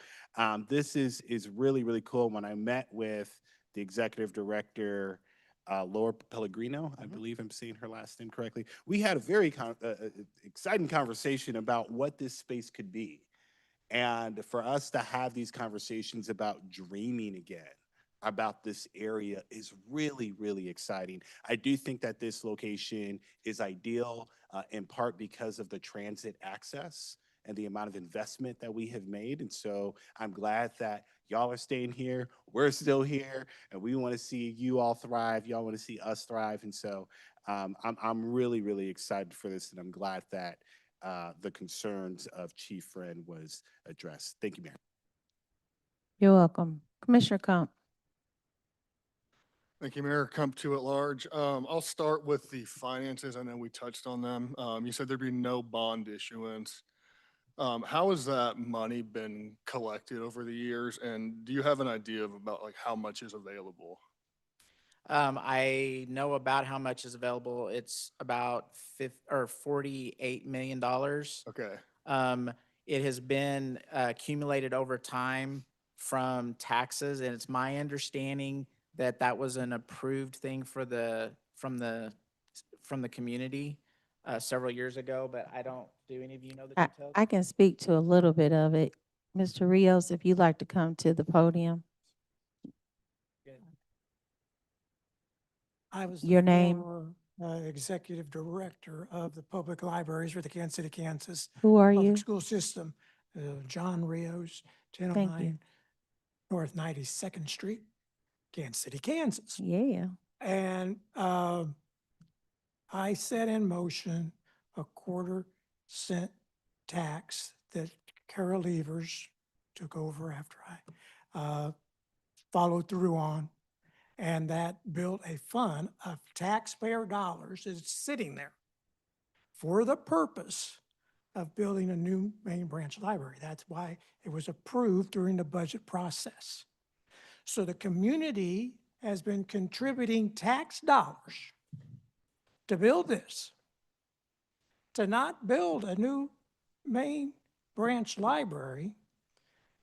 this is really, really cool. When I met with the executive director, Laura Pellegrino, I believe I'm saying her last name correctly, we had a very exciting conversation about what this space could be. And for us to have these conversations about dreaming again, about this area is really, really exciting. I do think that this location is ideal in part because of the transit access and the amount of investment that we have made. And so I'm glad that y'all are staying here. We're still here, and we want to see you all thrive. Y'all want to see us thrive. And so I'm really, really excited for this, and I'm glad that the concerns of Chief Friend was addressed. Thank you, Mayor. You're welcome. Commissioner Kump. Thank you, Mayor. Kump, two at large. I'll start with the finances. I know we touched on them. You said there'd be no bond issuance. How has that money been collected over the years? And do you have an idea of about like how much is available? I know about how much is available. It's about $48 million. Okay. It has been accumulated over time from taxes, and it's my understanding that that was an approved thing for from the community several years ago, but I don't, do any of you know the details? I can speak to a little bit of it. Mr. Rios, if you'd like to come to the podium. I was Your the name? former executive director of the public libraries for the Kansas City, Kansas Who are public you? school system. John Rios, Thank 1009 you. North 92nd Street, Kansas City, Kansas. Yeah. And I set in motion a 1/4 cent tax that Carol Levers took over after I followed through on. And that built a fund of taxpayer dollars that's sitting there for the purpose of building a new main branch library. That's why it was approved during the budget process. So the community has been contributing tax dollars to build this. To not build a new main branch library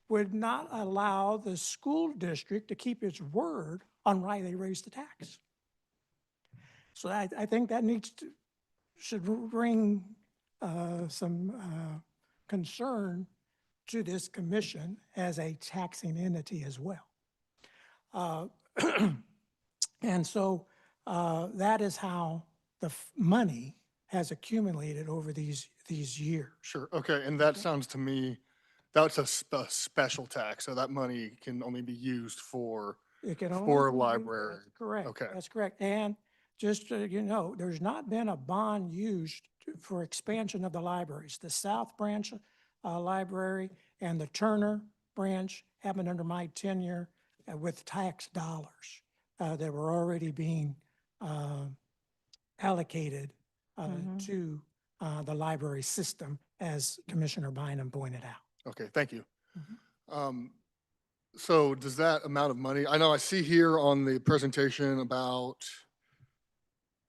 would not allow the school district to keep its word on why they raised the tax. So I think that should bring some concern to this commission as a taxing entity as well. And so that is how the money has accumulated over these years. Sure. Okay. And that sounds to me, that's a special tax. So that money can only be used for It can only for a be used- library. That's correct. Okay. That's correct. And just so you know, there's not been a bond used for expansion of the libraries. The South Branch Library and the Turner Branch happened under my tenure with tax dollars that were already being allocated to the library system, as Commissioner Bynum pointed out. Okay. Thank you. So does that amount of money, I know I see here on the presentation about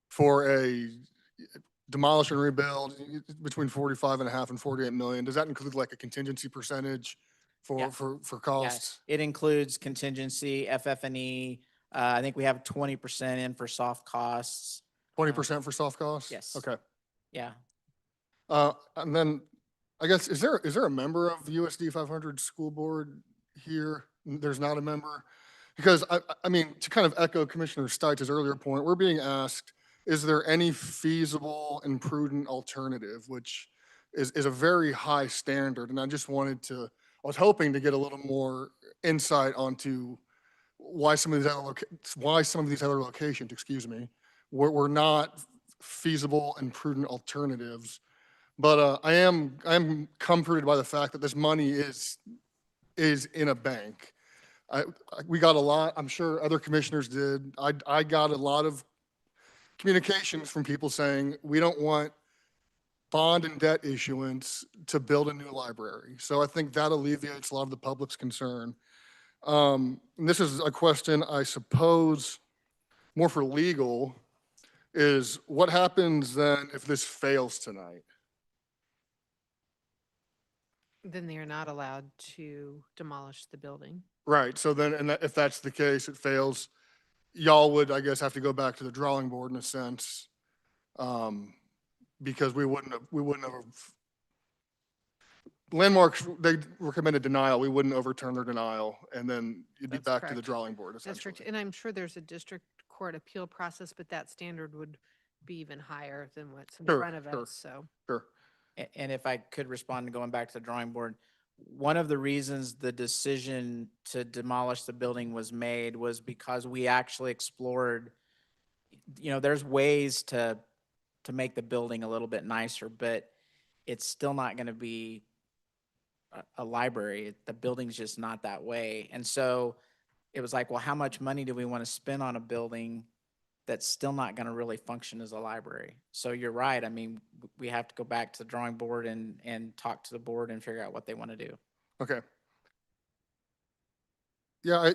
for a demolish and rebuild between 45.5 and 48 million. Does that include like a contingency percentage Yeah. for Yes, costs? it includes contingency, FF&E. I think we have 20% in for soft costs. 20% for soft costs? Yes. Okay. Yeah. And then I guess, is there a member of the USD 500 school board here? There's not a member? Because I mean, to kind of echo Commissioner Steitz's earlier point, we're being asked, is there any feasible and prudent alternative, which is a very high standard. And I just wanted to, I was hoping to get a little more insight onto why some of these other locations, excuse me, were not feasible and prudent alternatives. But I am comforted by the fact that this money is in a bank. We got a lot, I'm sure other commissioners did. I got a lot of communications from people saying, we don't want bond and debt issuance to build a new library. So I think that alleviates a lot of the public's concern. And this is a question, I suppose, more for legal, is what happens then if this fails tonight? Then they are not allowed to demolish the building. Right, so then, and if that's the case, it fails, y'all would, I guess, have to go back to the drawing board in a sense, because we wouldn't have Landmarks, they recommended denial. We wouldn't overturn their denial, and then you'd be That's back to the correct. drawing board, District, essentially. and I'm sure there's a district court appeal process, but that standard would be even higher than what's in Sure, front of sure. us, so. Sure. And if I could respond, going back to the drawing board, one of the reasons the decision to demolish the building was made was because we actually explored, there's ways to make the building a little bit nicer, but it's still not going to be a library. The building's just not that way. And so it was like, well, how much money do we want to spend on a building that's still not going to really function as a library? So you're right. I mean, we have to go back to the drawing board and talk to the board and figure out what they want to do. Okay. Yeah,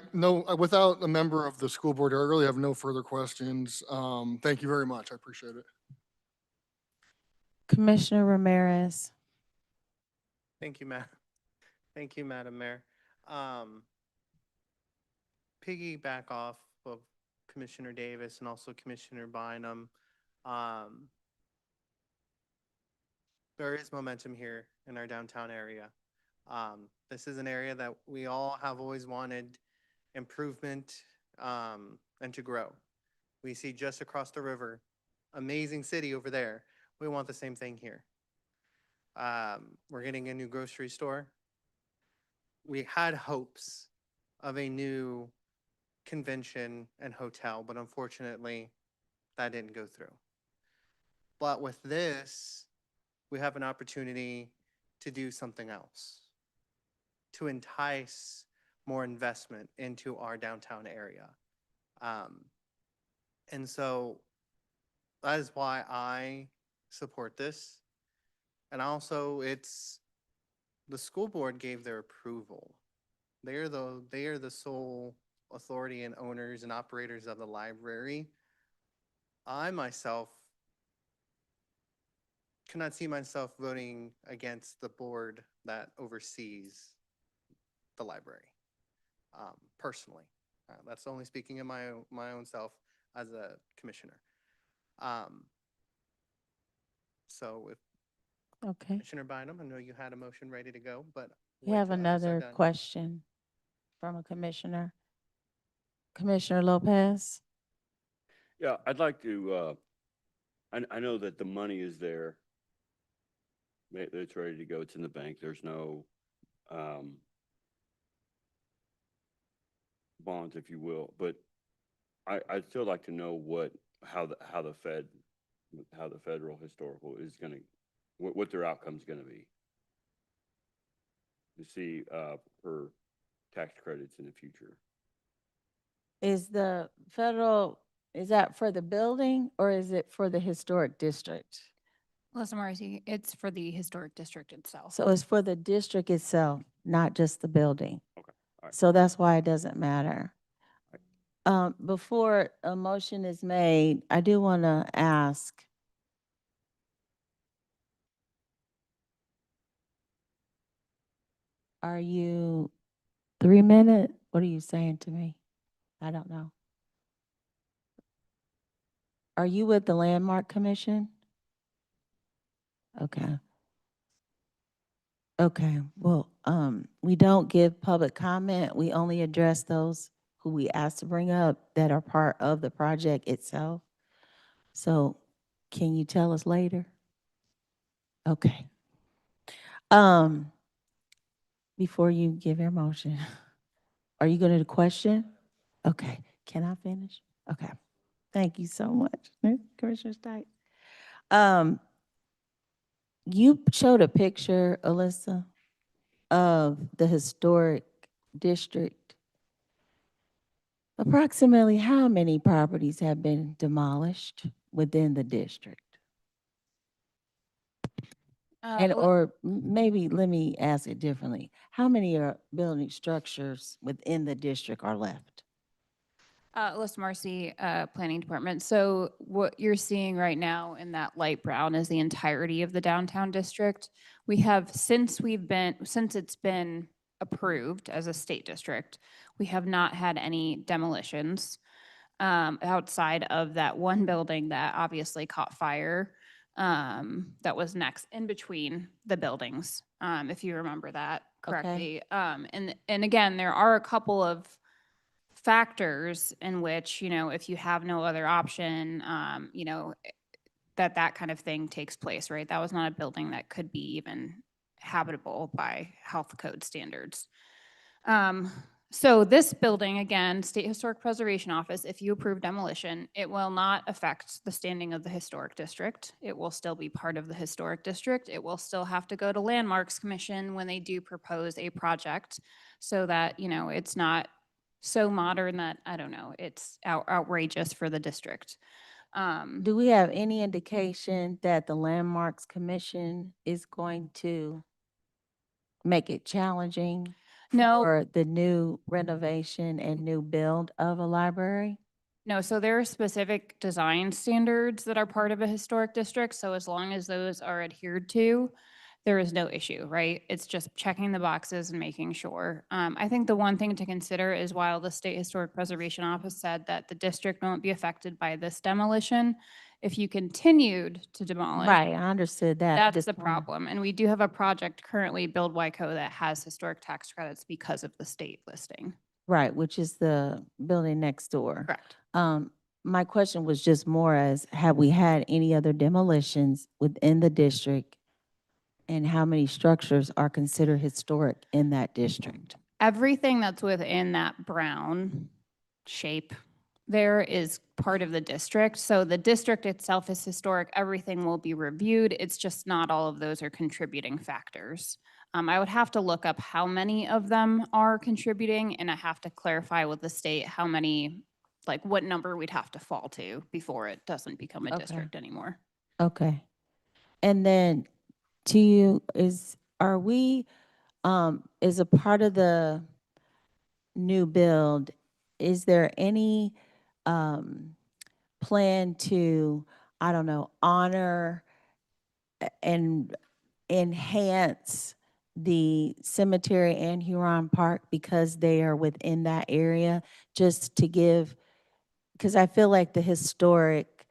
without a member of the school board, I really have no further questions. Thank you very much. I appreciate it. Commissioner Ramirez. Thank you, Thank you, Madam Mayor. Piggyback off of Commissioner Davis and also Commissioner Bynum. There is momentum here in our downtown area. This is an area that we all have always wanted improvement and to grow. We see just across the river, amazing city over there. We want the same thing here. We're getting a new grocery store. We had hopes of a new convention and hotel, but unfortunately, that didn't go through. But with this, we have an opportunity to do something else, to entice more investment into our downtown area. And so that is why I support this. And also, the school board gave their approval. They are the sole authority and owners and operators of the library. I myself cannot see myself voting against the board that oversees the library, personally. That's only speaking in my own self as a commissioner. So if Okay. Commissioner Bynum, I know you had a motion ready to go, but We wait have till others are another done. question from a commissioner. Commissioner Lopez. Yeah, I'd like to, I know that the money is there. It's ready to go. It's in the bank. There's no, bonds, if you will, but I'd still like to know how the federal historical is gonna, what their outcome's gonna be. To see, for tax credits in the future. Is the federal, is that for the building or is it for the historic district? Listen, Marcy, it's for the historic district itself. So it's for the district itself, not just the building. Okay, all right. So that's why it doesn't matter. Before a motion is made, I do want to ask, are you 3 minute? What are you saying to me? I don't know. Are you with the Landmark Commission? Okay. Okay, well, we don't give public comment. We only address those who we ask to bring up that are part of the project itself. So can you tell us later? Okay. Before you give your motion, are you going to question? Okay, can I finish? Okay, thank you so much, Commissioner Stites. You showed a picture, Alyssa, of the historic district. Approximately how many properties have been demolished within the district? And or maybe let me ask it differently. How many building structures within the district are left? List Marcy, Planning Department. So what you're seeing right now in that light brown is the entirety of the downtown district. We have, since it's been approved as a state district, we have not had any demolitions outside of that one building that obviously caught fire that was next in between the buildings, if you remember that correctly. And again, there are a couple of factors in which, you know, if you have no other option, you know, that kind of thing takes place, right? That was not a building that could be even habitable by health code standards. So this building, again, State Historic Preservation Office, if you approve demolition, it will not affect the standing of the historic district. It will still be part of the historic district. It will still have to go to Landmarks Commission when they do propose a project, so that, you know, it's not so modern that, I don't know, it's outrageous for the district. Do we have any indication that the Landmarks Commission is going to make it challenging No. for the new renovation and new build of a library? No, so there are specific design standards that are part of a historic district. So as long as those are adhered to, there is no issue, right? It's just checking the boxes and making sure. I think the one thing to consider is, while the State Historic Preservation Office said that the district won't be affected by this demolition, if you continued to demolish, Right, I understood that. that's Just the wanna- problem. And we do have a project currently, Build Wyco, that has historic tax credits because of the state listing. Right, which is the building next door. Correct. My question was just more as, have we had any other demolitions within the district? And how many structures are considered historic in that district? Everything that's within that brown shape there is part of the district. So the district itself is historic. Everything will be reviewed. It's just not all of those are contributing factors. I would have to look up how many of them are contributing, and I have to clarify with the state how many, like what number we'd have to fall to before it doesn't become a Okay. district anymore. Okay. And then are we, is a part of the new build, is there any, plan to, I don't know, honor and enhance the cemetery and Huron Park because they are within that area, just to give, because I feel like the historic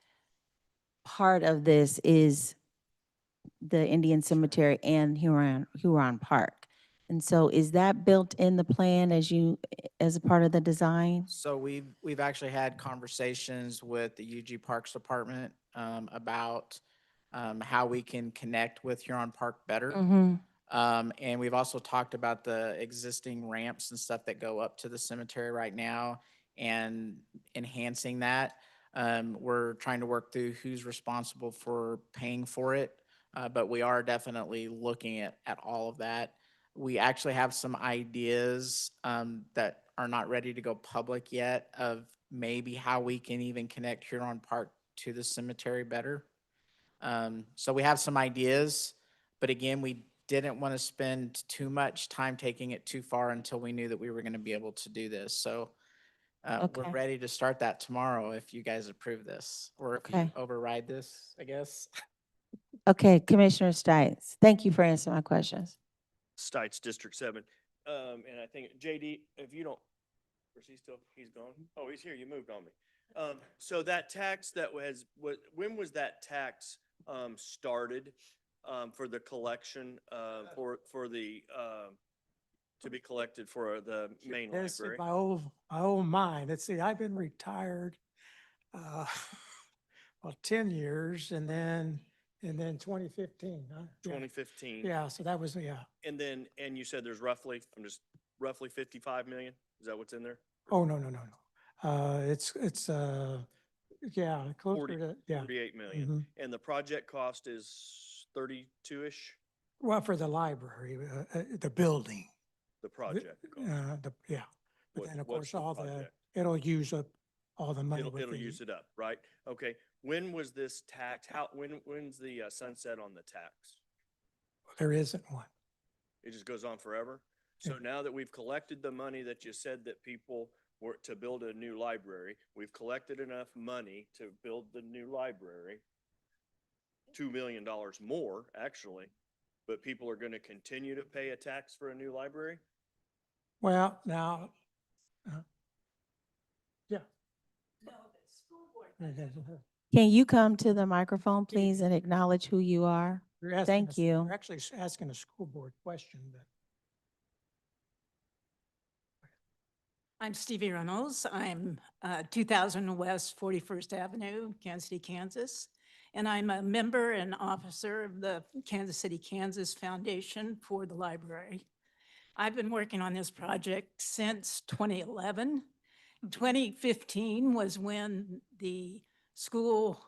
part of this is the Indian Cemetery and Huron Park. And so is that built in the plan as a part of the design? So we've actually had conversations with the UG Parks Department about how we can connect with Huron Park better. Mhm. And we've also talked about the existing ramps and stuff that go up to the cemetery right now and enhancing that. We're trying to work through who's responsible for paying for it, but we are definitely looking at all of that. We actually have some ideas that are not ready to go public yet of maybe how we can even connect Huron Park to the cemetery better. So we have some ideas, but again, we didn't want to spend too much time taking it too far until we knew that we were going to be able to do this. So we're Okay. ready to start that tomorrow if you guys approve this, or if you Okay. override this, I guess. Okay, Commissioner Stites, thank you for answering my questions. Stites District 7. And I think JD, if you don't, or is he still, he's gone? Oh, he's here. You moved on me. So that tax that when was that tax started for the collection for the to be collected for the main Yes, library? my old mind. Let's see, I've been retired, well, 10 years and then 2015, huh? Yeah. 2015. Yeah, so that was, yeah. And you said there's roughly 55 million? Is that what's in there? Oh, no. It's, yeah, closer 40 to, yeah. 48 million. Mhm. And the project cost is 32-ish, Well, for the library, the building. the project cost. Yeah. But then, of What's course, the project? it'll use up all the money. It'll use it up, right? Okay. When was this tax? When's the sunset on the tax? There isn't one. It just goes on forever? So now that we've collected the money that you said that people were to build a new library, we've collected enough money to build the new library, $2 million more, actually, but people are going to continue to pay a tax for a new library? Well, now, yeah. Can you come to the microphone, please, and acknowledge who you are? You're asking Thank us- you. You're actually asking a school board question, but I'm Stevie Reynolds. I'm 2000 West 41st Avenue, Kansas City, Kansas. And I'm a member and officer of the Kansas City, Kansas Foundation for the library. I've been working on this project since 2011. 2015 was when the school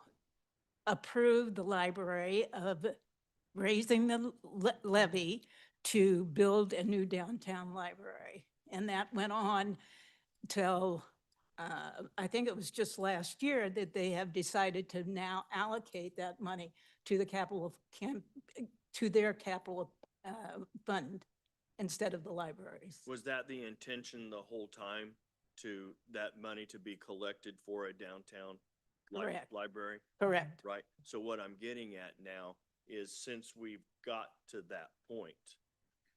approved the library of raising the levy to build a new downtown library. And that went on till I think it was just last year that they have decided to now allocate that money to the to their capital fund instead of the libraries. Was that the intention the whole time, to that money to be collected for a downtown Correct. library? Correct. Right. So what I'm getting at now is, since we've got to that point,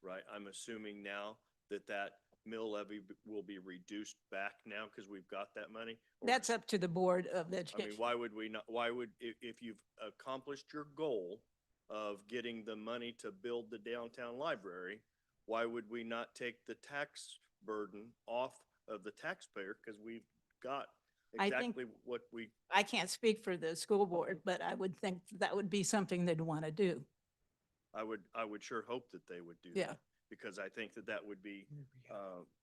right, I'm assuming now that that mill levy will be reduced back now because we've got that money? Or That's is- up to the Board of I mean, Education. why would we not, why would, if you've accomplished your goal of getting the money to build the downtown library, why would we not take the tax burden off of the taxpayer? Because we've got I think- exactly what we, I can't speak for the school board, but I would think that would be something they'd want to do. I would sure hope that they would do Yeah. that. Because I think that that would be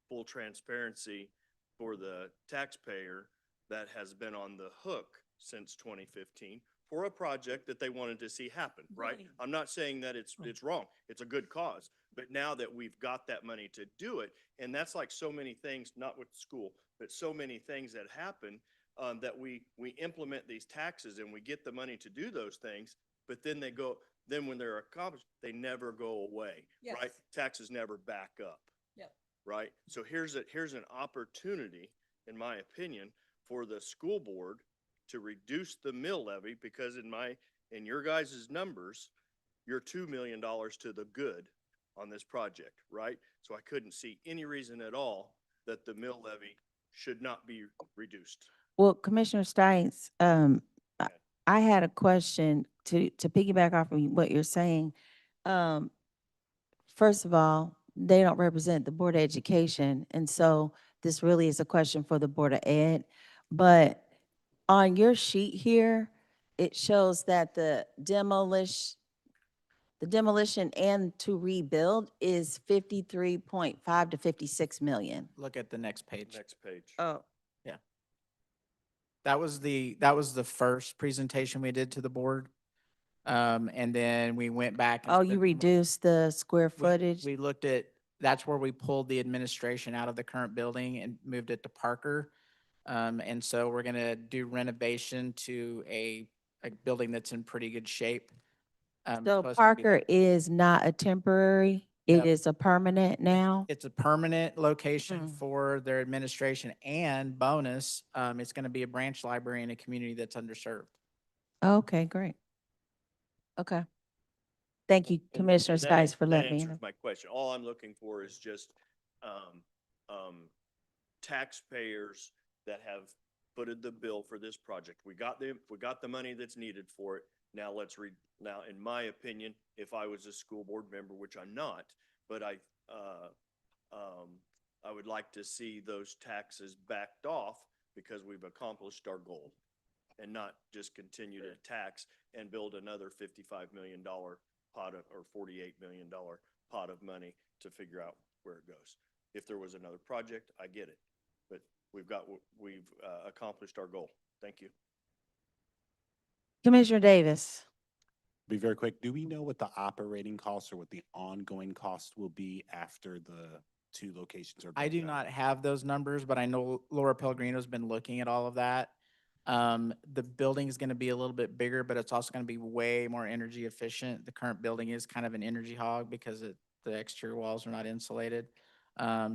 full transparency for the taxpayer that has been on the hook since 2015 for a project that they wanted to see happen, right? Right. I'm not saying that it's wrong. It's a good cause. But now that we've got that money to do it, and that's like so many things, not with school, but so many things that happen, that we implement these taxes and we get the money to do those things, but then then when they're accomplished, they never go away, right? Yes. Taxes never back up. Yep. Right? So here's an opportunity, in my opinion, for the school board to reduce the mill levy, because in your guys' numbers, you're $2 million to the good on this project, right? So I couldn't see any reason at all that the mill levy should not be reduced. Well, Commissioner Stites, I had a question to piggyback off of what you're saying. First of all, they don't represent the Board of Education, and so this really is a question for the Board of Ed. But on your sheet here, it shows that the demolition and to rebuild is 53.5 to 56 million. Look at the next page. Next page. Oh. Yeah. That was the first presentation we did to the board. And then we went back. and Oh, spent you some more- reduced the square we- footage? We looked at, that's where we pulled the administration out of the current building and moved it to Parker. And so we're gonna do renovation to a building that's in pretty good shape. So supposed to be- Parker is not a temporary, it No. is a permanent now? It's a permanent location Mm. for their administration, and bonus, it's gonna be a branch library in a community that's underserved. Okay, great. Okay. Thank you, And Commissioner that Stites, for that letting me know. answers my question. All I'm looking for is just, taxpayers that have footed the bill for this project. We got the money that's needed for it. Now now, in my opinion, if I was a school board member, which I'm not, but I would like to see those taxes backed off because we've accomplished our goal, and not just continue to tax and build another $55 million pot of, or $48 million pot of money to figure out where it goes. If there was another project, I get it, but we've accomplished our goal. Thank you. Commissioner Davis. Be very quick. Do we know what the operating costs or what the ongoing cost will be after the two locations are built I do out? not have those numbers, but I know Laura Pellegrino's been looking at all of that. The building is gonna be a little bit bigger, but it's also gonna be way more energy efficient. The current building is kind of an energy hog because the exterior walls are not insulated.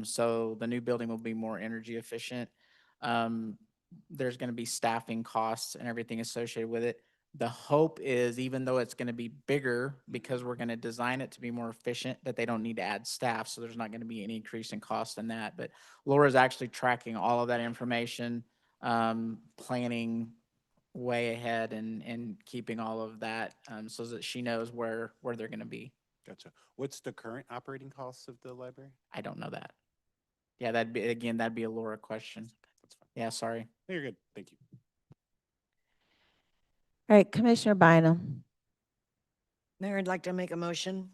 So the new building will be more energy efficient. There's gonna be staffing costs and everything associated with it. The hope is, even though it's gonna be bigger, because we're gonna design it to be more efficient, that they don't need to add staff, so there's not gonna be any increase in cost in that. But Laura's actually tracking all of that information, planning way ahead and keeping all of that, so that she knows where they're gonna be. Gotcha. What's the current operating costs of the library? I don't know that. Yeah, that'd be a Laura question. That's fine. Yeah, sorry. No, you're good. Thank you. All right, Commissioner Bynum, Mayor, I'd like to make a motion.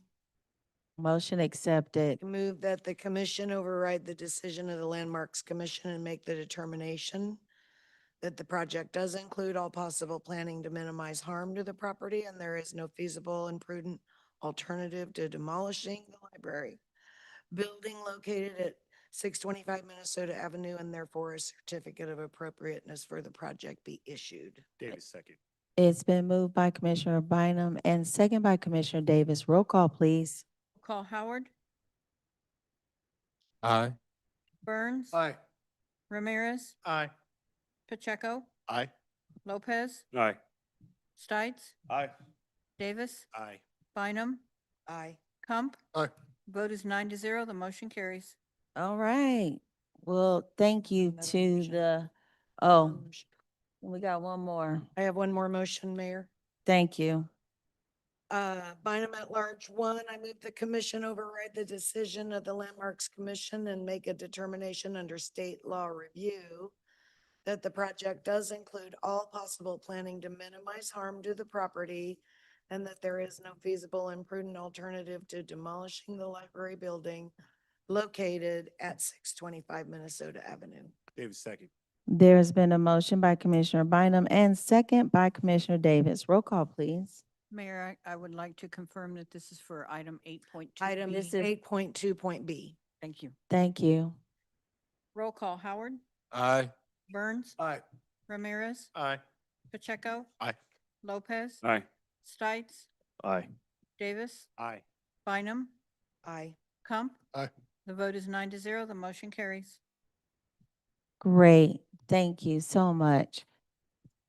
motion accepted. Move that the commission override the decision of the Landmarks Commission and make the determination that the project does include all possible planning to minimize harm to the property and there is no feasible and prudent alternative to demolishing the library building located at 625 Minnesota Avenue, and therefore a certificate of appropriateness for the project be issued. Davis, second. It's been moved by Commissioner Bynum and second by Commissioner Davis. Roll call, please. Call Howard, Aye. Burns, Aye. Ramirez, Aye. Pacheco, Aye. Lopez, Aye. Stites, Aye. Davis, Aye. Bynum, Aye. Kump. Aye. Vote is 9-0. The motion carries. All right. Well, thank you Another to motion. the, oh, we got one more. I have one more motion, Mayor. Thank you. Bynum at large one, I move the commission override the decision of the Landmarks Commission and make a determination under state law review that the project does include all possible planning to minimize harm to the property and that there is no feasible and prudent alternative to demolishing the library building located at 625 Minnesota Avenue. Davis, second. There's been a motion by Commissioner Bynum and second by Commissioner Davis. Roll call, please. Mayor, I would like to confirm that this is for item 8.2. Item This is- 8.2.b. Thank you. Thank you. Roll call Howard, Aye. Burns, Aye. Ramirez, Aye. Pacheco, Aye. Lopez, Aye. Stites, Aye. Davis, Aye. Bynum, Aye. Kump. Aye. The vote is 9-0. The motion carries. Great. Thank you so much.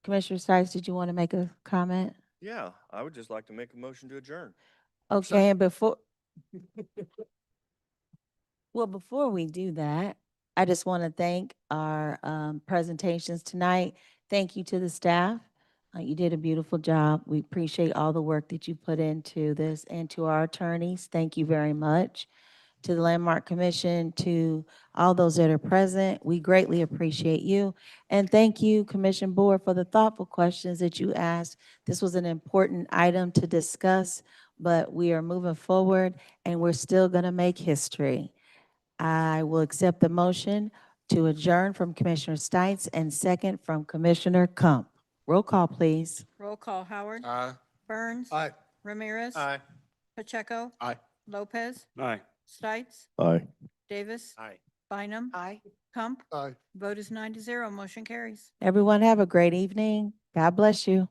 Commissioner Sykes, did you want to make a comment? Yeah, I would just like to make a motion to adjourn. Okay, and before, well, before we do that, I just want to thank our presentations tonight. Thank you to the staff. You did a beautiful job. We appreciate all the work that you put into this, and to our attorneys, thank you very much. To the Landmark Commission, to all those that are present, we greatly appreciate you. And thank you, Commission Board, for the thoughtful questions that you asked. This was an important item to discuss, but we are moving forward and we're still going to make history. I will accept the motion to adjourn from Commissioner Stites and second from Commissioner Kump. Roll call, please. Roll call Howard, Aye. Burns, Aye. Ramirez, Aye. Pacheco, Aye. Lopez, Aye. Stites, Aye. Davis, Aye. Bynum, Aye. Kump. Aye. Vote is 9-0. Motion carries. Everyone have a great evening. God bless you.